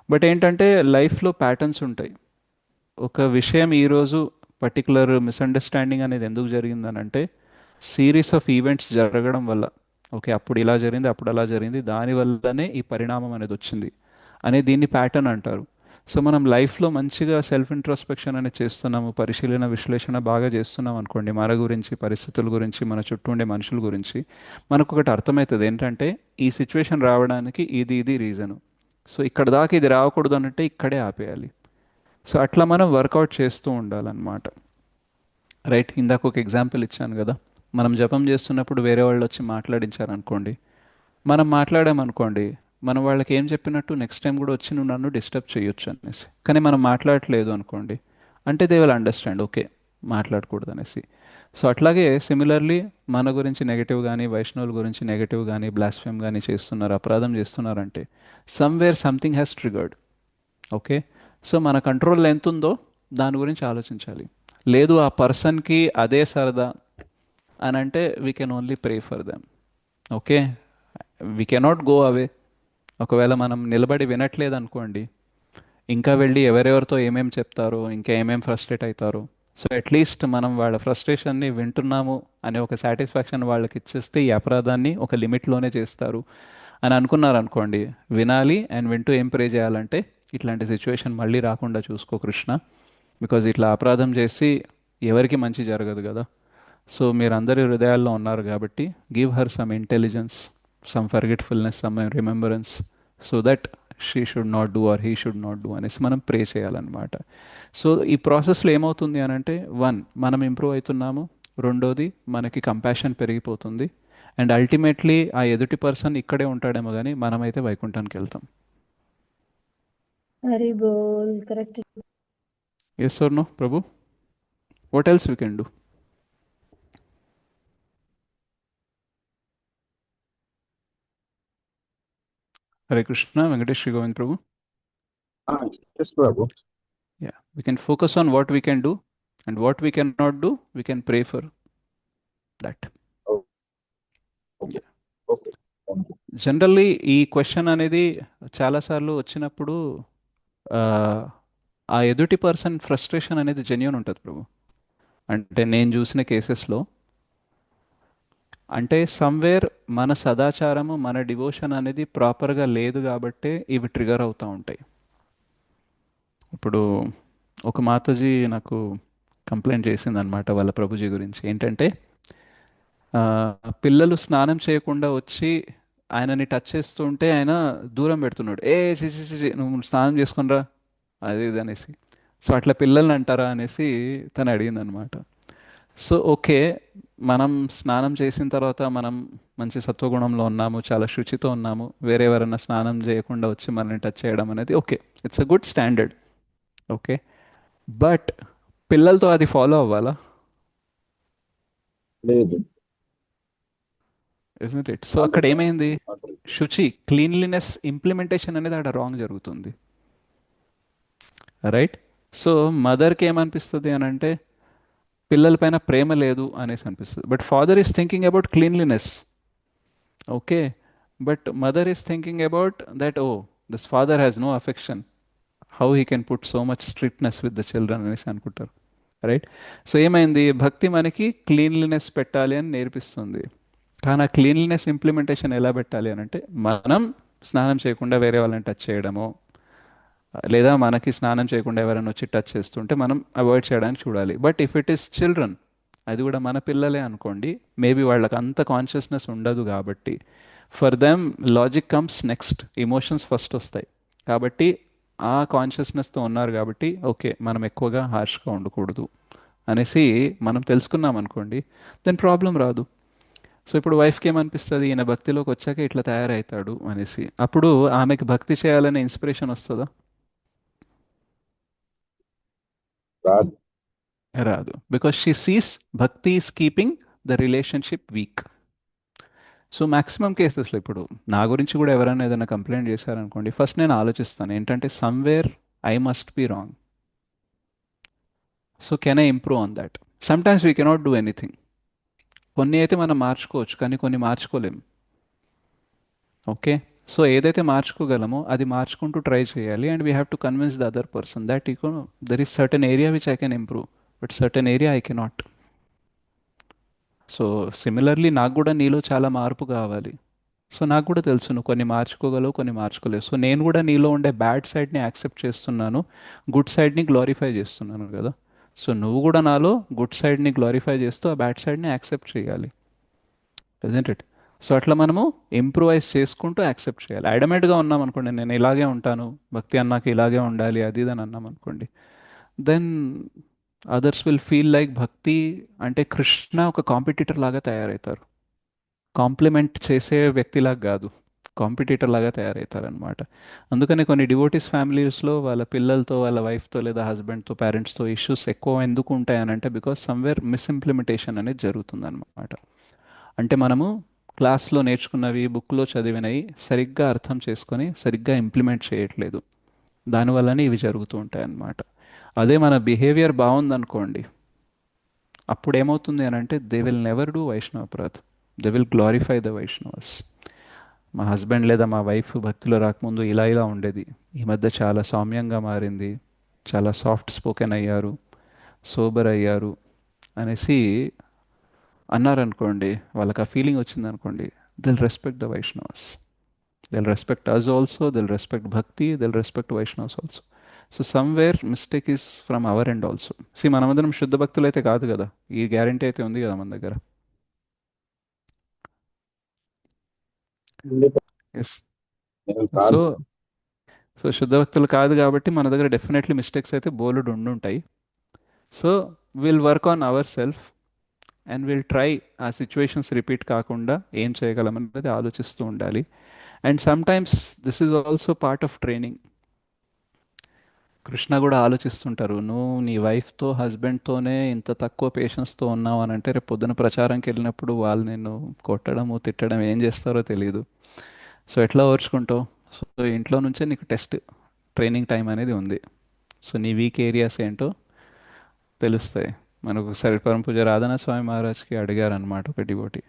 బట్ ఏంటంటే లైఫ్లో ప్యాటర్న్స్ ఉంటాయి. ఒక విషయం ఈరోజు పర్టికులర్ మిస్అండర్స్టాండింగ్ అనేది ఎందుకు జరిగిందనంటే, సిరీస్ ఆఫ్ ఈవెంట్స్ జరగడం వల్ల, ఓకే అప్పుడు ఇలా జరిగింది, అప్పుడు అలా జరిగింది, దానివల్లనే ఈ పరిణామం అనేది వచ్చింది అనే దీన్ని ప్యాటర్న్ అంటారు. సో మనం లైఫ్లో మంచిగా సెల్ఫ్ ఇంట్రోస్పెక్షన్ అనేది చేస్తున్నాము, పరిశీలన విశ్లేషణ బాగా చేస్తున్నాం అనుకోండి, మన గురించి, పరిస్థితుల గురించి, మన చుట్టూ ఉండే మనుషుల గురించి, మనకు ఒకటి అర్థమవుతుంది ఏంటంటే ఈ సిచ్యువేషన్ రావడానికి ఇది ఇది రీజను. సో ఇక్కడ దాకా ఇది రాకూడదు అనంటే ఇక్కడే ఆపేయాలి. సో అట్లా మనం వర్కౌట్ చేస్తూ ఉండాలన్నమాట. రైట్, ఇందాక ఒక ఎగ్జాంపుల్ ఇచ్చాను కదా, మనం జపం చేస్తున్నప్పుడు వేరే వాళ్ళు వచ్చి మాట్లాడించారనుకోండి, మనం మాట్లాడామనుకోండి, మనం వాళ్ళకి ఏం చెప్పినట్టు నెక్స్ట్ టైం కూడా వచ్చి నువ్వు నన్ను డిస్టర్బ్ చేయొచ్చు అనేసి. కానీ మనం మాట్లాడట్లేదు అనుకోండి, అంటే దే విల్ అండర్స్టాండ్ ఓకే మాట్లాడకూడదు అనేసి. సో అట్లాగే సిమిలర్లీ మన గురించి నెగటివ్ కానీ, వైష్ణవుల గురించి నెగటివ్ కానీ, బ్లాస్ఫెమ్ కానీ చేస్తున్నారు, అపరాధం చేస్తున్నారంటే somewhere something has triggered. Okay, so మన కంట్రోల్లో ఎంత ఉందో దాని గురించి ఆలోచించాలి. లేదు ఆ పర్సన్కి అదే సరదా అని అంటే we can only pray for them. Okay, we cannot go away. ఒకవేళ మనం నిలబడి వినట్లేదు అనుకోండి, ఇంకా వెళ్ళి ఎవరెవరితో ఏమేమి చెప్తారో, ఇంకా ఏమేమి ఫ్రస్ట్రేట్ అవుతారో. సో అట్లీస్ట్ మనం వాళ్ళ ఫ్రస్ట్రేషన్ని వింటున్నాము అనే ఒక సాటిస్ఫాక్షన్ వాళ్ళకి ఇచ్చేస్తే ఈ అపరాధాన్ని ఒక లిమిట్లోనే చేస్తారు అని అనుకున్నారనుకోండి, వినాలి అండ్ వింటూ ఏం ప్రే చేయాలంటే ఇట్లాంటి సిచ్యువేషన్ మళ్ళీ రాకుండా చూసుకో కృష్ణ, బికాజ్ ఇట్లా అపరాధం చేసి ఎవరికి మంచి జరగదు కదా. సో మీరందరి హృదయాల్లో ఉన్నారు కాబట్టి give her some intelligence, some forgetfulness, some remembrance, so that she should not do or he should not do అనేసి మనం ప్రే చేయాలన్నమాట. సో ఈ ప్రాసెస్లో ఏమవుతుంది అని అంటే, వన్, మనం ఇంప్రూవ్ అవుతున్నాము, రెండోది మనకి కంపాషన్ పెరిగిపోతుంది, అండ్ అల్టిమేట్లీ ఆ ఎదుటి పర్సన్ ఇక్కడే ఉంటాడేమో కానీ మనమైతే వైకుంఠానికి వెళ్తాం. హరి బోల్, correct. Yes or no Prabhu? What else we can do? Hare Krishna, Venkatesh Shri Govind Prabhu. Yes Prabhu. Yeah, we can focus on what we can do, and what we cannot do, we can pray for that. Okay, okay. Generally ఈ క్వశ్చన్ అనేది చాలాసార్లు వచ్చినప్పుడు ఆ, ఆ ఎదుటి పర్సన్ ఫ్రస్ట్రేషన్ అనేది జెన్యూన్ ఉంటుంది ప్రభు. అంటే నేను చూసిన కేసెస్లో, అంటే సమ్వేర్ మన సదాచారము, మన డివోషన్ అనేది ప్రాపర్గా లేదు కాబట్టే ఇవి ట్రిగర్ అవుతూ ఉంటాయి. ఇప్పుడు ఒక మాతాజీ నాకు కంప్లైంట్ చేసిందనమాట వాళ్ళ ప్రభుజీ గురించి. ఏంటంటే ఆ, పిల్లలు స్నానం చేయకుండా వచ్చి ఆయనని టచ్ చేస్తుంటే ఆయన దూరం పెడుతున్నాడు, ఏ చేసి నువ్వు స్నానం చేసుకునిరా అది ఇది అనేసి. సో అట్లా పిల్లల్ని అంటారా అనేసి తను అడిగిందనమాట. సో ఓకే, మనం స్నానం చేసిన తర్వాత మనం మంచి సత్వగుణంలో ఉన్నాము, చాలా శుచితో ఉన్నాము, వేరే ఎవరైనా స్నానం చేయకుండా వచ్చి మనల్ని టచ్ చేయడం అనేది okay, it's a good standard. Okay, but పిల్లలతో అది ఫాలో అవ్వాలా? లేదు. ఇస్నట్ ఇట్? సో అక్కడ ఏమైంది, శుచి, క్లీన్లీనెస్ ఇంప్లిమెంటేషన్ అనేది అక్కడ రాంగ్ జరుగుతుంది. రైట్? సో మదర్కి ఏమనిపిస్తుంది అని అంటే పిల్లలపైన ప్రేమ లేదు అనేసి అనిపిస్తుంది, but father is thinking about cleanliness. Okay, but mother is thinking about that, oh this father has no affection, how he can put so much strictness with the children అనేసి అనుకుంటారు. రైట్? సో ఏమైంది, భక్తి మనకి క్లీన్లీనెస్ పెట్టాలి అని నేర్పిస్తుంది, కానీ ఆ క్లీన్లీనెస్ ఇంప్లిమెంటేషన్ ఎలా పెట్టాలి అని అంటే మనం స్నానం చేయకుండా వేరే వాళ్ళని టచ్ చేయడమో, లేదా మనకి స్నానం చేయకుండా ఎవరైనా వచ్చి టచ్ చేస్తుంటే మనం అవాయిడ్ చేయడానికి చూడాలి. But if it is children, అది కూడా మన పిల్లలే అనుకోండి, మేబీ వాళ్ళకి అంత కాన్షియస్నెస్ ఉండదు కాబట్టి for them logic comes next, emotions first వస్తాయి. కాబట్టి ఆ కాన్షియస్నెస్తో ఉన్నారు కాబట్టి ఓకే మనం ఎక్కువగా హార్ష్గా ఉండకూడదు అనేసి మనం తెలుసుకున్నాం అనుకోండి, దెన్ ప్రాబ్లం రాదు. సో ఇప్పుడు వైఫ్కి ఏమనిపిస్తుంది, ఈయన భక్తిలోకి వచ్చాక ఇట్లా తయారవుతాడు అనేసి, అప్పుడు ఆమెకి భక్తి చేయాలనే ఇన్స్పిరేషన్ వస్తుందా? రాదు. రాదు. బికాస్ షీ సీస్ భక్తి is keeping the relationship week. So maximum కేసెస్లో ఇప్పుడు నా గురించి కూడా ఎవరైనా ఏదైనా కంప్లైంట్ చేశారనుకోండి, ఫస్ట్ నేను ఆలోచిస్తాను ఏంటంటే somewhere I must be wrong. So can I improve on that? Some times we cannot do anything. కొన్ని అయితే మనం మార్చుకోవచ్చు, కానీ కొన్ని మార్చుకోలేం. ఓకే, సో ఏదైతే మార్చుకోగలమో అది మార్చుకుంటూ ట్రై చేయాలి. And we have to convince the other person that there is certain area which I can improve, but certain area I cannot. So similarly నాకు కూడా నీలో చాలా మార్పు కావాలి. సో నాకు కూడా తెలుసు నువ్వు కొన్ని మార్చుకోగలవు, కొన్ని మార్చుకోలేవు. సో నేను కూడా నీలో ఉండే బ్యాడ్ సైడ్ని యాక్సెప్ట్ చేస్తున్నాను, గుడ్ సైడ్ని గ్లోరిఫై చేస్తున్నాను కదా. సో నువ్వు కూడా నాలో గుడ్ సైడ్ని గ్లోరిఫై చేస్తూ ఆ బ్యాడ్ సైడ్ని యాక్సెప్ట్ చేయాలి, ఇజంట్ ఇట్? సో అట్లా మనము ఇంప్రూవైజ్ చేసుకుంటూ యాక్సెప్ట్ చేయాలి. అడమెట్గా ఉన్నాం అనుకోండి, నేను ఇలాగే ఉంటాను, భక్తి అన్నాక ఇలాగే ఉండాలి అది ఇది అని అన్నాం అనుకోండి, then others will feel like భక్తి అంటే కృష్ణ ఒక కాంపిటీటర్ లాగా తయారవుతారు. కాంప్లిమెంట్ చేసే వ్యక్తిలాగా కాదు, కాంపిటీటర్ లాగా తయారవుతారనమాట. అందుకని కొన్ని డివోటీస్ ఫ్యామిలీస్లో వాళ్ళ పిల్లలతో, వాళ్ళ వైఫ్తో లేదా హస్బెండ్తో, పేరెంట్స్తో ఇష్యూస్ ఎక్కువ ఎందుకు ఉంటాయనంటే బికాస్ సమ్వేర్ మిస్ఇంప్లిమెంటేషన్ అనేది జరుగుతుందన్నమాట. అంటే మనము క్లాస్లో నేర్చుకున్నవి, బుక్లో చదివినవి సరిగ్గా అర్థం చేసుకొని సరిగ్గా ఇంప్లిమెంట్ చేయట్లేదు, దానివల్లనే ఇవి జరుగుతూ ఉంటాయి అన్నమాట. అదే మన బిహేవియర్ బాగుందనుకోండి, అప్పుడు ఏమవుతుంది అని అంటే they will never do Vaishnava aparadh, they will glorify the Vaishnavas. మా హస్బెండ్ లేదా మా వైఫ్ భక్తిలో రాకముందు ఇలా ఇలా ఉండేది, ఈ మధ్య చాలా సౌమ్యంగా మారింది, చాలా సాఫ్ట్ స్పోకెన్ అయ్యారు, సోబర్ అయ్యారు అనేసి అన్నారనుకోండి, వాళ్ళకి ఆ ఫీలింగ్ వచ్చిందనుకోండి, they'll respect the Vaishnavas, they'll respect us also, they'll respect bhakti, they'll respect Vaishnavas also. So somewhere mistake is from our end also. మనమందరం శుద్ధ భక్తులు అయితే కాదు కదా, ఈ గ్యారంటీ అయితే ఉంది కదా మన దగ్గర. ఎస్. నేను సో కాదు. సో శుద్ధ భక్తులు కాదు కాబట్టి మన దగ్గర డెఫినెట్లీ మిస్టేక్స్ అయితే బోలెడు ఉండుంటాయి. So will work on our self and will try ఆ సిచ్యువేషన్స్ రిపీట్ కాకుండా ఏం చేయగలం అనేది ఆలోచిస్తూ ఉండాలి. And sometimes this is also part of training. Krishna కూడా ఆలోచిస్తుంటారు, నువ్వు నీ వైఫ్తో, హస్బెండ్తోనే ఇంత తక్కువ పేషెన్స్తో ఉన్నావు అని అంటే రేపు పొద్దున ప్రచారంకి వెళ్ళినప్పుడు వాళ్ళు నిన్ను కొట్టడము, తిట్టడం ఏం చేస్తారో తెలియదు. సో ఎట్లా ఓర్చుకుంటావు? సో ఇంట్లో నుంచే నీకు టెస్ట్, ట్రైనింగ్ టైం అనేది ఉంది. సో నీ వీక్ ఏరియాస్ ఏంటో తెలుస్తాయి. మనకు సరి పరమ పూజ రాధనా స్వామి మహారాజ్కి అడిగారు అనమాట ఒక devotee,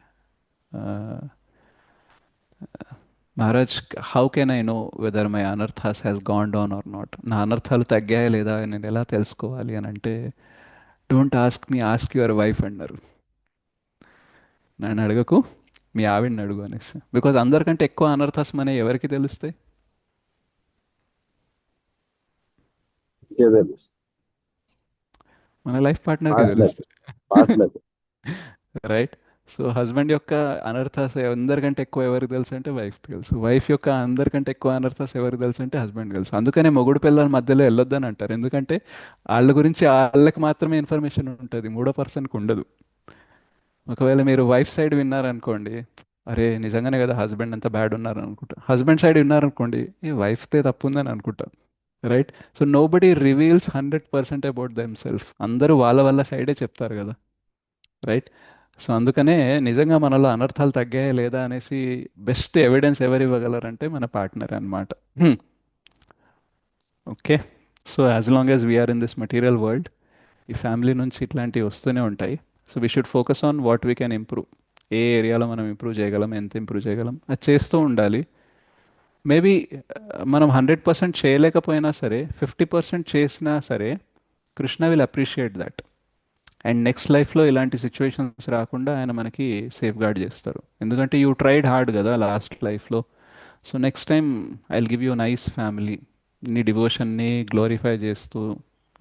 Maharaj how can I know whether my anarthas has gone down or not? నా అనర్థాలు తగ్గాయా లేదా నేను ఎలా తెలుసుకోవాలి అని అంటే, don't ask me, ask your wife అన్నారు. నన్ను అడగకు, మీ ఆవిడని అడుగు అనేసి. బికాజ్ అందరికంటే ఎక్కువ అనర్థాస్ మన ఎవరికి తెలుస్తాయి? ఇంకేదే మన లైఫ్ పార్ట్నర్కి పాటలేదు తెలుస్తాయి, పాటలేదు. రైట్? సో హస్బెండ్ యొక్క అనర్థాస్ అందరికంటే ఎక్కువ ఎవరికి తెలుసు అంటే వైఫ్ తెలుసు, వైఫ్ యొక్క అందరికంటే ఎక్కువ అనర్థాస్ ఎవరికి తెలుసు అంటే హస్బెండ్ తెలుసు. అందుకనే మొగుడు పిల్లల మధ్యలో వెళ్ళొద్దని అంటారు, ఎందుకంటే వాళ్ళ గురించి వాళ్ళకి మాత్రమే ఇన్ఫర్మేషన్ ఉంటుంది, మూడో పర్సన్కి ఉండదు. ఒకవేళ మీరు వైఫ్ సైడ్ విన్నారనుకోండి, అరే నిజంగానే కదా హస్బెండ్ అంత బ్యాడ్ ఉన్నారు అనుకుంటా. హస్బెండ్ సైడ్ విన్నారనుకోండి, ఈ వైఫ్తే తప్పు ఉందని అనుకుంటా, right? So nobody reveals 100% about them self. అందరూ వాళ్ళ వాళ్ళ సైడే చెప్తారు కదా, రైట్? సో అందుకనే నిజంగా మనలో అనర్థాలు తగ్గాయా లేదా అనేసి బెస్ట్ ఎవిడెన్స్ ఎవరు ఇవ్వగలరంటే మన పార్ట్నర్ అనమాట. Okay, so as long as we're in this material world, ఈ ఫ్యామిలీ నుంచి ఇట్లాంటివి వస్తూనే ఉంటాయి. So we should focus on what we can improve. ఏ ఏరియాలో మనం ఇంప్రూవ్ చేయగలం, ఎంత ఇంప్రూవ్ చేయగలం అది చేస్తూ ఉండాలి. మేబీ మనం 100% చేయలేకపోయినా సరే 50% చేసినా సరే Krishna will appreciate that. And next లైఫ్లో ఇలాంటి సిచ్యువేషన్స్ రాకుండా ఆయన మనకి సేఫ్ గార్డ్ చేస్తారు, ఎందుకంటే యూ ట్రైడ్ హార్డ్ కదా లాస్ట్ లైఫ్లో. So next time I will give you nice family, నీ డివోషన్ని గ్లోరిఫై చేస్తూ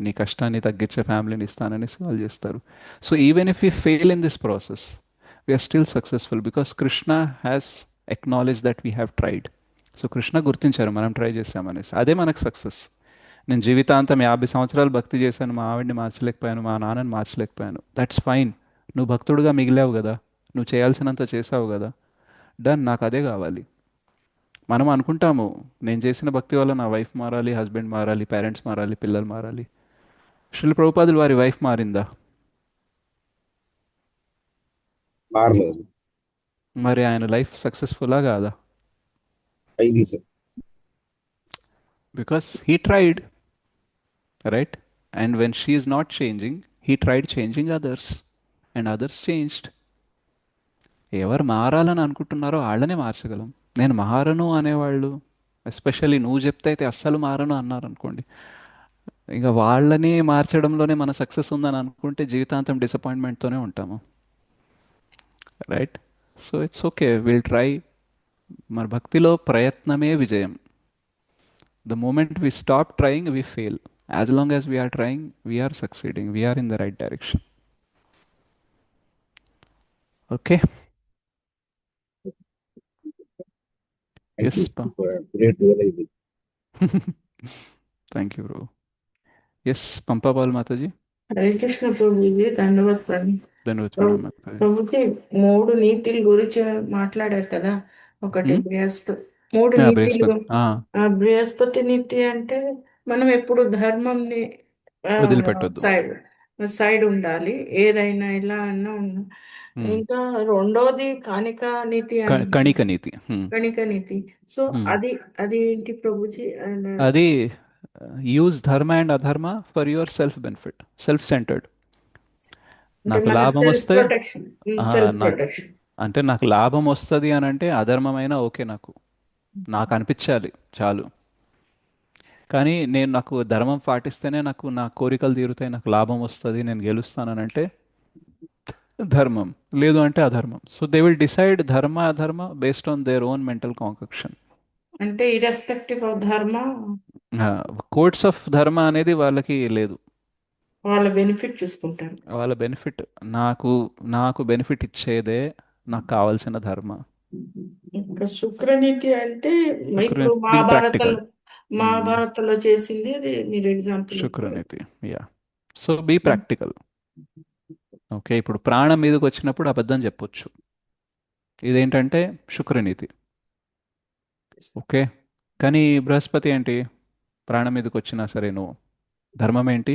నీ కష్టాన్ని తగ్గించే ఫ్యామిలీని ఇస్తానని వాళ్ళు చేస్తారు. So even if you fail in this process, we are still successful because Krishna has acknowledge that we have tried. So Krishna గుర్తించారు మనం ట్రై చేసామనేసి, అదే మనకు సక్సెస్. నేను జీవితాంతం 50 సంవత్సరాలు భక్తి చేశాను, మా ఆవిడ్ని మార్చలేకపోయాను, మా నాన్నని మార్చలేకపోయాను. That's fine. నువ్వు భక్తుడుగా మిగిలావు కదా, నువ్వు చేయాల్సినంత చేసావు కదా, డన్, నాకు అదే కావాలి. మనం అనుకుంటాము, నేను చేసిన భక్తి వల్ల నా వైఫ్ మారాలి, హస్బెండ్ మారాలి, పేరెంట్స్ మారాలి, పిల్లలు మారాలి. శ్రీల ప్రభుపాదులు వారి వైఫ్ మారిందా? మారలేదు. మరి ఆయన లైఫ్ సక్సెస్ఫుల్లా కాదా? అయింది sir. Because he tried, right? And when she is not changing, he tried changing others and others changed. ఎవరు మారాలని అనుకుంటున్నారో వాళ్ళనే మార్చగలం. నేను మారను అనేవాళ్ళు, ఎస్పెషల్లీ నువ్వు చెప్తే అయితే అస్సలు మారను అన్నారు అనుకోండి, ఇక వాళ్ళని మార్చడంలోనే మన సక్సెస్ ఉందని అనుకుంటే జీవితాంతం డిసప్పాయింట్మెంట్తోనే ఉంటాము, right? So it's okay, will try. మన భక్తిలో ప్రయత్నమే విజయం. The moment we stop trying we fail. As long as we're trying we're succeeding, we're in the right direction. Okay. Thanks. You for great realizing. Thank you bro. Yes, పంపాపాల్ మాతాజీ. హరే కృష్ణ ప్రభుజీ, ధన్యవాద్ ప్రభు. ధన్యవాద ప్రభు ప్రణామ్ మాతాజీ. ప్రభుజీ, 3 నీతిల గురించి మాట్లాడారు కదా. ఒకటి Hmm? బృహస్పతి, 3 Yeah, నీతిలు. బృహస్పతి. బృహస్పతి నీతి అంటే మనం ఎప్పుడు ధర్మంని వదిలిపెట్టొద్దు. సైడ్ సైడ్ ఉండాలి, ఏదైనా ఎలా అన్నా ఉన్నా. Hmm. ఇంకా రెండోది కానిక నీతి కణిక నీతి. కణిక నీతి. సో అది అది ఏంటి ప్రభుజీ? అది యూజ్ ధర్మ అండ్ అధర్మ for your self benefit, self centred. అంటే నాకు మన లాభం సెల్ఫ్ వస్తే ప్రొటెక్షన్, సెల్ఫ్ నాకు ప్రొటెక్షన్. అంటే నాకు లాభం వస్తుంది అని అంటే అధర్మమైన ఓకే, నాకు అనిపించాలి చాలు. కానీ నాకు ధర్మం పాటిస్తేనే నా కోరికలు తీరుతాయి, నాకు లాభం వస్తుంది, నేను గెలుస్తానని అంటే ధర్మం, లేదు అంటే అధర్మం. So they will decide dharma adharma based on their own mental concoction. అంటే irrespective of dharma, codes of dharma అనేది వాళ్ళకి లేదు. వాళ్ళ బెనిఫిట్ చూసుకుంటారు. వాళ్ళ బెనిఫిట్, నాకు నాకు బెనిఫిట్ ఇచ్చేదే నాకు కావాల్సిన ధర్మ. ఇంకా శుక్రనీతి అంటే ఇప్పుడు బీ ప్రాక్టికల్. మహాభారతంలో చేసింది అది మీరు example. Shukraniti, yeah. So be practical. Okay, ఇప్పుడు ప్రాణం మీదకి వచ్చినప్పుడు అబద్ధం చెప్పొచ్చు, ఇదేంటంటే శుక్రనీతి. ఓకే, కానీ బృహస్పతి ఏంటి? ప్రాణం మీదకి వచ్చినా సరే నువ్వు ధర్మం ఏంటి?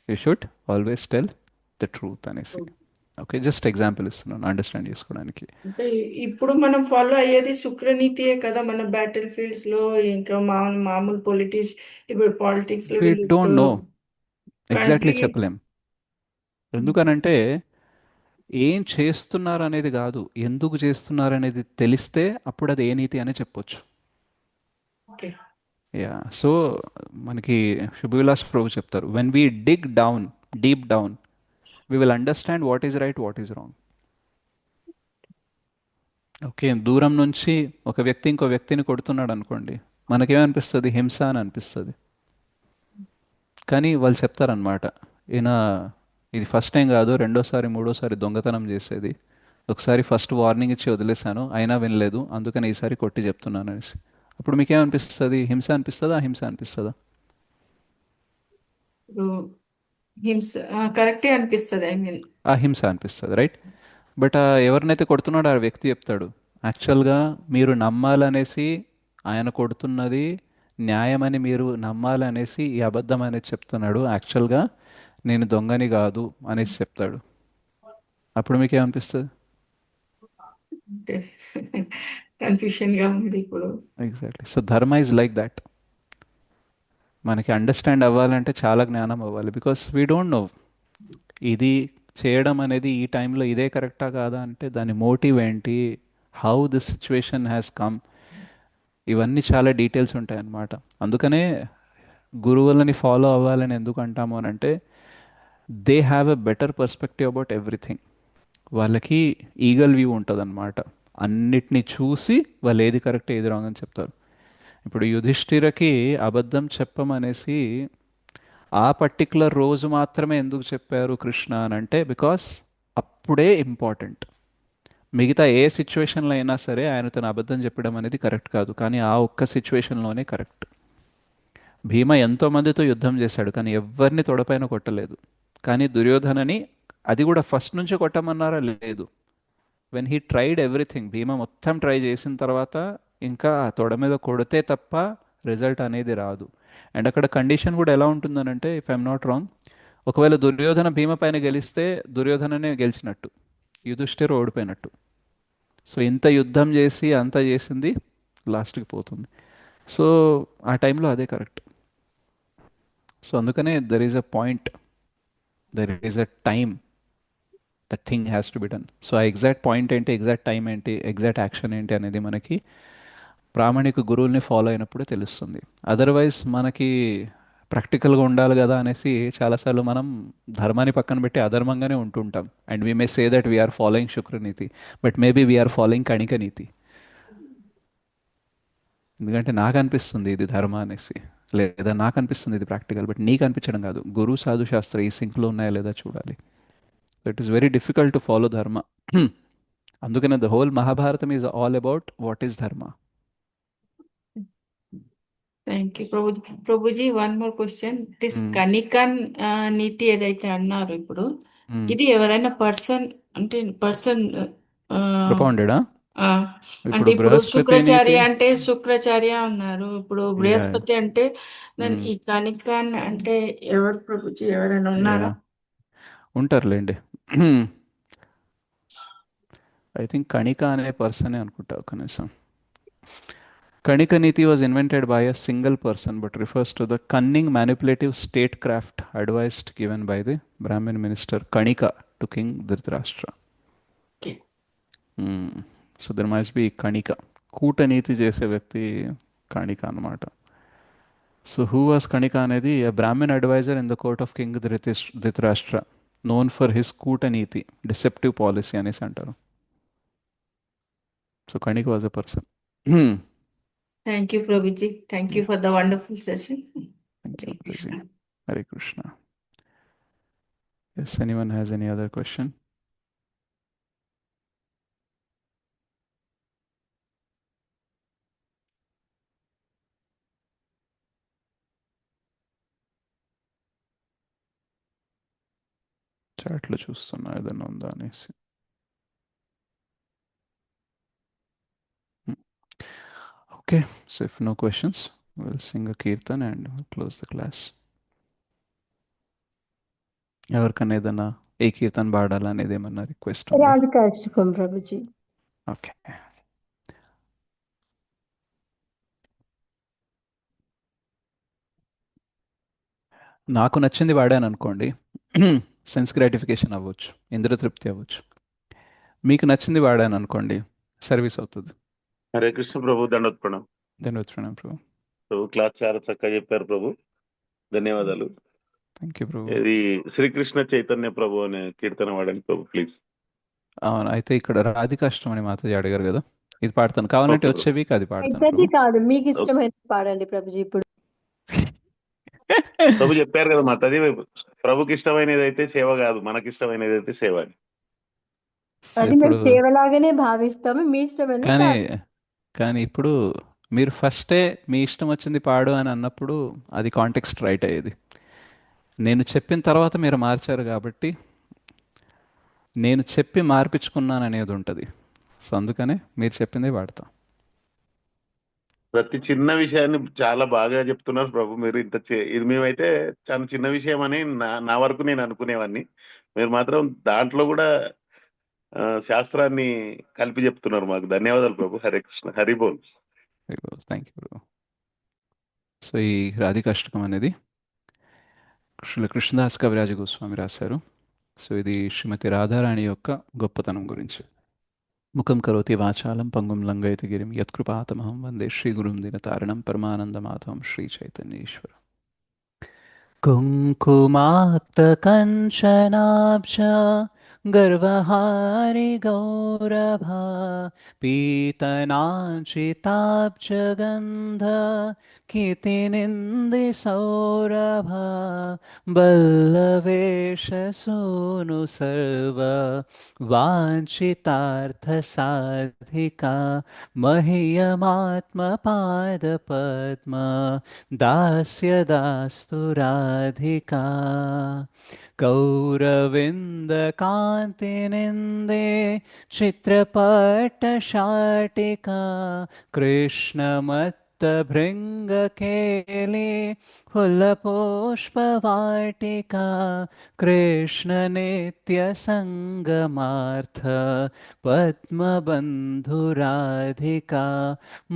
You should always tell the truth అనేసి. ఓకే, జస్ట్ ఎగ్జాంపుల్ ఇస్తున్నాను అండర్స్టాండ్ చేసుకోవడానికి. అంటే ఇప్పుడు మనం ఫాలో అయ్యేది శుక్రనీతియే కదా మన బ్యాటిల్ ఫీల్డ్స్ లో. ఇంకా మామూలు ఇప్పుడు పాలిటిక్స్ లో we don't know exactly, country చెప్పలేం. ఎందుకనంటే ఏం చేస్తున్నారు అనేది కాదు, ఎందుకు చేస్తున్నారు అనేది తెలిస్తే అప్పుడు అది ఏ నీతి అని చెప్పొచ్చు. ఓకే. యా. సో మనకి శుభవిలాస్ ప్రభు చెప్తారు, when we dig down, deep down, we will understand what is right, what is wrong. Okay, దూరం నుంచి ఒక వ్యక్తి ఇంకో వ్యక్తిని కొడుతున్నాడు అనుకోండి, మనకేమనిపిస్తుంది? హింస అని అనిపిస్తుంది. కానీ వాళ్ళు చెప్తారనమాట, ఈయన ఇది ఫస్ట్ టైం కాదు, రెండోసారి మూడోసారి దొంగతనం చేసేది, ఒకసారి ఫస్ట్ వార్నింగ్ ఇచ్చి వదిలేశాను అయినా వినలేదు, అందుకని ఈసారి కొట్టి చెప్తున్నాను అనేసి. అప్పుడు మీకేమనిపిస్తుంది? హింస అనిపిస్తుందా, అహింస అనిపిస్తుందా? ఇప్పుడు హింస కరెక్టే అనిపిస్తుంది. ఐ మీన్ అహింస అనిపిస్తుంది, రైట్? బట్ ఎవరినైతే కొడుతున్నాడో ఆ వ్యక్తి చెప్తాడు, యాక్చువల్గా మీరు నమ్మాలనేసి ఆయన కొడుతున్నది న్యాయమని మీరు నమ్మాలనేసి ఈ అబద్ధం అనేది చెప్తున్నాడు, యాక్చువల్గా నేను దొంగని కాదు అనేసి చెప్తాడు. అప్పుడు మీకేమనిపిస్తుంది? అంటే కన్ఫ్యూషన్ గా ఉంది ఇప్పుడు. ఎగ్జాక్ట్లీ. సో ధర్మ ఈజ్ లైక్ దట్. మనకి అండర్స్టాండ్ అవ్వాలంటే చాలా జ్ఞానం అవ్వాలి, బికాస్ వీ డోంట్ నో ఇది చేయడం అనేది ఈ టైంలో ఇదే కరెక్టా కాదా అంటే దాని మోటివ్ ఏంటి, how this situation has come, ఇవన్నీ చాలా డీటెయిల్స్ ఉంటాయన్నమాట. అందుకనే గురువులని ఫాలో అవ్వాలని ఎందుకు అంటాము అని అంటే they have a better perspective about everything. వాళ్ళకి ఈగల్ వ్యూ ఉంటుంది అనమాట, అన్నిటినీ చూసి వాళ్ళు ఏది కరెక్ట్ ఏది రాంగ్ అని చెప్తారు. ఇప్పుడు యుధిష్ఠిరకి అబద్ధం చెప్పమనేసి ఆ పర్టికులర్ రోజు మాత్రమే ఎందుకు చెప్పారు కృష్ణ అని అంటే బికాస్ అప్పుడే ఇంపార్టెంట్. మిగతా ఏ సిచ్యువేషన్లో అయినా సరే ఆయన తన అబద్ధం చెప్పడం అనేది కరెక్ట్ కాదు, కానీ ఆ ఒక్క సిచ్యువేషన్లోనే కరెక్ట్. భీమ ఎంతో మందితో యుద్ధం చేశాడు కానీ ఎవ్వరిని తొడపైన కొట్టలేదు. కానీ దుర్యోధనని అది కూడా ఫస్ట్ నుంచి కొట్టమన్నారా? లేదు. వెన్ హీ ట్రైడ్ ఎవ్రీథింగ్, భీమ మొత్తం ట్రై చేసిన తర్వాత ఇంకా ఆ తొడ మీద కొడితే తప్ప రిజల్ట్ అనేది రాదు. అండ్ అక్కడ కండిషన్ కూడా ఎలా ఉంటుందనంటే, ఇఫ్ ఐఎమ్ నాట్ రాంగ్, ఒకవేళ దుర్యోధన భీమ పైన గెలిస్తే దుర్యోధననే గెలిచినట్టు, యుధిష్ఠిరు ఓడిపోయినట్టు. సో ఇంత యుద్ధం చేసి అంత చేసింది లాస్ట్కి పోతుంది. సో ఆ టైంలో అదే కరెక్ట్. సో అందుకనే there is a point, there is a time, that thing has to be done. So ఆ ఎగ్జాక్ట్ పాయింట్ ఏంటి, ఎగ్జాక్ట్ టైం ఏంటి, ఎగ్జాక్ట్ యాక్షన్ ఏంటి అనేది మనకి ప్రామాణిక గురువుల్ని ఫాలో అయినప్పుడే తెలుస్తుంది. అదర్వైజ్ మనకి ప్రాక్టికల్గా ఉండాలి కదా అనేసి చాలాసార్లు మనం ధర్మాన్ని పక్కన పెట్టి అధర్మంగానే ఉంటుంటాం. And we may say that we're following Shukraniti, but maybe we're following Kanika niti. ఎందుకంటే నాకు అనిపిస్తుంది ఇది ధర్మ అనేసి, లేదా నాకు అనిపిస్తుంది ఇది ప్రాక్టికల్, బట్ నీకు అనిపించడం కాదు. గురు సాధు శాస్త్ర ఈ సింక్లో ఉన్నాయా లేదా చూడాలి. So it is very difficult to follow ధర్మ. అందుకనే the whole Mahabharatam is all about what is ధర్మ. Thank you Prabhuji. Prabhuji, one more question. This Hmm. కనికన్ నీతి ఏదైతే అన్నారు ఇప్పుడు, Hmm. ఇది ఎవరైనా పర్సన్ అంటే పర్సన్ ప్రొపౌండెడా? అంటే ఇప్పుడు ఇప్పుడు బృహస్పతి శుక్రాచార్య నీతి. అంటే శుక్రాచార్య ఉన్నారు, ఇప్పుడు యా. బృహస్పతి అంటే దాని ఈ కనికన్ అంటే ఎవరు ప్రభుజీ, ఎవరైనా ఉన్నారా? ఉంటారులేండి. ఐ థింక్ కణిక అనే పర్సనే అనుకుంటా కనీసం. Kanika niti was invented by a single person but refers to the cunning manipulative state craft advised given by the Brahmin minister Kanika to king Dhritarashtra. Okay. So there must be Kanika. కూటనీతి చేసే వ్యక్తి కణిక అన్నమాట. సో హూ వాస్ కణిక అనేది a Brahmin advisor in the court of King Dhritarashtra, known for his కూటనీతి, deceptive policy అనేసి అంటారు. So Kanika was a person. Thank you Prabhuji. Thank you for the wonderful session. Thank you, Hare Krishna. Prabhuji. Hare Krishna. Yes, anyone has any other question? చాట్లో చూస్తున్నా ఏదైనా ఉందా అనేసి. Okay, so if no questions, we'll sing a kirtan and we'll close the class. ఎవరికైనా ఏదైనా ఏ కీర్తన పాడాలనేది ఏమన్నా రిక్వెస్ట్ ఉందా? రాధికాష్టకం ప్రభుజీ. ఓకే. నాకు నచ్చింది వాడాను అనుకోండి, సెన్స్ గ్రాటిఫికేషన్ అవ్వచ్చు, ఇంద్రతృప్తి అవ్వచ్చు. మీకు నచ్చింది వాడాను అనుకోండి, సర్వీస్ అవుతుంది. హరే కృష్ణ ప్రభు, దండోత్ ప్రణాం. ధన్యవాదాలు ప్రభు. ప్రభు క్లాస్ చాలా చక్కగా చెప్పారు ప్రభు, ధన్యవాదాలు. థ్యాంక్ యూ ప్రభు. ఇది శ్రీకృష్ణ చైతన్య ప్రభు అనే కీర్తన వాడండి ప్రభు ప్లీజ్. అవును, అయితే ఇక్కడ రాధికాష్టం అని మాతాజీ అడిగారు కదా, ఇది పాడతాను. కావాలంటే ఓకే వచ్చే వీక్ అది పాడతాను ఇద్దరిది ప్రభు. కాదు, మీకు ఇష్టమైన పాడండి ప్రభుజీ. ఇప్పుడు ప్రభు చెప్పారు కదా మాతాజీ, ప్రభుకి ఇష్టమైనది అయితే సేవ కాదు, మనకి ఇష్టమైనది అయితే సేవ అని. సో అది మేము ఇప్పుడు సేవలాగానే భావిస్తాము, మీ ఇష్టమైన కానీ కానీ ఇప్పుడు మీరు ఫస్టే మీ ఇష్టం వచ్చింది పాడు అని అన్నప్పుడు అది కాంటెక్స్ట్ రైట్ అయ్యేది. నేను చెప్పిన తర్వాత మీరు మార్చారు కాబట్టి నేను చెప్పి మార్పించుకున్నాను అనేది ఉంటుంది. సో అందుకనే మీరు చెప్పిందే వాడతాం. ప్రతి చిన్న విషయాన్ని చాలా బాగా చెప్తున్నారు ప్రభు మీరు. ఇది మేమైతే చాలా చిన్న విషయం అని నా వరకు నేను అనుకునేవాడిని. మీరు మాత్రం దాంట్లో కూడా శాస్త్రాన్ని కలిపి చెప్తున్నారు మాకు. ధన్యవాదాలు ప్రభు. హరే కృష్ణ, హరి బోల్. Thank you. సో ఈ రాధికాష్టకం అనేది కృష్ణదాస్ కవిరాజ గోస్వామి రాశారు. సో ఇది శ్రీమతి రాధారాణి యొక్క గొప్పతనం గురించి. ముఖం కరోతి వాచాలం పంగుం లంఘయతి గిరిం యత్కృపాతమహం వందే శ్రీ గురుం దినతారణం పరమానందమాధవం శ్రీ చైతన్యేశ్వరం. కుంకుమాక్త కంచనాబ్జ गर्वहारि गौरभा पीतनाचिताब्जगन्ध कीर्तिनिन्दिसौरभा बल्लवेशसूनु सर्व वाञ्छितार्थसाधिका मह्यमात्मपादपद्म दास्यदास्तु राधिका गौरविन्दकान्तिनिन्दे चित्रपटशाटिका कृष्णमत्तभृङ्गकेली फुल्लपुष्पवाटिका कृष्णनित्यसङ्गमार्थ पद्मबन्धुराधिका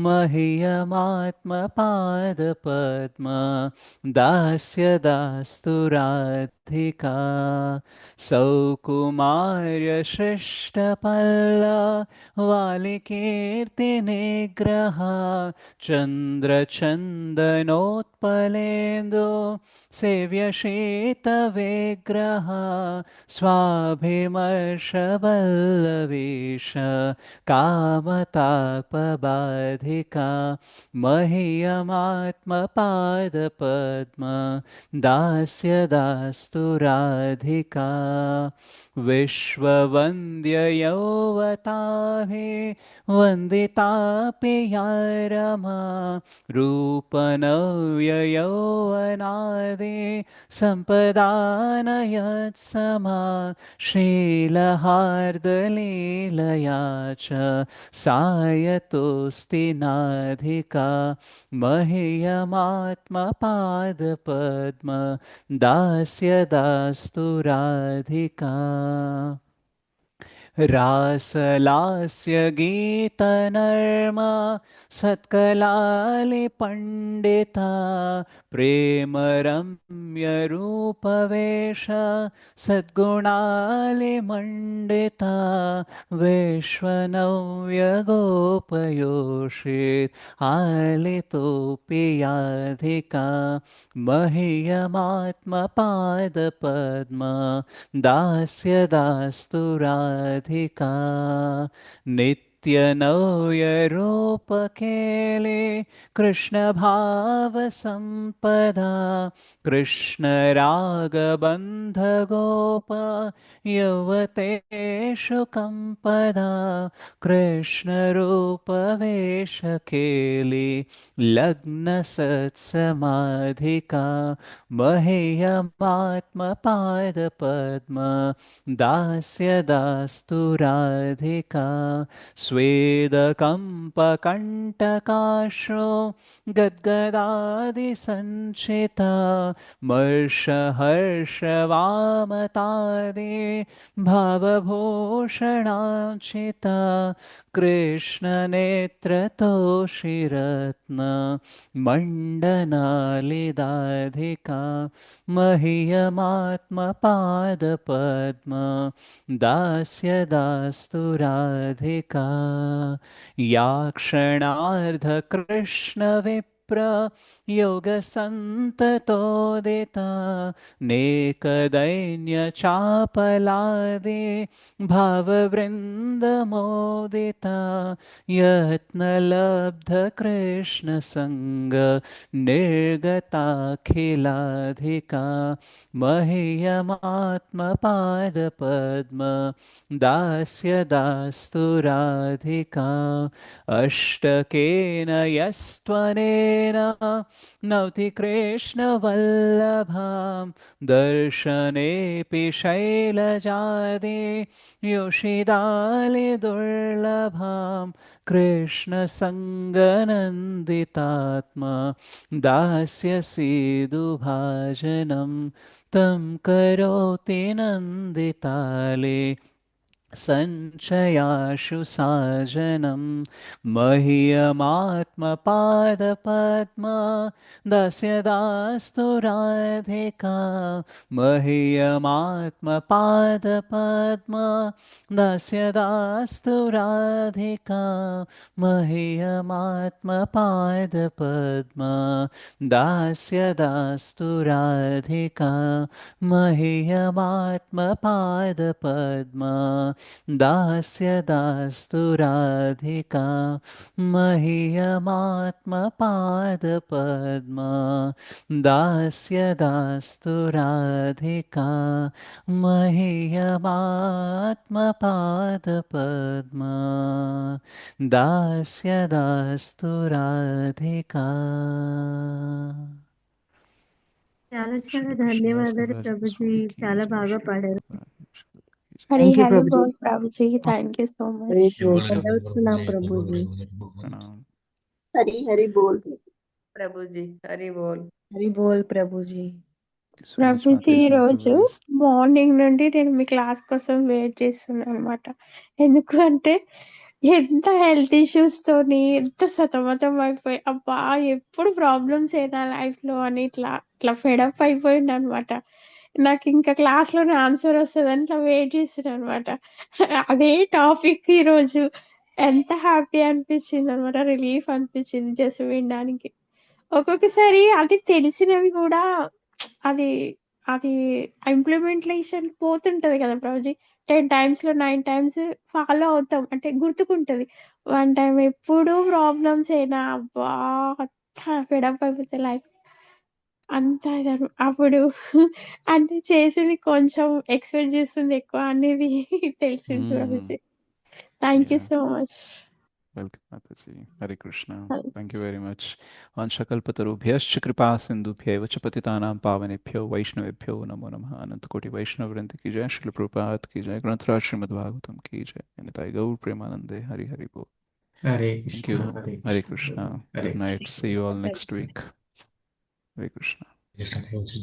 मह्यमात्मपादपद्म दास्यदास्तु राधिका सौकुमार्यसृष्टपल्लवालिकीर्तिनिग्रह चन्द्रचन्दनोत्पलेन्दु सेव्यशीतविग्रह स्वाभिमर्शबल्लवीश कामतापबाधिका मह्यमात्मपादपद्म दास्यदास्तु राधिका विश्ववन्द्ययौवताभिः वन्दितापि या रमा रूपनव्ययौवनादि सम्पदानयत्समा श्रीलहार्दलीलया च सायतोऽस्ति नाधिका मह्यमात्मपादपद्म दास्यदास्तु राधिका रासलास्य गीतनर्मा सत्कलालिपण्डिता प्रेमरम्यरूपवेश सद्गुणालिमण्डिता वैश्वनव्यगोपयोषित् आलितोऽपि याधिका मह्यमात्मपादपद्म दास्यदास्तु राधिका नित्यनव्यरूपकेले कृष्णभावसम्पदा कृष्णरागबन्धगोप यौवतेषु कम्पदा कृष्णरूपवेशकेली लग्नसत्समाधिका मह्यमात्मपादपद्म दास्यदास्तु राधिका स्वेदकम्पकण्टकाश्रो गद्गदादिसञ्चिता मर्षहर्षवामतादि भावभूषणाचिता कृष्णनेत्रतोषिरत्न मण्डनालिदाधिका मह्यमात्मपादपद्म दास्यदास्तु राधिका या क्षणार्धकृष्णविप्र योगसन्ततोदिता नेकदैन्यचापलादि भाववृन्दमोदिता यत्नलब्धकृष्णसङ्ग निर्गताखिलाधिका मह्यमात्मपादपद्म दास्यदास्तु राधिका अष्टकेन यस्त्वनेन नौति कृष्णवल्लभां दर्शनेऽपि शैलजादे योषिदालिदुर्लभां कृष्णसङ्गनन्दितात्मा दास्यसीदुभाजनं तं करोति नन्दिताले सञ्चयाशु साजनं मह्यमात्मपादपद्मा दास्य दास्तु राधिका मह्यमात्मपादपद्मा दास्य दास्तु राधिका मह्यमात्मपादपद्मा दास्य दास्तु राधिका मह्यमात्मपादपद्मा दास्य दास्तु राधिका मह्यमात्मपादपद्मा दास्य दास्तु राधिका मह्यमात्मपादपद्मा दास्य दास्तु राधिका. చాలా श्री చాలా कृष्णदास ధన్యవాదాలు कविराज ప్రభుజీ, गोस्वामी की చాలా जय, బాగా श्री పాడారు. प्रभुपाद की जय. Hari thank you Hari Prabhuji. బోల్ Prabhuji, thank you so much. Hari బోల్. ధన్యవాదాలు ప్రభుజీ. प्रणाम. हरी हरी बोल ప్రభుజీ హరి బోల్. హరి బోల్ Prabhuji. Thank you so much, Prabhuji Mataji, for ఈరోజు this. మార్నింగ్ నుండి నేను మీ క్లాస్ కోసం వెయిట్ చేస్తున్నాను అనమాట. ఎందుకు అంటే ఎంత హెల్త్ ఇష్యూస్ తోని ఎంత సతమతం అయిపోయి, అబ్బా ఎప్పుడు ప్రాబ్లమ్స్ ఏనా లైఫ్ లో అని ఇట్లా ఇట్లా ఫెడప్ అయిపోయింది అనమాట. నాకు ఇంకా క్లాస్ లోనే ఆన్సర్ వస్తుందని ఇట్లా వెయిట్ చేస్తున్నాను అనమాట. అదే టాపిక్ ఈరోజు ఎంత హ్యాపీ అనిపించింది అనమాట, రిలీఫ్ అనిపించింది జస్ట్ వినడానికి. ఒక్కొక్కసారి అంటే తెలిసినవి కూడా అది అది ఇంప్లిమెంటేషన్ పోతుంటది కదా ప్రభుజీ. 10 టైమ్స్‌లో 9 టైమ్స్ ఫాలో అవుతాం. అంటే గుర్తుకుంటది. 1 టైమ్ ఎప్పుడు ప్రాబ్లమ్స్ ఏనా అబ్బా! అంతా ఫెడప్ అయిపోతే లైఫ్ అంతా అప్పుడు అంటే చేసింది కొంచెం ఎక్స్‌పెక్ట్ చేస్తుంది ఎక్కువ అనేది తెలిసింది Prabhuji. Thank you Yeah. So much. Welcome, Mataji. Hare Krishna. Thank you very much. Vanchakalpatarubhyascha kripa sindhubhyev च पतितानां पावनेभ्यो वैष्णवेभ्यो नमो नमः. अनंत कोटि वैष्णव वृंद की जय, श्रील प्रभुपाद की जय, ग्रंथराज श्रीमद् भागवतम की जय. निताई गौर प्रेमानंदे. हरि हरि बोल. हरे Thank Krishna you. Hare Hare Krishna Krishna. Hare Good night. Krishna. See you all next week. Hare Krishna. Krishna Prabhu ji.